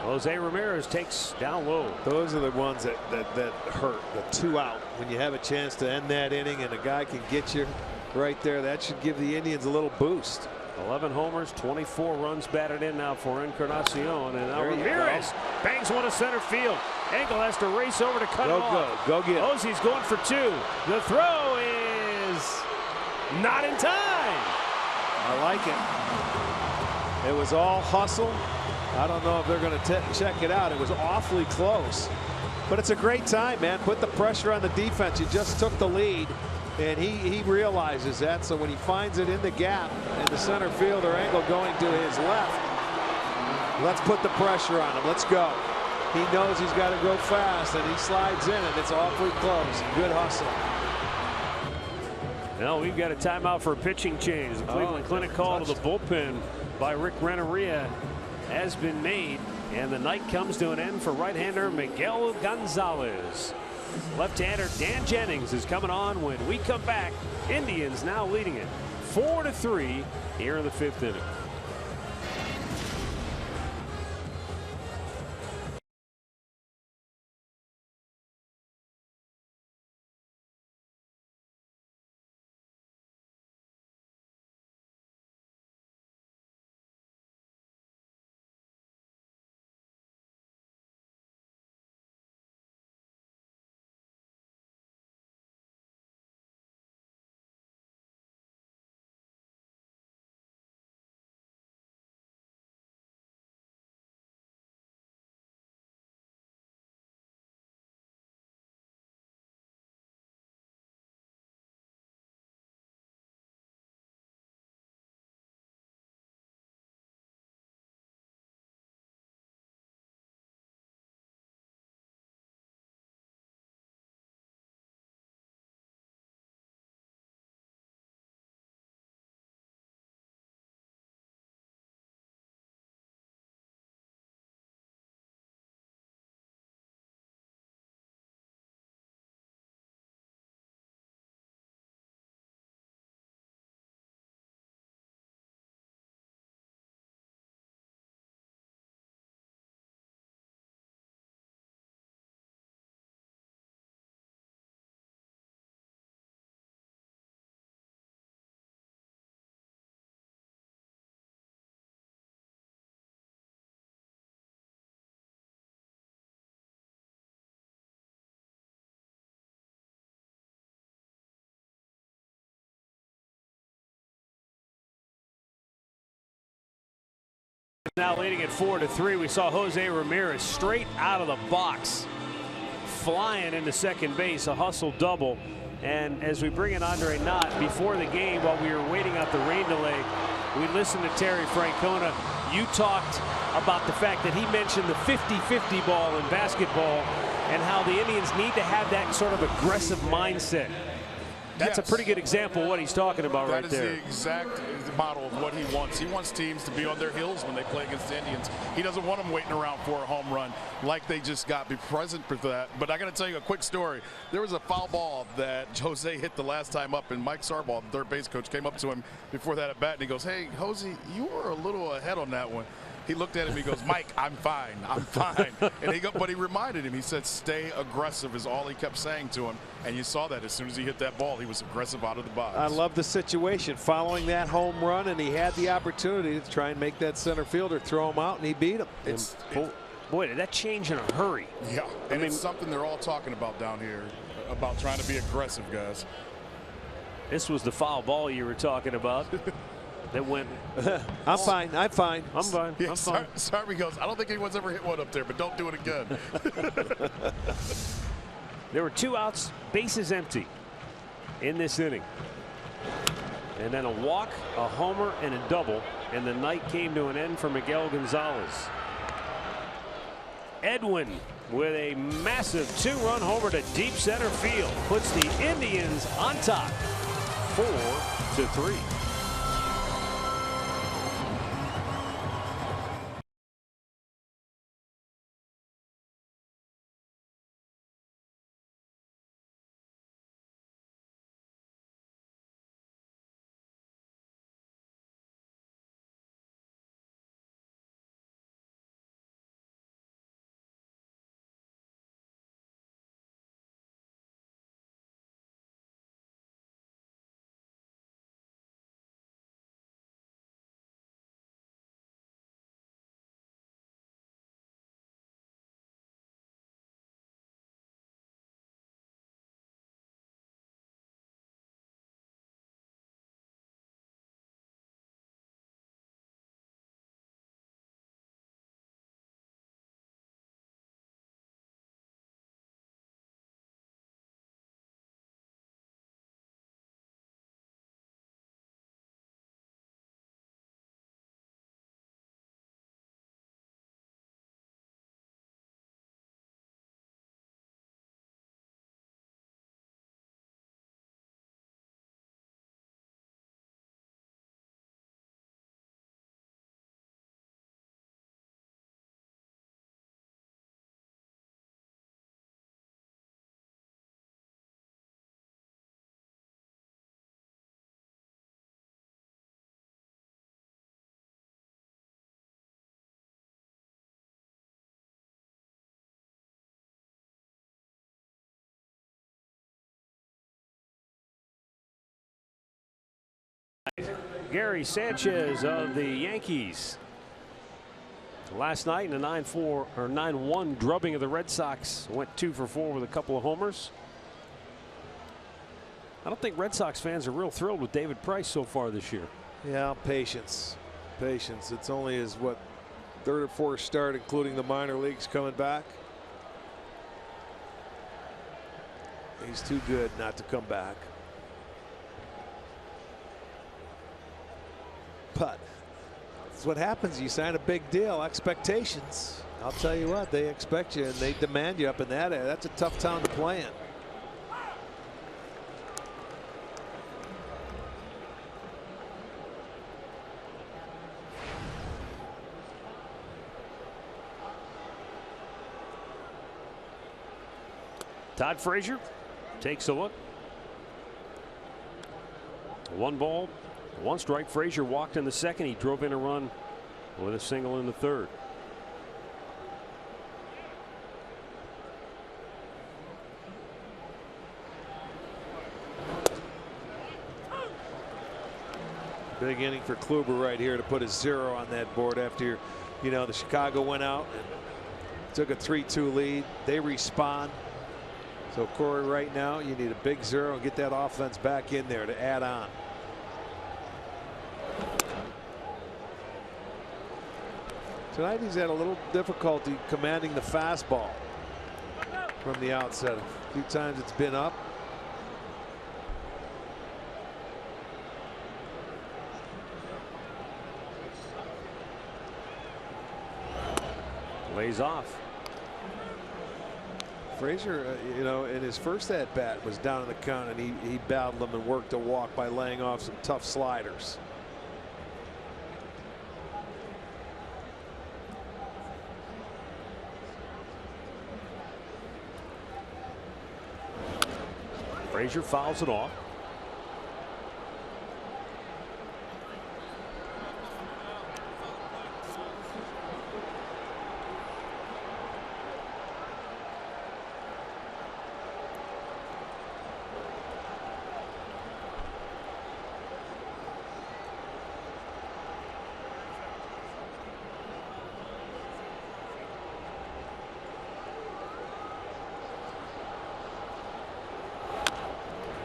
Jose Ramirez takes down low. Those are the ones that hurt. The 2 out. When you have a chance to end that inning and a guy can get you right there, that should give the Indians a little boost. 11 homers, 24 runs batted in now for Encarnacion, and now Ramirez bangs one to center field. Engel has to race over to cut it off. Go get it. Ozzy's going for 2. The throw is not in time. I like it. It was all hustle. I don't know if they're going to check it out. It was awfully close, but it's a great time, man. Put the pressure on the defense. You just took the lead. And he realizes that, so when he finds it in the gap and the center fielder Engel going to his left, let's put the pressure on him. Let's go. He knows he's got to go fast, and he slides in, and it's awfully close. Good hustle. Now we've got a timeout for a pitching change. The Cleveland Clinic call to the bullpen by Rick Renneria has been made, and the night comes to an end for right-hander Miguel Gonzalez. Left-hander Dan Jennings is coming on when we come back. Indians now leading it 4-3 here in the 5th inning. Now leading at 4-3. We saw Jose Ramirez straight out of the box, flying into second base, a hustle double. And as we bring in Andre Knott before the game, while we were waiting out the rain delay, we listened to Terry Francona. You talked about the fact that he mentioned the 50-50 ball in basketball and how the Indians need to have that sort of aggressive mindset. That's a pretty good example of what he's talking about right there. That is the exact model of what he wants. He wants teams to be on their heels when they play against the Indians. He doesn't want them waiting around for a home run like they just got. Be present for that. But I got to tell you a quick story. There was a foul ball that Jose hit the last time up, and Mike Sarbaugh, the third base coach, came up to him before that at bat, and he goes, "Hey, Jose, you were a little ahead on that one." He looked at him, he goes, "Mike, I'm fine, I'm fine." But he reminded him, he said, "Stay aggressive," is all he kept saying to him. And you saw that as soon as he hit that ball, he was aggressive out of the box. I love the situation following that home run, and he had the opportunity to try and make that center fielder throw him out, and he beat him. Boy, did that change in a hurry. Yeah, and it's something they're all talking about down here, about trying to be aggressive, guys. This was the foul ball you were talking about. That went. I'm fine. I'm fine. I'm fine. Yeah, I'm fine. Sarby goes, "I don't think anyone's ever hit one up there, but don't do it again." There were 2 outs, bases empty in this inning. And then a walk, a homer, and a double. And the night came to an end for Miguel Gonzalez. Edwin with a massive 2-run homer to deep center field. Puts the Indians on top 4-3. Gary Sanchez of the Yankees. Last night in a 9-4 or 9-1 drubbing of the Red Sox, went 2 for 4 with a couple of homers. I don't think Red Sox fans are real thrilled with David Price so far this year. Yeah, patience. Patience. It's only his, what, 3rd or 4th start, including the minor leagues coming back. He's too good not to come back. But that's what happens. You sign a big deal, expectations. I'll tell you what, they expect you and they demand you up in that area. That's a tough town to play in. Todd Frazier takes a look. 1 ball, 1 strike. Frazier walked in the 2nd. He drove in a run with a single in the 3rd. Big inning for Kluber right here to put a 0 on that board after, you know, the Chicago went out and took a 3-2 lead. They respond. So Corey, right now you need a big 0 and get that offense back in there to add on. Tonight he's had a little difficulty commanding the fastball from the outset. A few times it's been up. Lays off. Frazier, you know, in his first at bat was down in the count, and he battled them and worked a walk by laying off some tough sliders. Frazier fouls it off.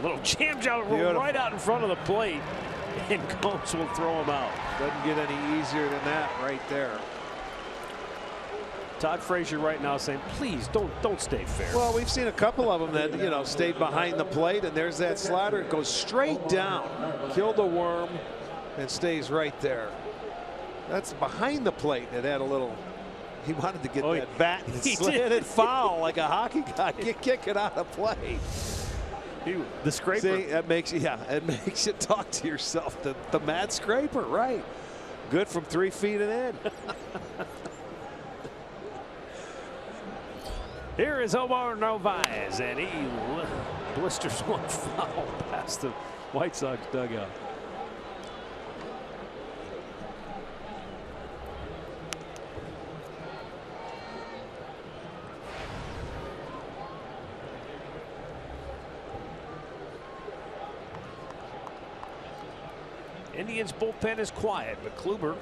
Little jam job right out in front of the plate, and Combs will throw him out. Doesn't get any easier than that right there. Todd Frazier right now saying, please don't stay fair. Well, we've seen a couple of them that, you know, stayed behind the plate, and there's that slider. It goes straight down, killed the worm, and stays right there. That's behind the plate. It had a little He wanted to get Oh, that bat and he slid did. it foul like a hockey guy. Kick it out of play. The scraper. See, it makes you talk to yourself. The mad scraper, right? Good from 3 feet and in. Here is Omar Narvaez, and he blisters one foul past the White Sox dugout. Indians bullpen is quiet, but Kluber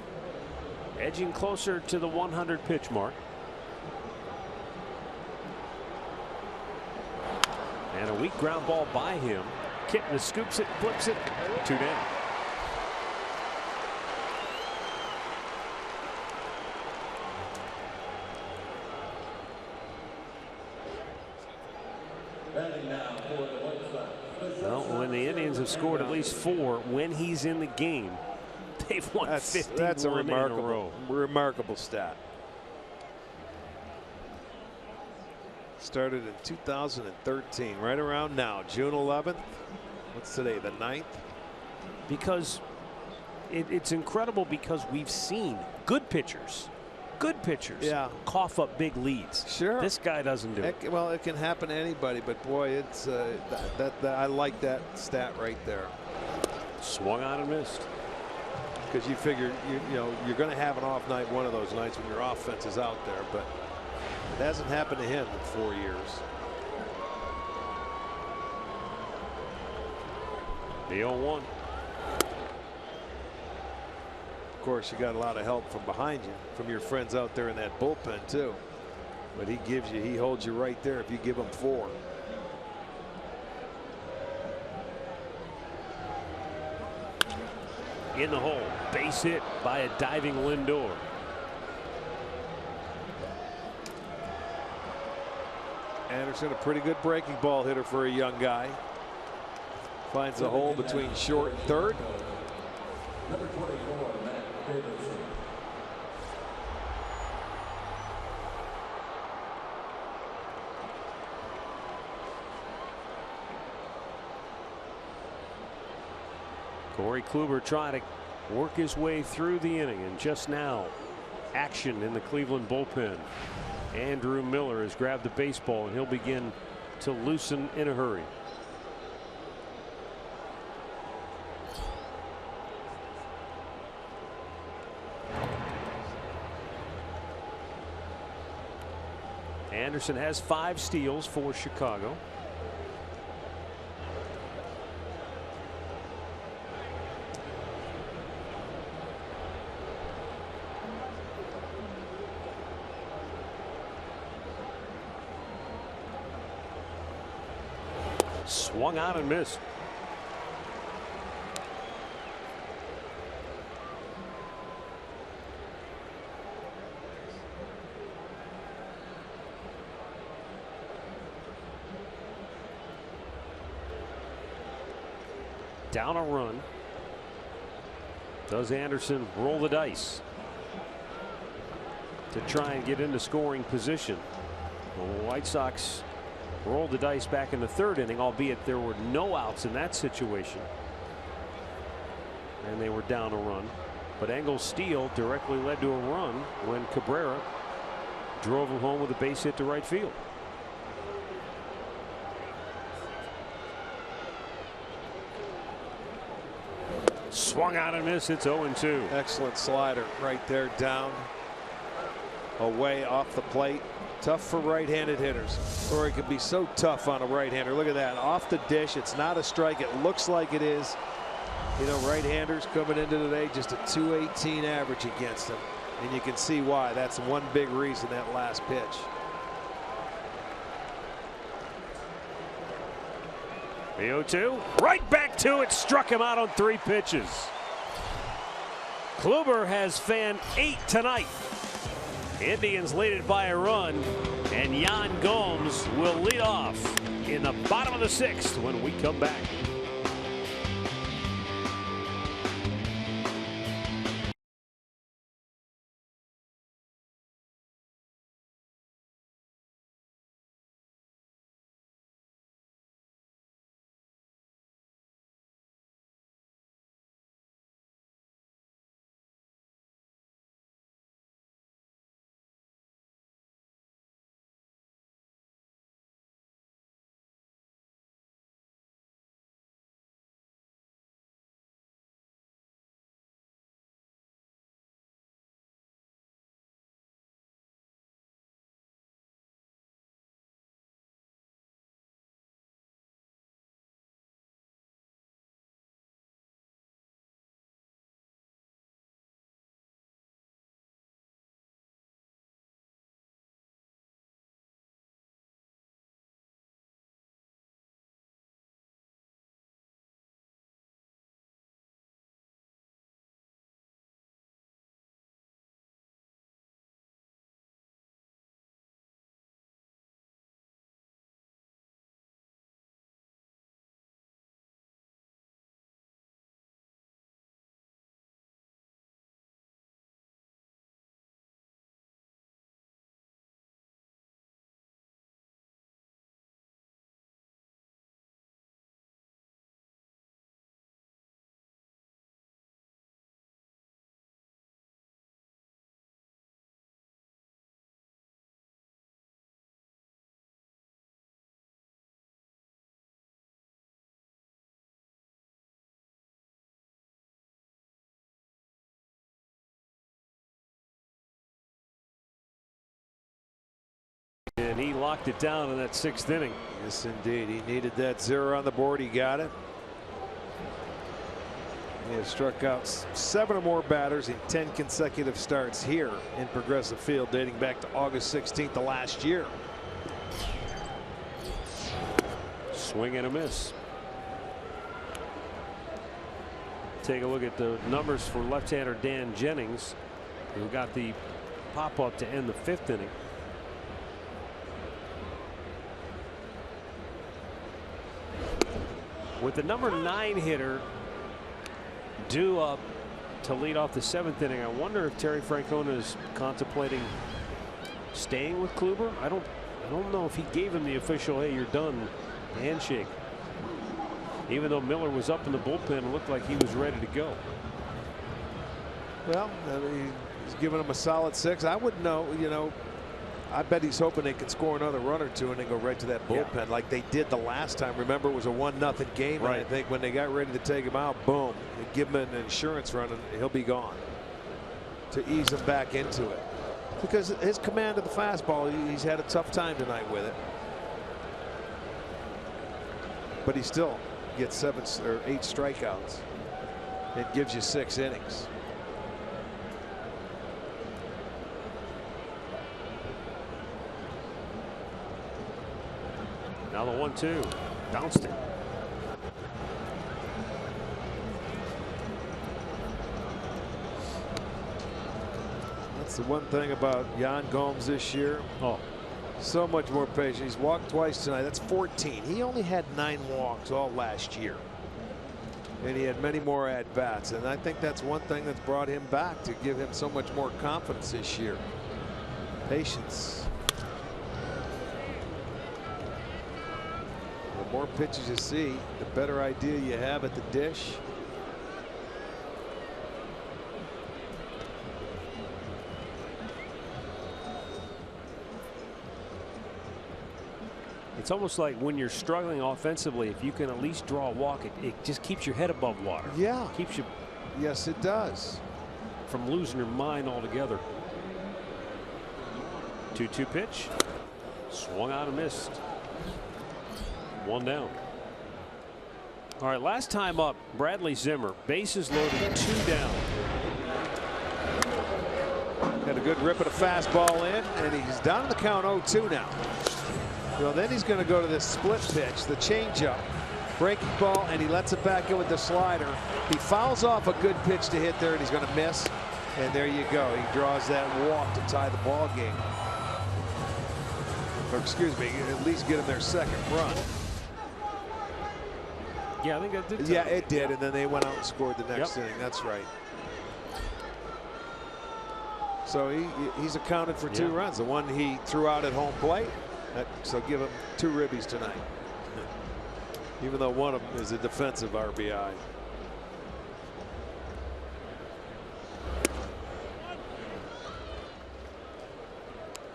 edging closer to the 100 pitch mark. And a weak ground ball by him. Kipnis scoops it, flips it, 2 down. Well, when the Indians have scored at least 4 when he's in the game, they've won 51 that's a in a row. remarkable stat. Started in 2013, right around now, June 11th. What's today, the 9th? Because it's incredible, because we've seen good pitchers cough up big leads. Sure. This guy doesn't do it. Well, it can happen to anybody, but boy, it's I like that stat right there. Swung on and missed. Because you figure you're going to have an off night one of those nights when your offense is out there, but it hasn't happened to him in 4 years. The 0-1. Of course, you got a lot of help from behind you, from your friends out there in that bullpen too. But he holds you right there if you give him 4. In the hole, base hit by a diving Lindor. Anderson, a pretty good breaking ball hitter for a young guy. Finds a hole between short and third. Number 24, Matt Davidson. Corey Kluber trying to work his way through the inning, and just now action in the Cleveland bullpen. Andrew Miller has grabbed the baseball, and he'll begin to loosen in a hurry. Anderson has 5 steals for Chicago. Swung out and missed. Down a run. Does Anderson roll the dice to try and get into scoring position? Well, the White Sox rolled the dice back in the 3rd inning, albeit there were no outs in that situation, and they were down a run. But Engel's steal directly led to a run when Cabrera drove him home with a base hit to right field. Swung out and missed. It's 0-2. Excellent slider right there, down, away, off the plate. Tough for right-handed hitters. Or it could be so tough on a right-hander. Look at that, off the dish. It's not a strike. It looks like it is. You know, right-handers coming into today, just a .218 average against them, and you can see why. That's one big reason, that last pitch. The 0-2, right back to it, struck him out on 3 pitches. Kluber has fanned 8 tonight. Indians lead it by a run, and Yan Gomes will lead off in the bottom of the 6th when we come back. And he locked it down in that 6th inning. Yes, indeed. He needed that 0 on the board. He got it. He has struck out 7 or more batters in 10 consecutive starts here in Progressive Field, dating back to August 16th of last year. Swing and a miss. Take a look at the numbers for left-hander Dan Jennings, who got the pop-up to end the 5th inning. With the number 9 hitter due up to lead off the 7th inning, I wonder if Terry Francona is contemplating staying with Kluber. I don't know if he gave him the official "hey, you're done" handshake. Even though Miller was up in the bullpen, it looked like he was ready to go. Well, I mean, he's giving him a solid 6. I wouldn't know, you know. I bet he's hoping they can score another run or 2 and then go right to that bullpen like they did the last time. Remember, it was a 1-0 game. Right. And I think when they got ready to take him out, boom, give him an insurance run and he'll be gone, to ease him back into it. Because his command of the fastball, he's had a tough time tonight with it. But he still gets 7 or 8 strikeouts. It gives you 6 innings. Now the 1-2. Bounced it. That's the one thing about Yan Gomes this year. Oh, so much more patient. He's walked twice tonight. That's 14. He only had 9 walks all last year. And he had many more at bats. And I think that's one thing that's brought him back, to give him so much more confidence this year. Patience. The more pitches you see, the better idea you have at the dish. it's almost like when you're struggling offensively, if you can at least draw a walk, it just keeps your head above water. Yeah. Keeps you. Yes, it does. From losing your mind altogether. 2-2 pitch. Swung out and missed. 1 down. All right, last time up, Bradley Zimmer, bases loaded, 2 down. Got a good rip of the fastball in, and he's down to the count 0-2 now. Well, then he's going to go to this split pitch, the changeup, breaking ball, and he lets it back in with the slider. He fouls off a good pitch to hit there, and he's going to miss. And there you go. He draws that walk to tie the ball game. Or excuse me, at least get him their 2nd run. Yeah, I think that did. Yeah, it did, and then they went out and scored the next inning. That's right. So he's accounted for 2 runs. The one he threw out at home plate. So give him 2 ribbies tonight. Even though one of them is a defensive RBI.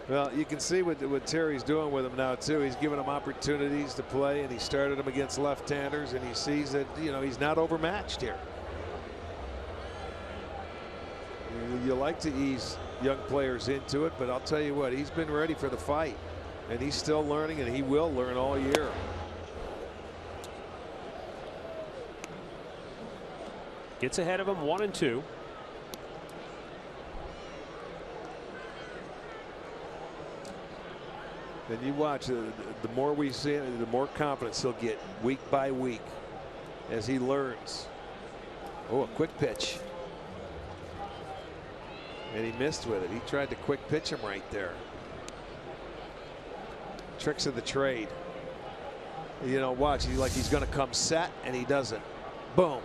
Well, you can see what Terry's doing with him now too. He's giving him opportunities to play, and he started him against left-handers, and he sees that, you know, he's not overmatched here. You like to ease young players into it, but I'll tell you what, he's been ready for the fight, and he's still learning, and he will learn all year. Gets ahead of him, 1-2. And you watch, the more we see him, the more confidence he'll get week by week as he learns. Oh, a quick pitch. And he missed with it. He tried to quick pitch him right there. Tricks of the trade. You know, watch, he's going to come set, and he doesn't. Boom.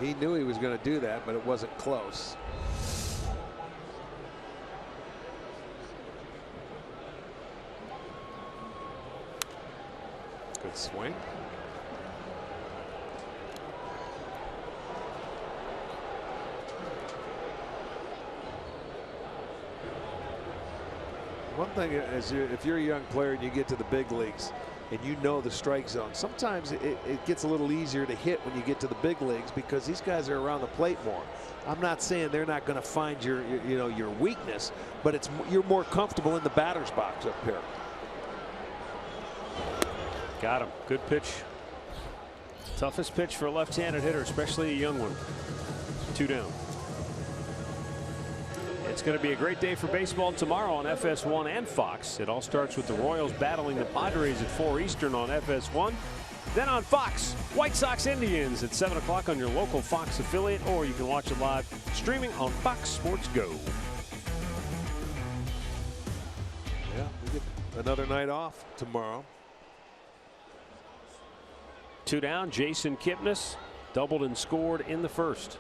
He knew he was going to do that, but it wasn't close. Good swing. One thing is, if you're a young player and you get to the big leagues, and you know the strike zone. Sometimes it gets a little easier to hit when you get to the big leagues because these guys are around the plate more. I'm not saying they're not going to find your weakness, but you're more comfortable in the batter's box up here. Got him. Good pitch. Toughest pitch for a left-handed hitter, especially a young one. 2 down. It's going to be a great day for baseball tomorrow on FS1 and Fox. It all starts with the Royals battling the Padres at 4 Eastern on FS1. Then on Fox, White Sox Indians at 7 o'clock on your local Fox affiliate, or you can watch it live streaming on Fox Sports Go. Yeah, we get another night off tomorrow. 2 down. Jason Kipnis doubled and scored in the first.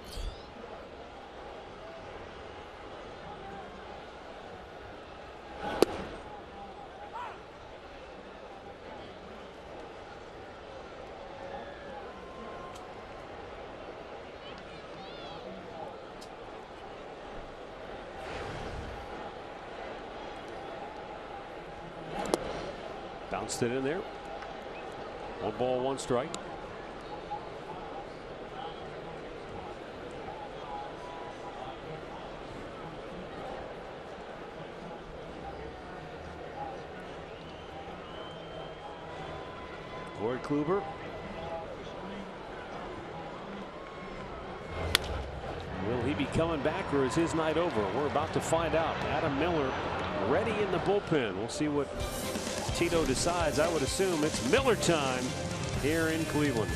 Bounced it in there. 1 ball, 1 strike. Corey Kluber. Will he be coming back, or is his night over? We're about to find out. Adam Miller ready in the bullpen. We'll see what Tito decides. I would assume it's Miller time here in Cleveland.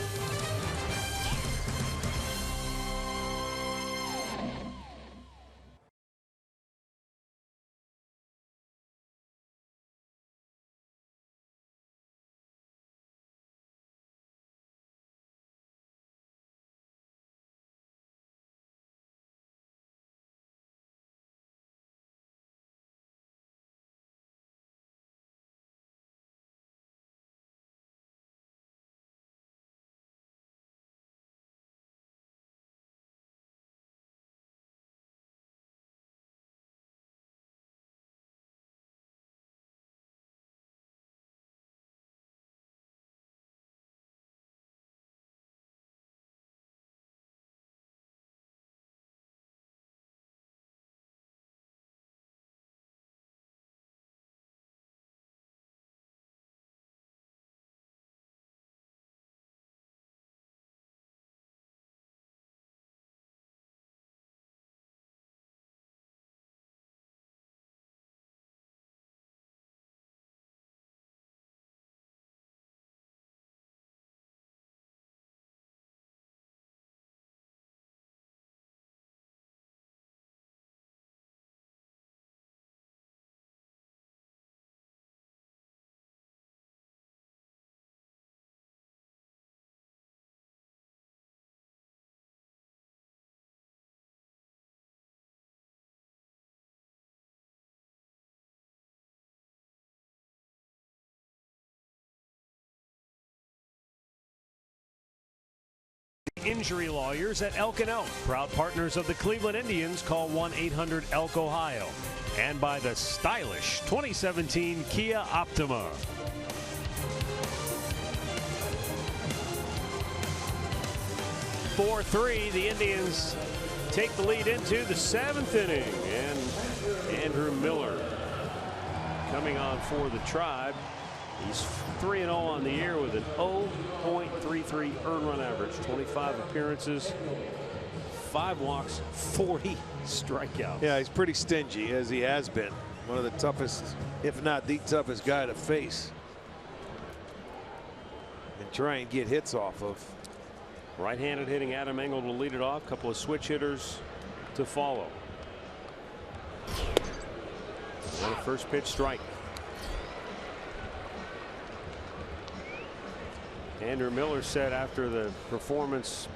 Injury lawyers at Elk & Elk, proud partners of the Cleveland Indians. Call 1-800-ELK-OHIO. And by the stylish 2017 Kia Optima. (4-3), the Indians take the lead into the 7th inning, and Andrew Miller coming on for the Tribe. He's 3-0 on the year with an 0.33 earned run average, 25 appearances, 5 walks, 40 strikeouts. Yeah, he's pretty stingy, as he has been. One of the toughest, if not the toughest guy to face and try and get hits off of. Right-handed hitting Adam Engel will lead it off. Couple of switch hitters to follow. And a first pitch strike. Andrew Miller said after the performance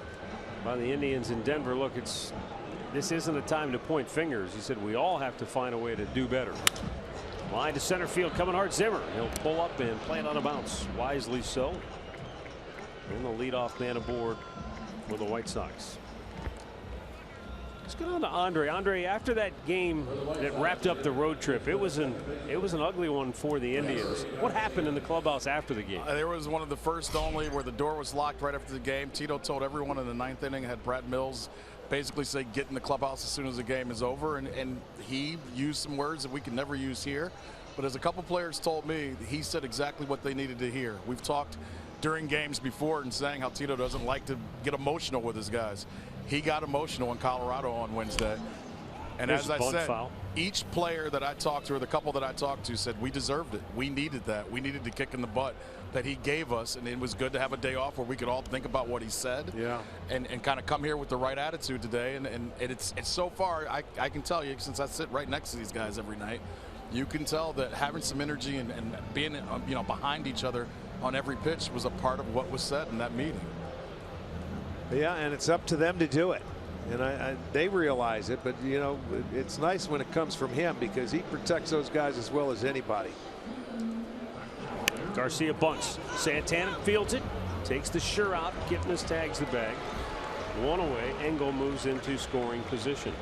by the Indians in Denver, look, this isn't a time to point fingers. He said we all have to find a way to do better. Line to center field, coming hard, Zimmer. He'll pull up and play it on a bounce. Wisely so. And the leadoff man aboard for the White Sox. Let's get on to Andre. Andre, after that game that wrapped up the road trip, it was an ugly one for the Indians. What happened in the clubhouse after the game? There was one of the first only where the door was locked right after the game. Tito told everyone in the 9th inning, had Brad Mills basically say get in the clubhouse as soon as the game is over, and he used some words that we can never use here. But as a couple players told me, he said exactly what they needed to hear. We've talked during games before and saying how Tito doesn't like to get emotional with his guys. He got emotional in Colorado on Wednesday. And as I said, each player that I talked to, or the couple that I talked to, said we deserved it. We needed that. We needed the kick in the butt that he gave us, and it was good to have a day off where we could all think about what he said. Yeah. And kind of come here with the right attitude today. And it's so far, I can tell you, since I sit right next to these guys every night, you can tell that having some energy and being behind each other on every pitch was a part of what was said in that meeting. Yeah, and it's up to them to do it. And they realize it, but it's nice when it comes from him because he protects those guys as well as anybody. Garcia bunts. Santana fields it, takes the sure out. Kipnis tags the bag. One away. Engel moves into scoring position.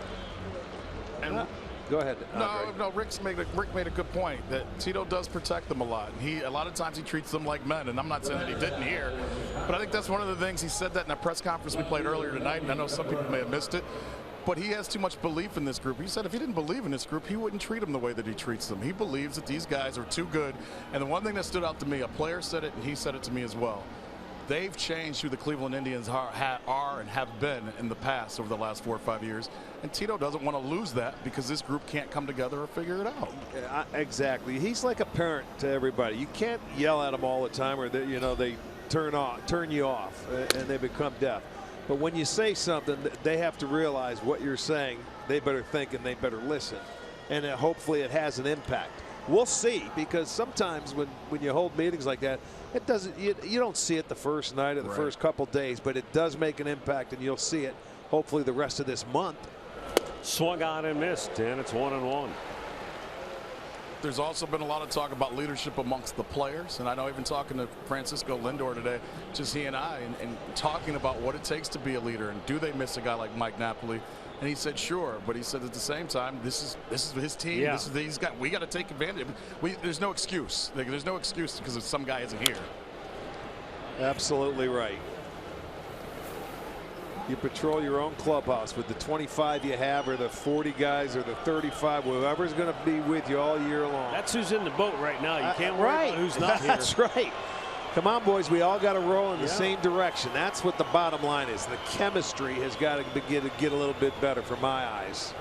And go ahead. No, Rick made a good point that Tito does protect them a lot. A lot of times he treats them like men, and I'm not saying that he didn't here, but I think that's one of the things he said that in a press conference we played earlier tonight, and I know some people may have missed it. But he has too much belief in this group. He said if he didn't believe in this group, he wouldn't treat them the way that he treats them. He believes that these guys are too good. And the one thing that stood out to me, a player said it, and he said it to me as well. They've changed who the Cleveland Indians are and have been in the past over the last 4 or 5 years. And Tito doesn't want to lose that because this group can't come together or figure it out. Exactly. He's like a parent to everybody. You can't yell at them all the time, or they turn you off and they become deaf. But when you say something, they have to realize what you're saying. They better think and they better listen. And hopefully it has an impact. We'll see, because sometimes when you hold meetings like that, it doesn't. You don't see it the first night or the first couple days, but it does make an impact, and you'll see it hopefully the rest of this month. Swung on and missed, and it's 1-1. There's also been a lot of talk about leadership amongst the players, and I know even talking to Francisco Lindor today, just he and I, and talking about what it takes to be a leader, and do they miss a guy like Mike Napoli? And he said sure, but he said at the same time, this is his team. Yeah. We got to take advantage. There's no excuse. There's no excuse because some guy isn't here. Absolutely right. You patrol your own clubhouse with the 25 you have, or the 40 guys, or the 35, whoever's going to be with you all year long. That's who's in the boat right now. You can't worry about who's not here. That's right. Come on, boys. We all got to roll in the same direction. That's what the bottom line is. The chemistry has got to get a little bit better from my eyes.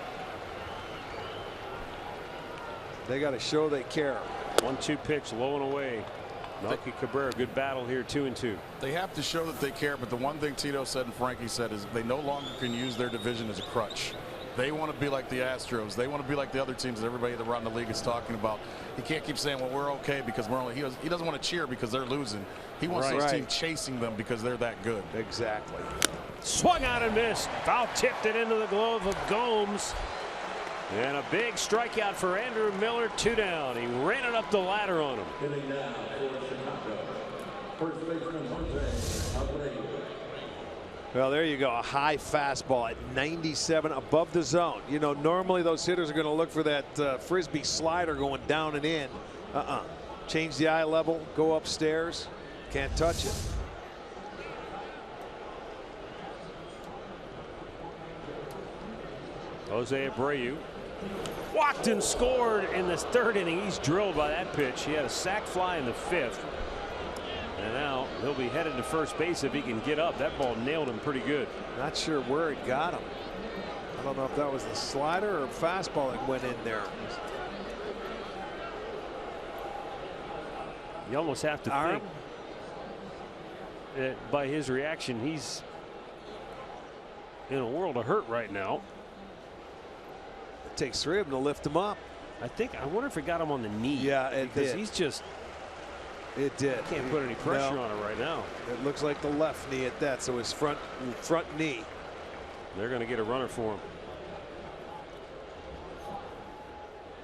They got to show they care. 1-2 pitch, low and away. Melky Cabrera, good battle here, 2-2. They have to show that they care, but the one thing Tito said and Frankie said is they no longer can use their division as a crutch. They want to be like the Astros. They want to be like the other teams that everybody around the league is talking about. He can't keep saying, well, we're okay because we're only. He doesn't want to cheer because they're losing. He wants those teams chasing them because they're that good. Exactly. Swung out and missed. Foul tipped it into the glove of Gomes. And a big strikeout for Andrew Miller, 2 down. He ran it up the ladder on him. Hitting now for Chicago. First baseman Jose Abreu. Well, there you go. A high fastball at 97 above the zone. Normally those hitters are going to look for that frisbee slider going down and in. Change the eye level, go upstairs. Can't touch it. Jose Abreu walked and scored in the 3rd inning. He's drilled by that pitch. He had a sac fly in the 5th. And now he'll be headed to first base if he can get up. That ball nailed him pretty good. Not sure where it got him. I don't know if that was the slider or fastball that went in there. You almost have to think that by his reaction, he's in a world of hurt right now. It takes 3 of them to lift him up. I wonder if it got him on the knee. Yeah, it because did. He's just. It did. Can't put any pressure on it right now. It looks like the left knee at that, so his front knee. They're going to get a runner for him.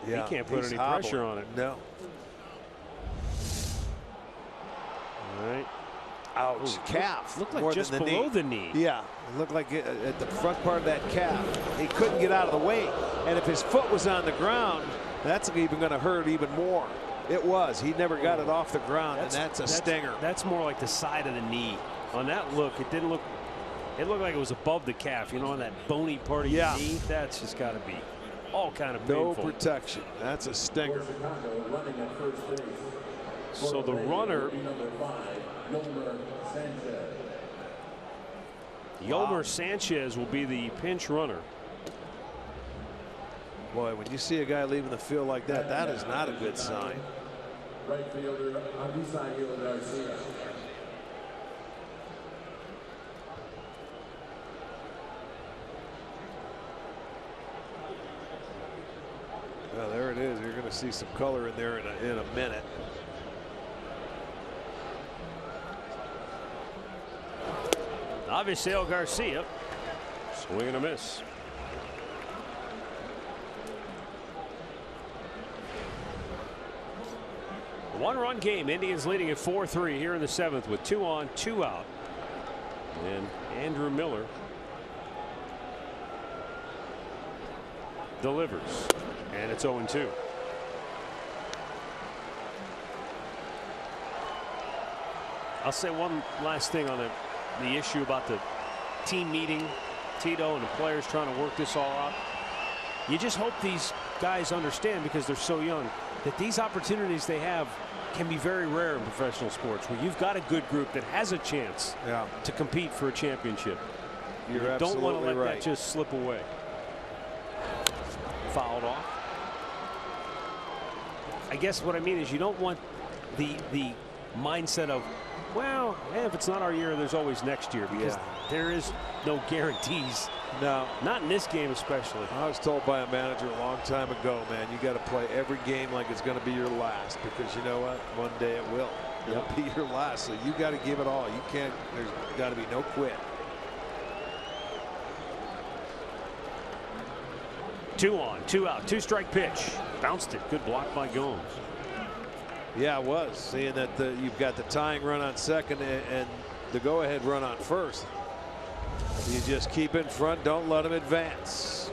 Yeah, he can't put any pressure on it. No. All right. Ouch. Calf. Looked like more just than the below knee. the knee. Yeah. It looked like at the front part of that calf. He couldn't get out of the way. And if his foot was on the ground, that's even going to hurt even more. It was. He never got it off the ground, and that's a stinger. That's more like the side of the knee. On that look, it didn't look. It looked like it was above the calf. You know, on that bony part of your knee. That's just got to be all kind of painful. No protection. That's a stinger. So the runner, Yolmer Sanchez, will be the pinch runner. Boy, when you see a guy leaving the field like that, that is not a good sign. Right fielder, Abisail Garcia. Well, there it is. You're going to see some color in there in a minute. Avisail Garcia, swing and a miss. One-run game. Indians leading at 4-3 here in the 7th with 2 on, 2 out. And Andrew Miller delivers, and it's 0-2. I'll say one last thing on the issue about the team meeting, Tito and the players trying to work this all out. You just hope these guys understand, because they're so young, that these opportunities they have can be very rare in professional sports, where you've got a good group that has a chance to compete for a championship. You're you don't want to let right. that just slip away. Fouled off. I guess what I mean is you don't want the mindset of, well, if it's not our year, there's always next year, because there is no guarantees. No, not in this game especially. I was told by a manager a long time ago, man, you got to play every game like it's going to be your last, because you know what? One day it will. It'll be your last, so you got to give it all. You can't. There's got to be no quit. 2 on, 2 out, 2-strike pitch. Bounced it. Good block by Gomes. Yeah, it was. Seeing that you've got the tying run on second and the go-ahead run on first. You just keep in front. Don't let them advance.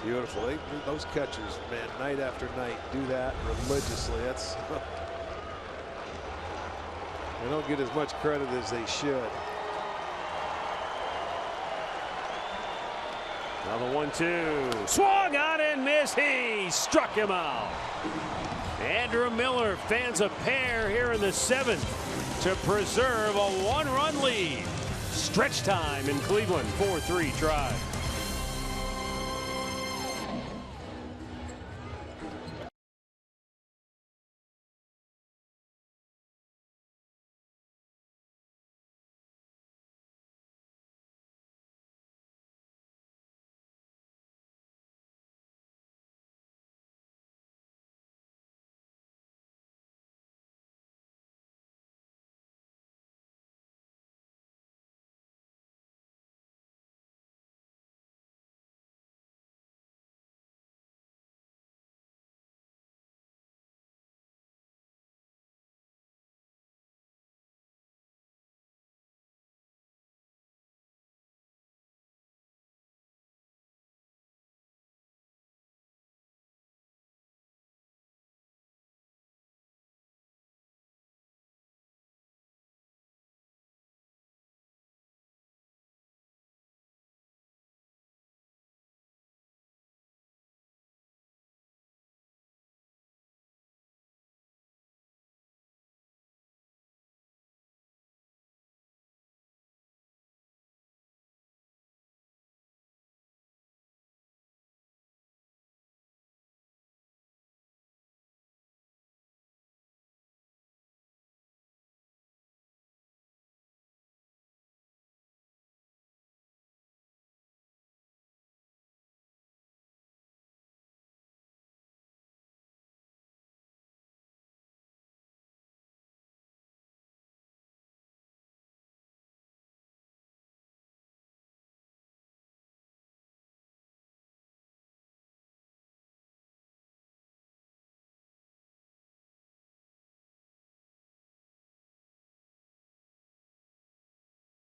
Beautiful. Those catchers, man, night after night do that religiously. That's they don't get as much credit as they should. Now the 1-2. Swung on and missed. He struck him out. Andrew Miller fans a pair here in the 7th to preserve a 1-run lead. Stretch time in Cleveland. 4-3 try.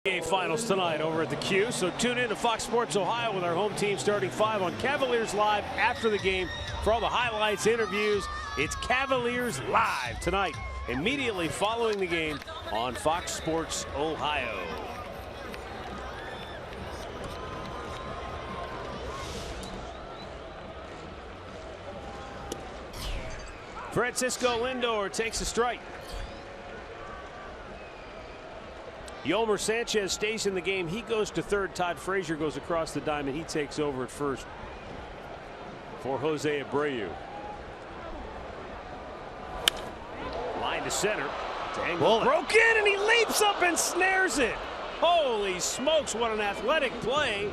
Finals tonight over at the Q. So tune in to Fox Sports Ohio with our home team starting 5 on Cavaliers Live after the game for all the highlights, interviews. It's Cavaliers Live tonight, immediately following the game on Fox Sports Ohio. Francisco Lindor takes a strike. Yolmer Sanchez stays in the game. He goes to third. Todd Frazier goes across the diamond. He takes over at first for Jose Abreu. Line to center. Angle broke in, and he leaps up and snares it. Holy smokes, what an athletic play,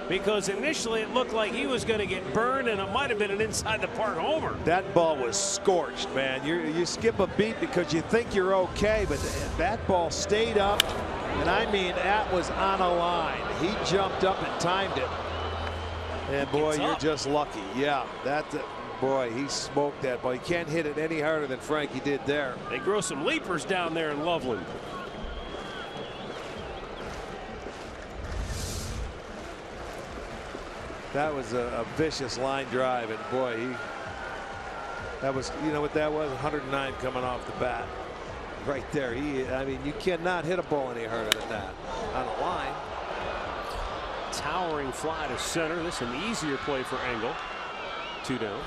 because initially it looked like he was going to get burned, and it might have been an inside the park homer. That ball was scorched, man. You skip a beat because you think you're okay, but that ball stayed up, and I mean, that was on a line. He jumped up and timed it. And boy, you're just lucky. Yeah, boy, he smoked that ball. You can't hit it any harder than Frankie did there. They grow some leapers down there in Loveland. That was a vicious line drive, and boy, that was, you know what that was, 109 coming off the bat. Right there. I mean, you cannot hit a ball any harder than that on a line. Towering fly to center. This is an easier play for Engel. 2 down.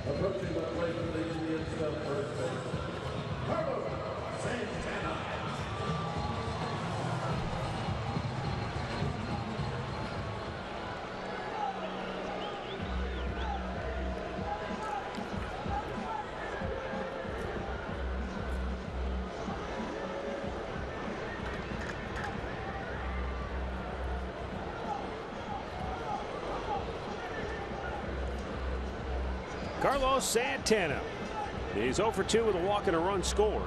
Approaching the plate for the Indians, the first base, Carlos Santana. Carlos Santana. He's 0 for 2 with a walk and a run scored.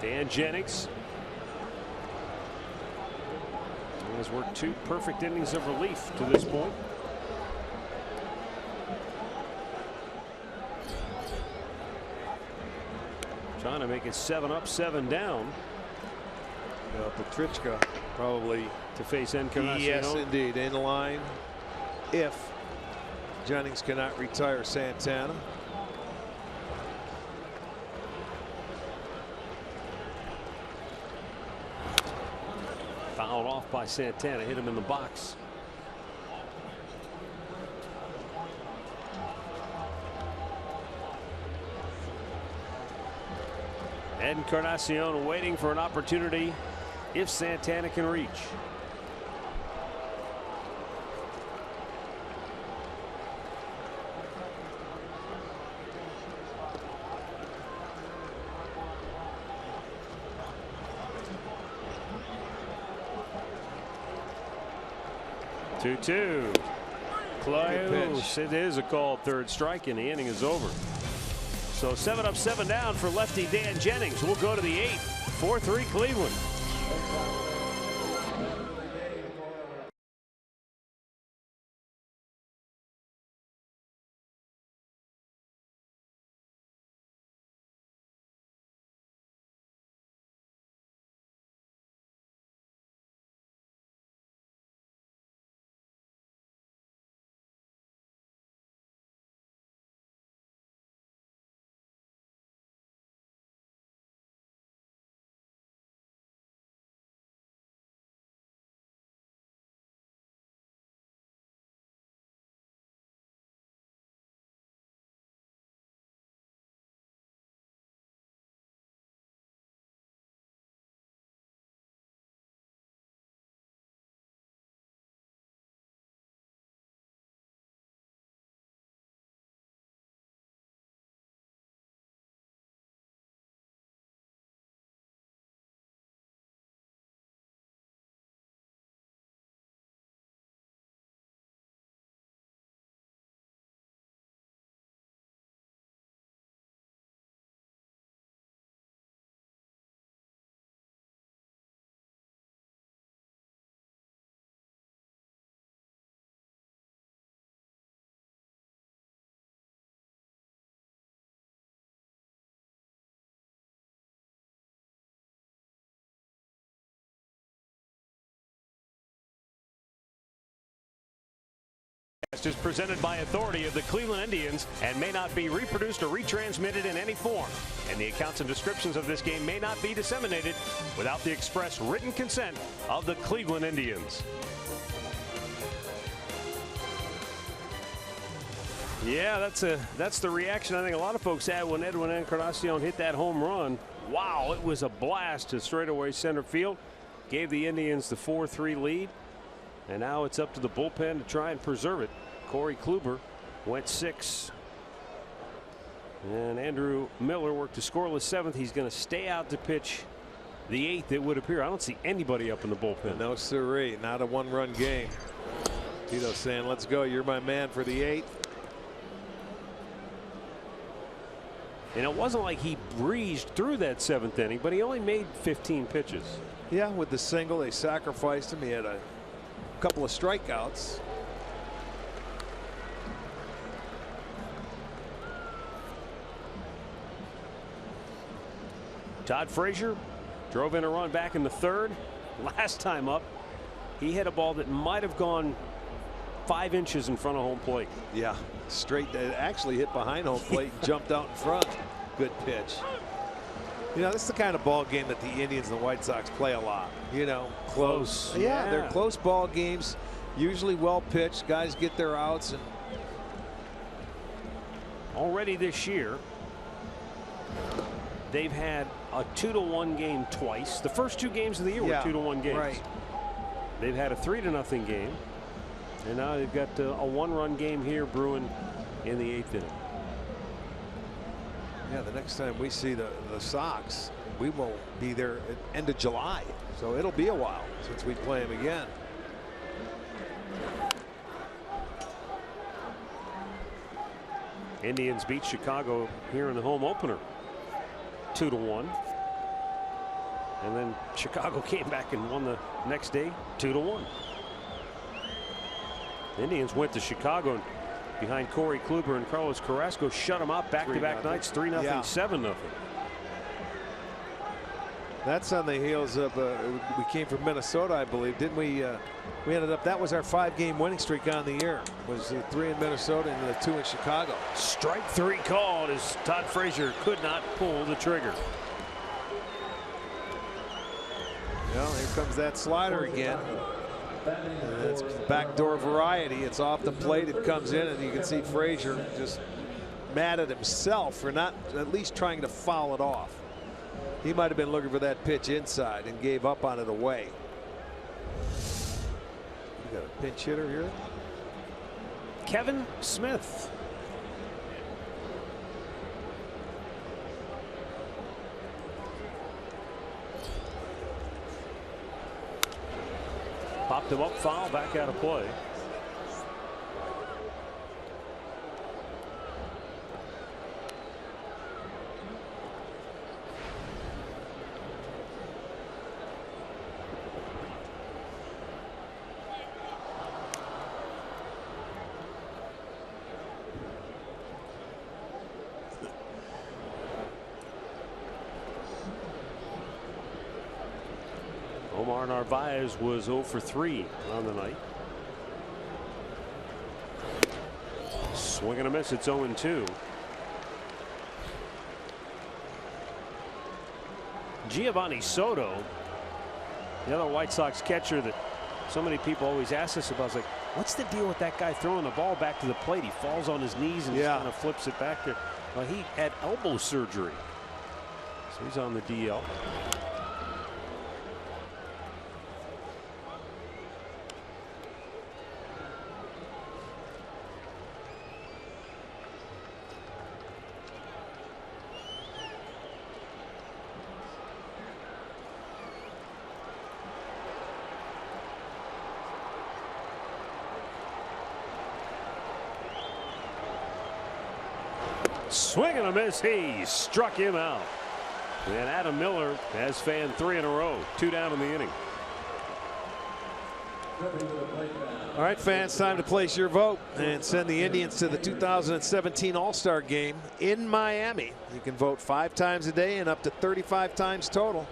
Dan Jennings has worked 2 perfect innings of relief to this point. Trying to make it 7 up, 7 down. Petrichka probably to face Encarnacion. Yes, indeed, in line if Jennings cannot retire Santana. Fouled off by Santana, hit him in the box. Encarnacion waiting for an opportunity if Santana can reach. Two. Close. It is a called third strike, and the inning is over. So 7 up, 7 down for lefty Dan Jennings. We'll go to the 8th. 4-3 Cleveland. Is presented by authority of the Cleveland Indians and may not be reproduced or retransmitted in any form. And the accounts and descriptions of this game may not be disseminated without the express written consent of the Cleveland Indians. Yeah, that's the reaction I think a lot of folks had when Edwin Encarnacion hit that home run. Wow, it was a blast to straightaway center field. Gave the Indians the 4-3 lead. And now it's up to the bullpen to try and preserve it. Corey Kluber went 6. And Andrew Miller worked a scoreless 7th. He's going to stay out to pitch the 8th, it would appear. I don't see anybody up in the bullpen. No siree, not a one-run game. Tito saying, let's go, you're my man for the 8th. And it wasn't like he breezed through that 7th inning, but he only made 15 pitches. Yeah, with the single, they sacrificed him. He had a couple of strikeouts. Todd Frazier drove in a run back in the 3rd. Last time up, he hit a ball that might have gone 5 inches in front of home plate. Yeah, straight. Actually hit behind home plate and jumped out in front. Good pitch. You know, this is the kind of ball game that the Indians and the White Sox play a lot. You know, close. Yeah, they're close ball games. Usually well pitched. Guys get their outs. And already this year, they've had a 2-1 game twice. The first 2 games of the year were 2-1 games. Right. They've had a 3-0 game. And now they've got a 1-run game here brewing in the 8th inning. Yeah, the next time we see the Sox, we will be there at the end of July. So it'll be a while since we play them again. Indians beat Chicago here in the home opener 2-1. And then Chicago came back and won the next day 2-1. Indians went to Chicago behind Corey Kluber and Carlos Carrasco, shut them out back-to-back nights, 3-0, 7-0. That's on the heels of we came from Minnesota, I believe, didn't we? We ended up, that was our 5-game winning streak on the year. It was 3 in Minnesota and the 2 in Chicago. Strike 3 called as Todd Frazier could not pull the trigger. Well, here comes that slider again. It's backdoor variety. It's off the plate. It comes in, and you can see Frazier just mad at himself for not at least trying to foul it off. He might have been looking for that pitch inside and gave up on it away. You got a pinch hitter here. Kevin Smith. Popped him up, foul, back out of play. Omar Narvaez was 0 for 3 on the night. Swing and a miss. It's 0-2. Giovanni Soto, the other White Sox catcher that so many people always ask us about, is like, what's the deal with that guy throwing the ball back to the plate? He falls on his knees and just kind of flips it back there. Well, he had elbow surgery, so he's on the DL. Swing and a miss. He struck him out. And Adam Miller has fanned 3 in a row. 2 down in the inning. All right, fans, time to place your vote and send the Indians to the 2017 All-Star Game in Miami. You can vote 5 times a day and up to 35 times total.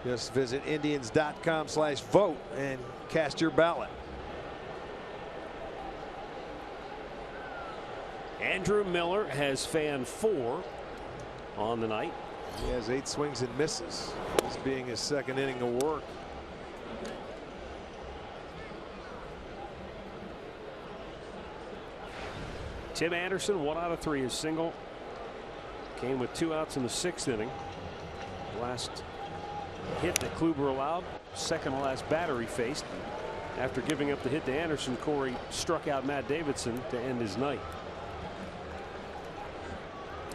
Just visit Indians.com/vote and cast your ballot. Andrew Miller has fanned 4 on the night. He has 8 swings and misses. This being his second inning of work. Tim Anderson, 1 out of 3 is single. Came with 2 outs in the 6th inning. Last hit that Kluber allowed, second to last batter he faced. After giving up the hit to Anderson, Corey struck out Matt Davidson to end his night.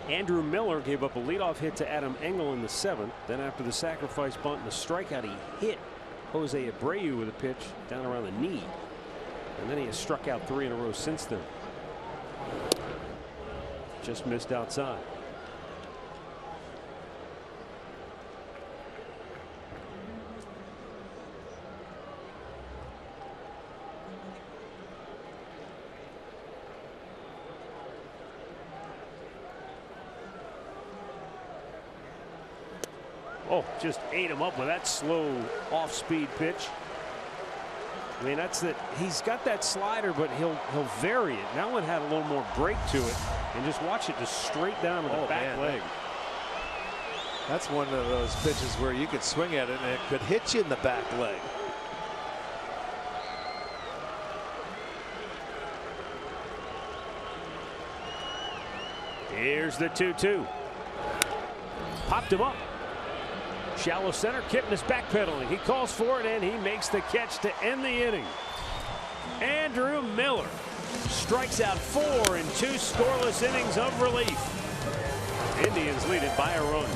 Andrew Miller gave up a leadoff hit to Adam Engel in the 7th. Then after the sacrifice bunt and the strikeout, he hit Jose Abreu with a pitch down around the knee. And then he has struck out 3 in a row since then. Just missed outside. Oh, just ate him up with that slow off-speed pitch. I mean, that's that. He's got that slider, but he'll vary it. That one had a little more break to it, and just watch it just straight down to the back leg. That's one of those pitches where you could swing at it and it could hit you in the back leg. Here's the 2-2. Popped him up. Shallow center. Kipnis is backpedaling. He calls for it and he makes the catch to end the inning. Andrew Miller strikes out 4 in 2 scoreless innings of relief. Indians lead it by a run.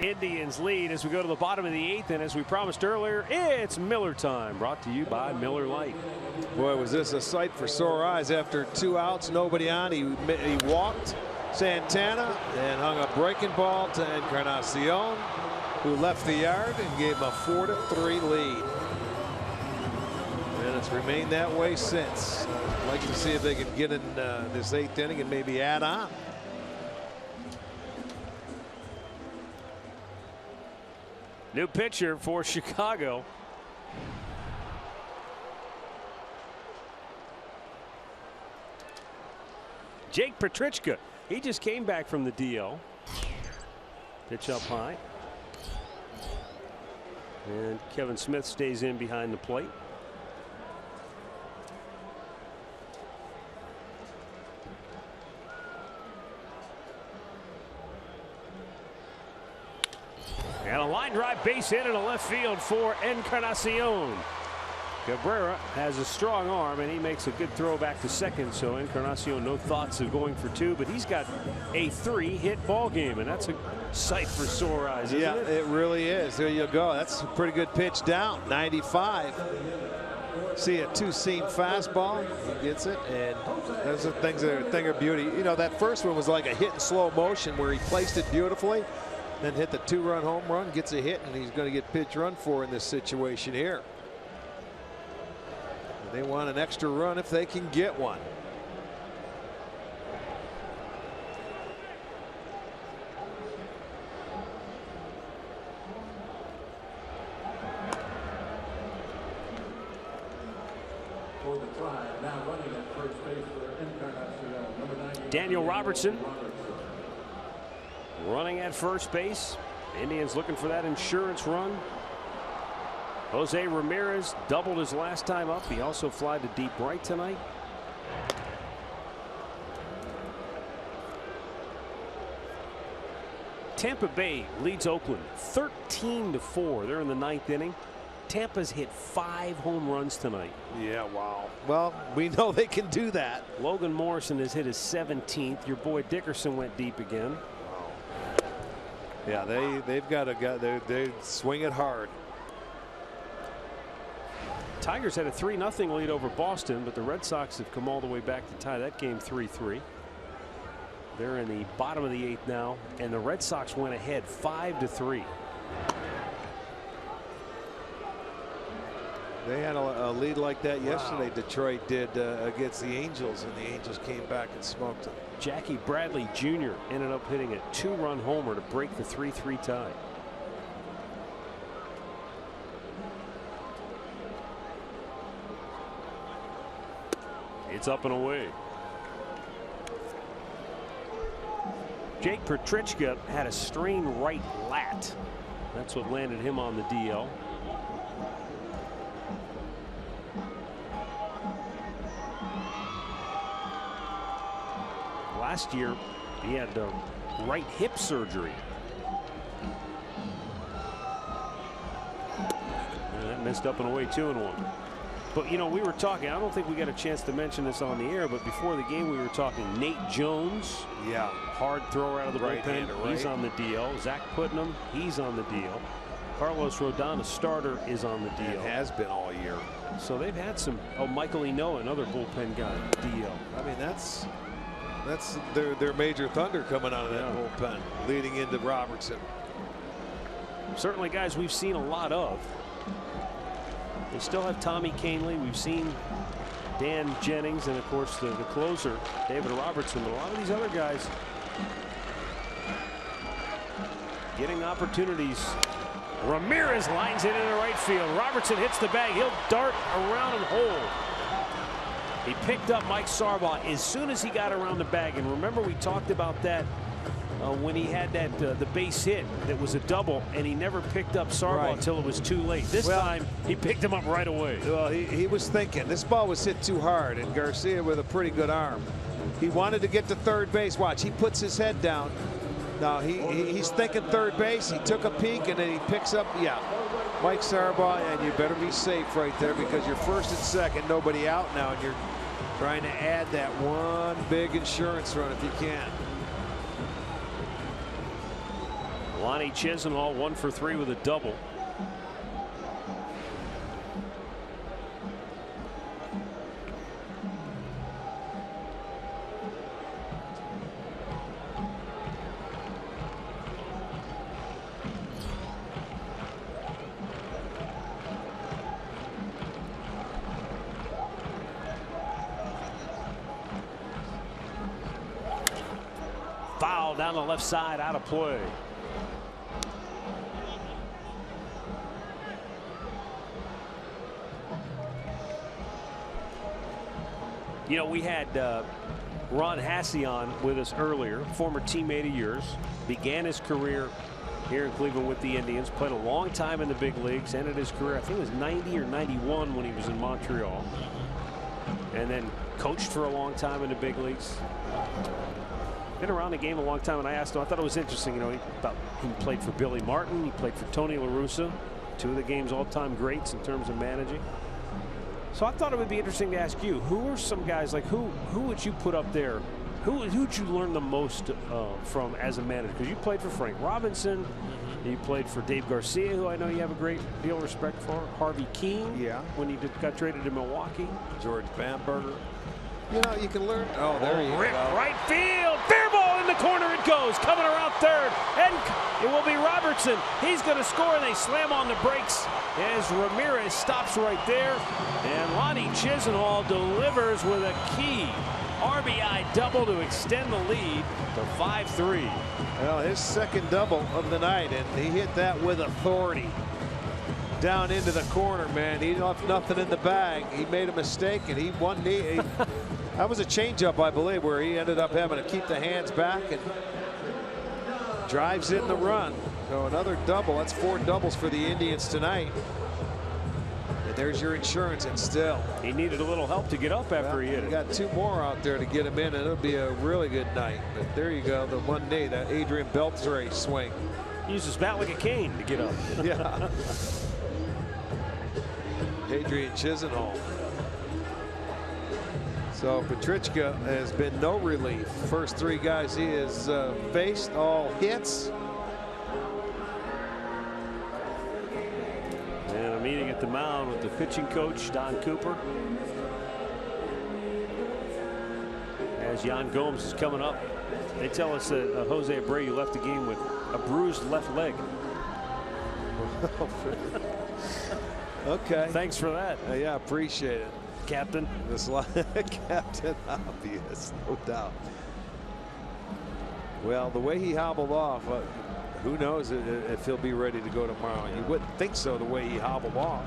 Indians lead as we go to the bottom of the 8th, and as we promised earlier, it's Miller time, brought to you by Miller Lite. Boy, was this a sight for sore eyes. After 2 outs, nobody on, he walked Santana and hung a breaking ball to Encarnacion, who left the yard and gave him a 4-3 lead. And it's remained that way since. I'd like to see if they can get in this 8th inning and maybe add on. New pitcher for Chicago. Jake Petrichka. He just came back from the DL. Pitch up high. And Kevin Smith stays in behind the plate. And a line drive base hit in a left field for Encarnacion. Cabrera has a strong arm, and he makes a good throw back to second. So Encarnacion, no thoughts of going for 2, but he's got a 3-hit ball game, and that's a sight for sore eyes, isn't it? It really is. There you go. That's a pretty good pitch down. 95. See a 2-seam fastball. He gets it, and those are things that are a thing of beauty. You know, that first one was like a hit in slow motion where he placed it beautifully, then hit the 2-run home run, gets a hit, and he's going to get pitch run for in this situation here. They want an extra run if they can get one. For the try, now running at first base for Encarnacion, number 98. Daniel Robertson running at first base. Indians looking for that insurance run. Jose Ramirez doubled his last time up. He also flied to deep right tonight. Tampa Bay leads Oakland 13-4. They're in the 9th inning. Tampa's hit 5 home runs tonight. Yeah, wow. Well, we know they can do that. Logan Morrison has hit his 17th. Your boy Dickerson went deep again. Yeah, they've got a guy. They swing it hard. Tigers had a 3-0 lead over Boston, but the Red Sox have come all the way back to tie that game 3-3. They're in the bottom of the 8th now, and the Red Sox went ahead 5-3. They had a lead like that yesterday. Detroit did against the Angels, and the Angels came back and smoked them. Jackie Bradley Jr. ended up hitting a 2-run homer to break the 3-3 tie. It's up and away. Jake Petrichka had a strained right lat. That's what landed him on the DL. Last year, he had right hip surgery. And that missed up and away 2-1. But, you know, we were talking, I don't think we got a chance to mention this on the air, but before the game we were talking Nate Jones. Yeah. Hard thrower out of the bullpen. Right. He's on the DL. Zach Putnam, he's on the DL. Carlos Rodon, a starter, is on the DL. It has been all year. So they've had some, Michael Eno, another bullpen guy, DL. I mean, that's their major thunder coming out of that bullpen, leading into Robertson. Certainly guys we've seen a lot of. They still have Tommy Kahnle. We've seen Dan Jennings, and of course the closer David Robertson. But a lot of these other guys getting opportunities. Ramirez lines it into right field. Robertson hits the bag. He'll dart around and hold. He picked up Mike Sarbaugh as soon as he got around the bag. And remember, we talked about that when he had that the base hit that was a double, and he never picked up Sarbaugh until it was too late. This time he picked him up right away. Well, he was thinking this ball was hit too hard, and Garcia with a pretty good arm. He wanted to get to third base. Watch, he puts his head down. Now he's thinking third base. He took a peek, and then he picks up Mike Sarbaugh, and you better be safe right there because you're first and second, nobody out now, and you're trying to add that one big insurance run if you can. Lonnie Chisenhall 1 for 3 with a double. Foul down the left side, out of play. You know, we had Ron Hasse on with us earlier, former teammate of yours, began his career here in Cleveland with the Indians, played a long time in the big leagues, ended his career, I think it was 90 or 91 when he was in Montreal, and then coached for a long time in the big leagues. Been around the game a long time, and I asked him, I thought it was interesting, you know, he played for Billy Martin, he played for Tony La Russa, 2 of the game's all-time greats in terms of managing. So I thought it would be interesting to ask you, who are some guys, like who would you put up there? Who'd you learn the most from as a manager? Because you played for Frank Robinson, you played for Dave Garcia, who I know you have a great deal of respect for. Harvey Keene, when he got traded to Milwaukee. George Bamberger. You know, you can learn. Oh, there you go. Right field. Fair ball in the corner it goes. Coming around third. And it will be Robertson. He's going to score, and they slam on the brakes as Ramirez stops right there. And Lonnie Chisenhall delivers with a key RBI double to extend the lead to 5-3. Well, his second double of the night, and he hit that with authority. Down into the corner, man. He left nothing in the bag. He made a mistake, and he won. That was a changeup, I believe, where he ended up having to keep the hands back and drives in the run. So another double. That's 4 doubles for the Indians tonight. And there's your insurance, and still. He needed a little help to get up after he hit it. Got 2 more out there to get him in, and it'll be a really good night. But there you go, the one knee, that Adrian Beltre swing. Uses his bat like a cane to get up. Yeah. Adrian Chisenhall. So Petrichka has been no relief. First 3 guys he has faced, all hits. And a meeting at the mound with the pitching coach, Don Cooper. As Yan Gomes is coming up. They tell us that Jose Abreu left the game with a bruised left leg. Okay. Thanks for that. Yeah, appreciate it. Captain. Captain obvious, no doubt. Well, the way he hobbled off, who knows if he'll be ready to go tomorrow. You wouldn't think so, the way he hobbled off.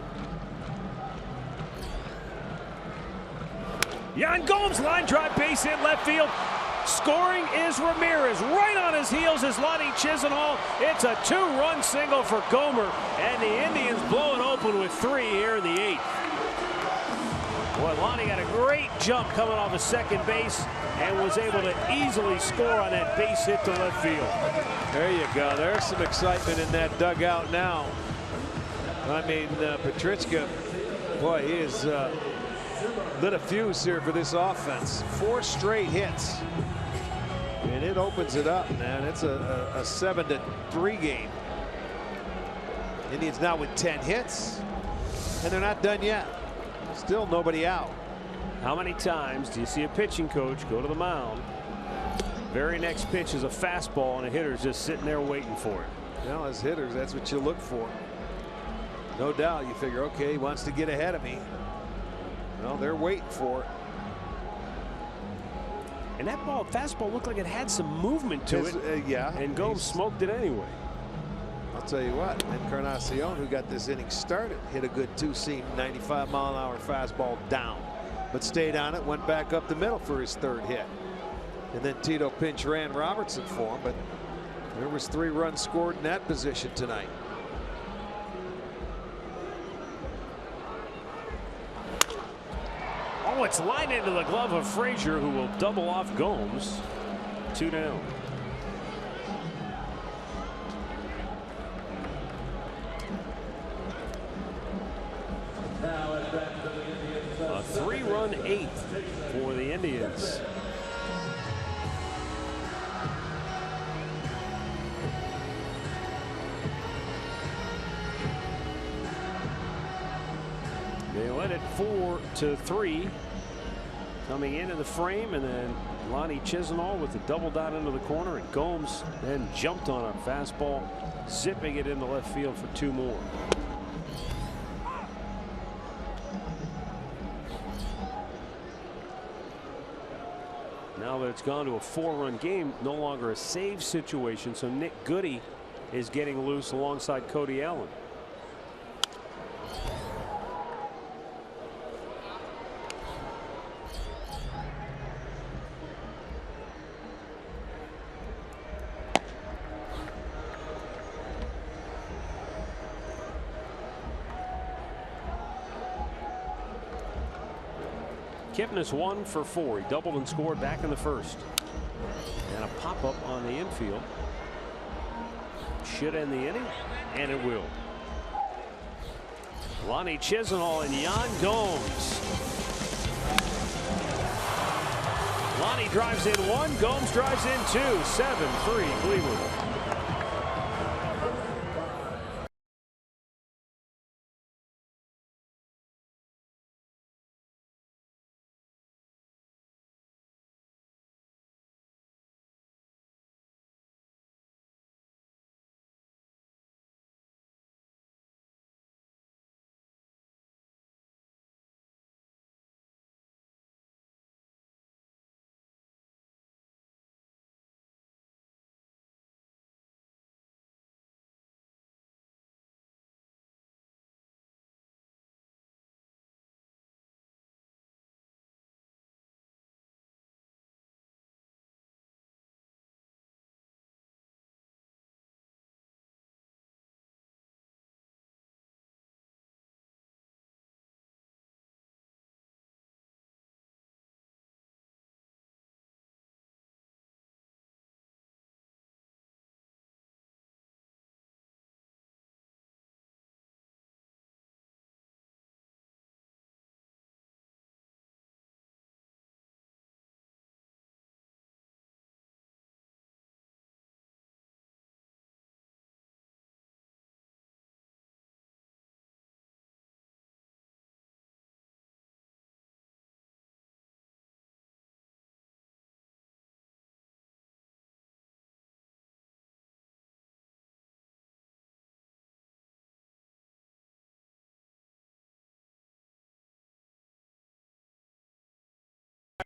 Yan Gomes, line drive, base hit, left field. Scoring is Ramirez. Right on his heels is Lonnie Chisenhall. It's a 2-run single for Gomer, and the Indians blow it open with 3 here in the 8th. Boy, Lonnie got a great jump coming off of second base and was able to easily score on that base hit to left field. There you go. There's some excitement in that dugout now. I mean, Petrichka, boy, he is lit a fuse here for this offense. 4 straight hits. And it opens it up, man. It's a 7-3 game. Indians now with 10 hits, and they're not done yet. Still nobody out. How many times do you see a pitching coach go to the mound? Very next pitch is a fastball, and a hitter's just sitting there waiting for it. Well, as hitters, that's what you look for. No doubt, you figure, okay, he wants to get ahead of me. Well, they're waiting for it. And that fastball looked like it had some movement to it. Yeah. And Gomes smoked it anyway. I'll tell you what, Encarnacion, who got this inning started, hit a good 2-seam 95-mile-an-hour fastball down, but stayed on it, went back up the middle for his 3rd hit. And then Tito pinch ran Robertson for him, but there was 3 runs scored in that position tonight. Oh, it's lined into the glove of Frazier, who will double off Gomes. 2 down. A 3-run 8th for the Indians. They led it 4-3. Coming into the frame, and then Lonnie Chisenhall with the double dot into the corner, and Gomes then jumped on a fastball, zipping it into left field for 2 more. Now that it's gone to a 4-run game, no longer a save situation, so Nick Goody is getting loose alongside Cody Allen. Kipnis 1 for 4. He doubled and scored back in the 1st. And a pop-up on the infield. Should end the inning, and it will. Lonnie Chisenhall and Yan Gomes. Lonnie drives in 1, Gomes drives in 2. 7-3 Cleveland.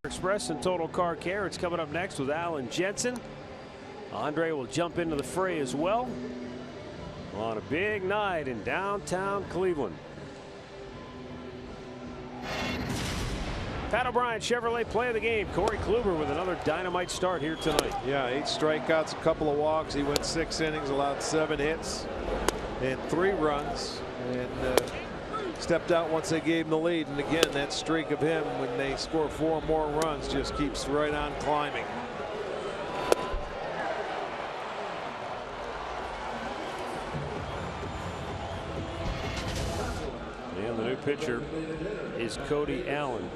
Express and Total Car Care. It's coming up next with Alan Jensen. Andre will jump into the fray as well on a big night in downtown Cleveland. Pat O'Brien Chevrolet play of the game. Corey Kluber with another dynamite start here tonight. Yeah, 8 strikeouts, a couple of walks. He went 6 innings, allowed 7 hits and 3 runs, and stepped out once they gave him the lead. And again, that streak of him when they score 4 more runs just keeps right on climbing. And the new pitcher is Cody Allen.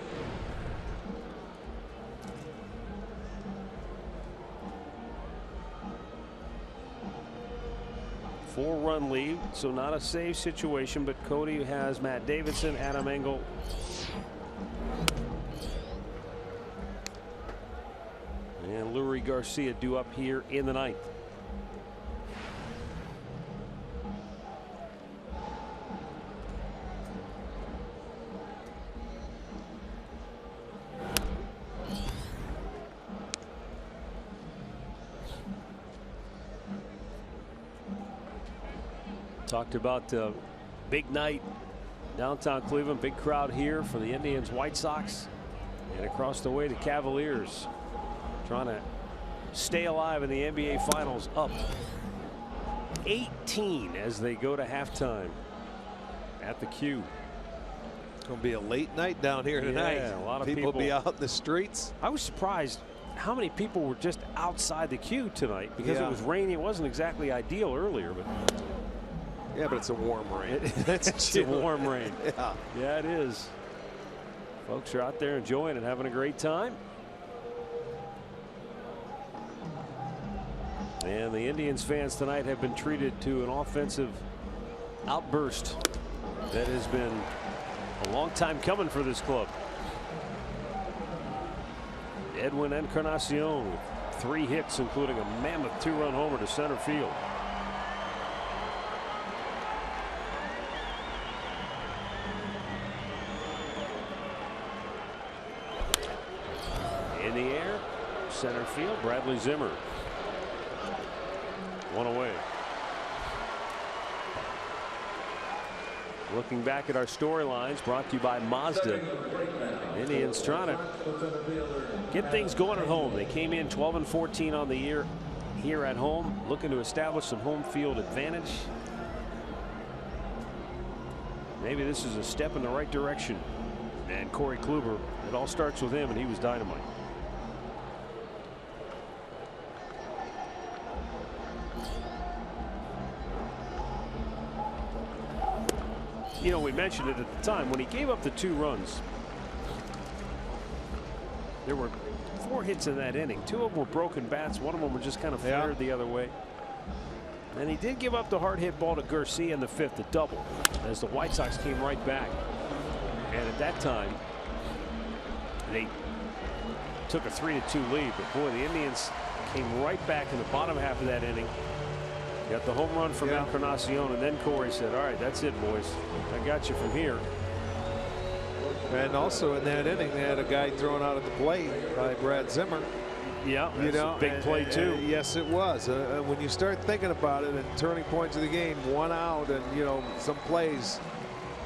Four-run lead, so not a save situation, but Cody has Matt Davidson, Adam Engel, and Lurie Garcia due up here in the ninth. Talked about big night downtown Cleveland, big crowd here for the Indians, White Sox, and across the way the Cavaliers trying to stay alive in the NBA Finals, up 18 as they go to halftime at the Q. It's going to be a late night down here tonight. Yeah, a lot of people people will be out in the streets. I was surprised how many people were just outside the Q tonight because it was rainy. It wasn't exactly ideal earlier, but yeah, but it's a warm rain. It's a warm rain. Yeah, it is. Folks are out there enjoying it, having a great time. And the Indians fans tonight have been treated to an offensive outburst that has been a long time coming for this club. Edwin Encarnacion with 3 hits, including a mammoth 2-run homer to center field. In the air, center field, Bradley Zimmer. 1 away. Looking back at our storylines, brought to you by Mazda. Indians trying to get things going at home. They came in 12-14 on the year here at home, looking to establish some home field advantage. Maybe this is a step in the right direction. And Corey Kluber, it all starts with him, and he was dynamite. You know, we mentioned it at the time when he gave up the 2 runs. There were 4 hits in that inning. 2 of them were broken bats. One of them was just kind of flared the other way. And he did give up the hard hit ball to Garcia in the 5th, a double, as the White Sox came right back. And at that time, they took a 3-2 lead. But boy, the Indians came right back in the bottom half of that inning. Got the home run from Encarnacion, and then Corey said, all right, that's it, boys. I got you from here. And also in that inning, they had a guy thrown out at the plate by Brad Zimmer. Yeah, that's a big play too. Yes, it was. When you start thinking about it and turning points of the game, 1 out, and you know some plays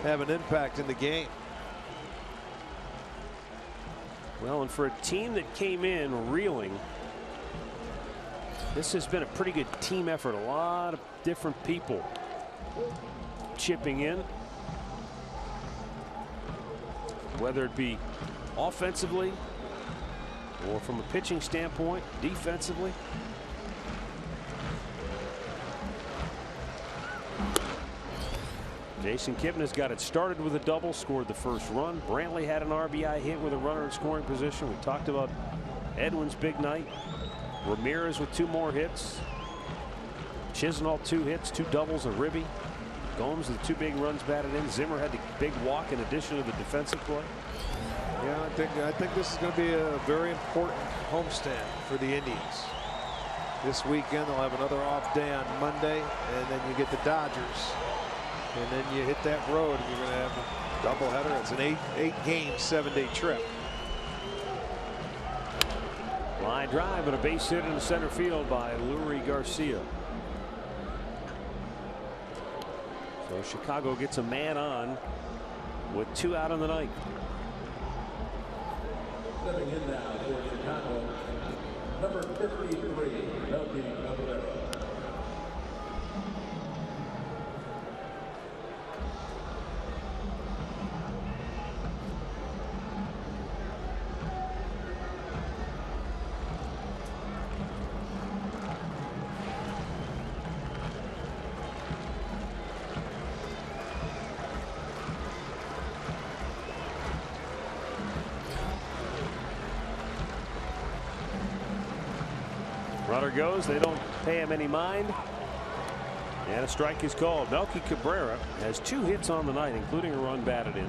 have an impact in the game. Well, and for a team that came in reeling, this has been a pretty good team effort. A lot of different people chipping in, whether it be offensively or from a pitching standpoint, defensively. Jason Kipnis has got it started with a double, scored the first run. Brantley had an RBI hit with a runner in scoring position. We talked about Edwin's big night. Ramirez with 2 more hits. Chisenhall 2 hits, 2 doubles, a ribby. Gomes with 2 big runs batted in. Zimmer had the big walk in addition to the defensive play. Yeah, I think this is going to be a very important homestand for the Indians. This weekend they'll have another off day on Monday, and then you get the Dodgers, and then you hit that road, and you're going to have a doubleheader. It's an 8-game, 7-day trip. Line drive and a base hit in the center field by Lurie Garcia. So Chicago gets a man on with 2 out in the ninth. Stepping in now for Chicago, number 53, Melky Cabrera. Runner goes. They don't pay him any mind. And a strike is called. Melky Cabrera has 2 hits on the night, including a run batted in.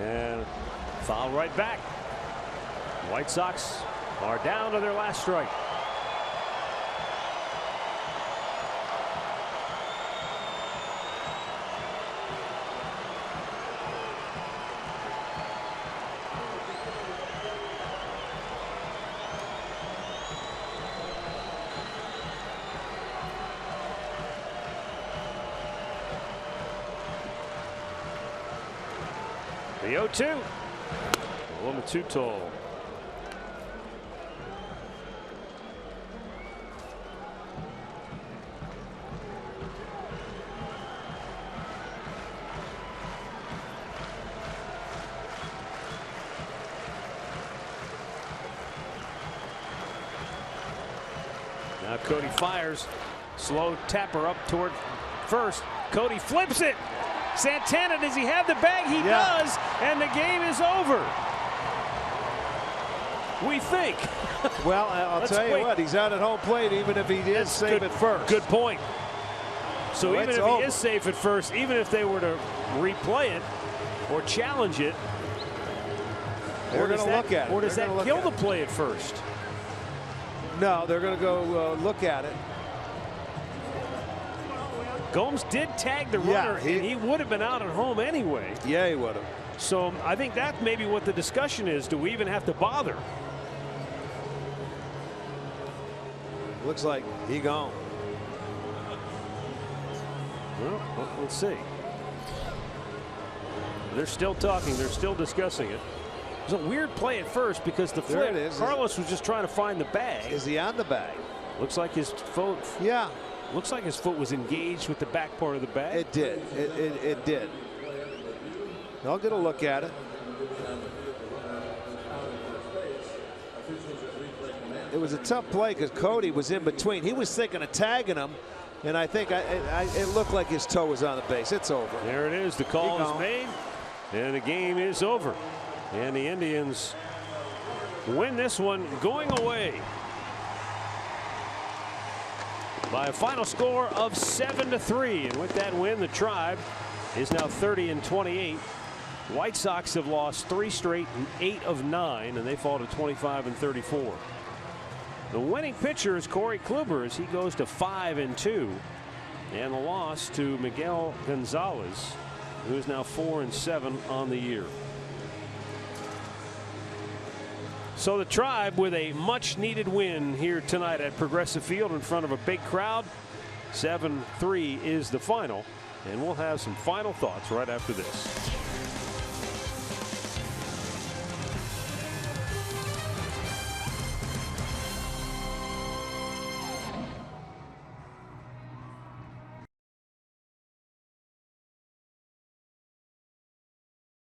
And foul right back. White Sox are down to their last strike. The 0-2. A little too tall. Now Cody fires. Slow tapper up toward first. Cody flips it. Santana, does he have the bag? He does, and the game is over. We think. Well, I'll tell you what, he's out at home plate even if he is safe at first. Good point. So even if he is safe at first, even if they were to replay it or challenge it, they're going to look at it. Or does that kill the play at first? No, they're going to go look at it. Gomes did tag the runner, and he would have been out at home anyway. Yeah, he would have. So I think that's maybe what the discussion is. Do we even have to bother? Looks like he gone. Well, let's see. They're still talking. They're still discussing it. It was a weird play at first because the flip. Carlos was just trying to find the bag. Is he on the bag? Looks like his foot. Yeah. Looks like his foot was engaged with the back part of the bag. It did. It did. They'll get a look at it. It was a tough play because Cody was in between. He was thinking of tagging him, and I think it looked like his toe was on the base. It's over. There it is. The call is made, and the game is over. And the Indians win this one going away by a final score of 7-3. And with that win, the Tribe is now 30-28. White Sox have lost 3 straight and 8 of 9, and they fall to 25-34. The winning pitcher is Corey Kluber as he goes to 5-2, and the loss to Miguel Gonzalez, who is now 4-7 on the year. So the Tribe with a much needed win here tonight at Progressive Field in front of a big crowd. 7-3 is the final, and we'll have some final thoughts right after this.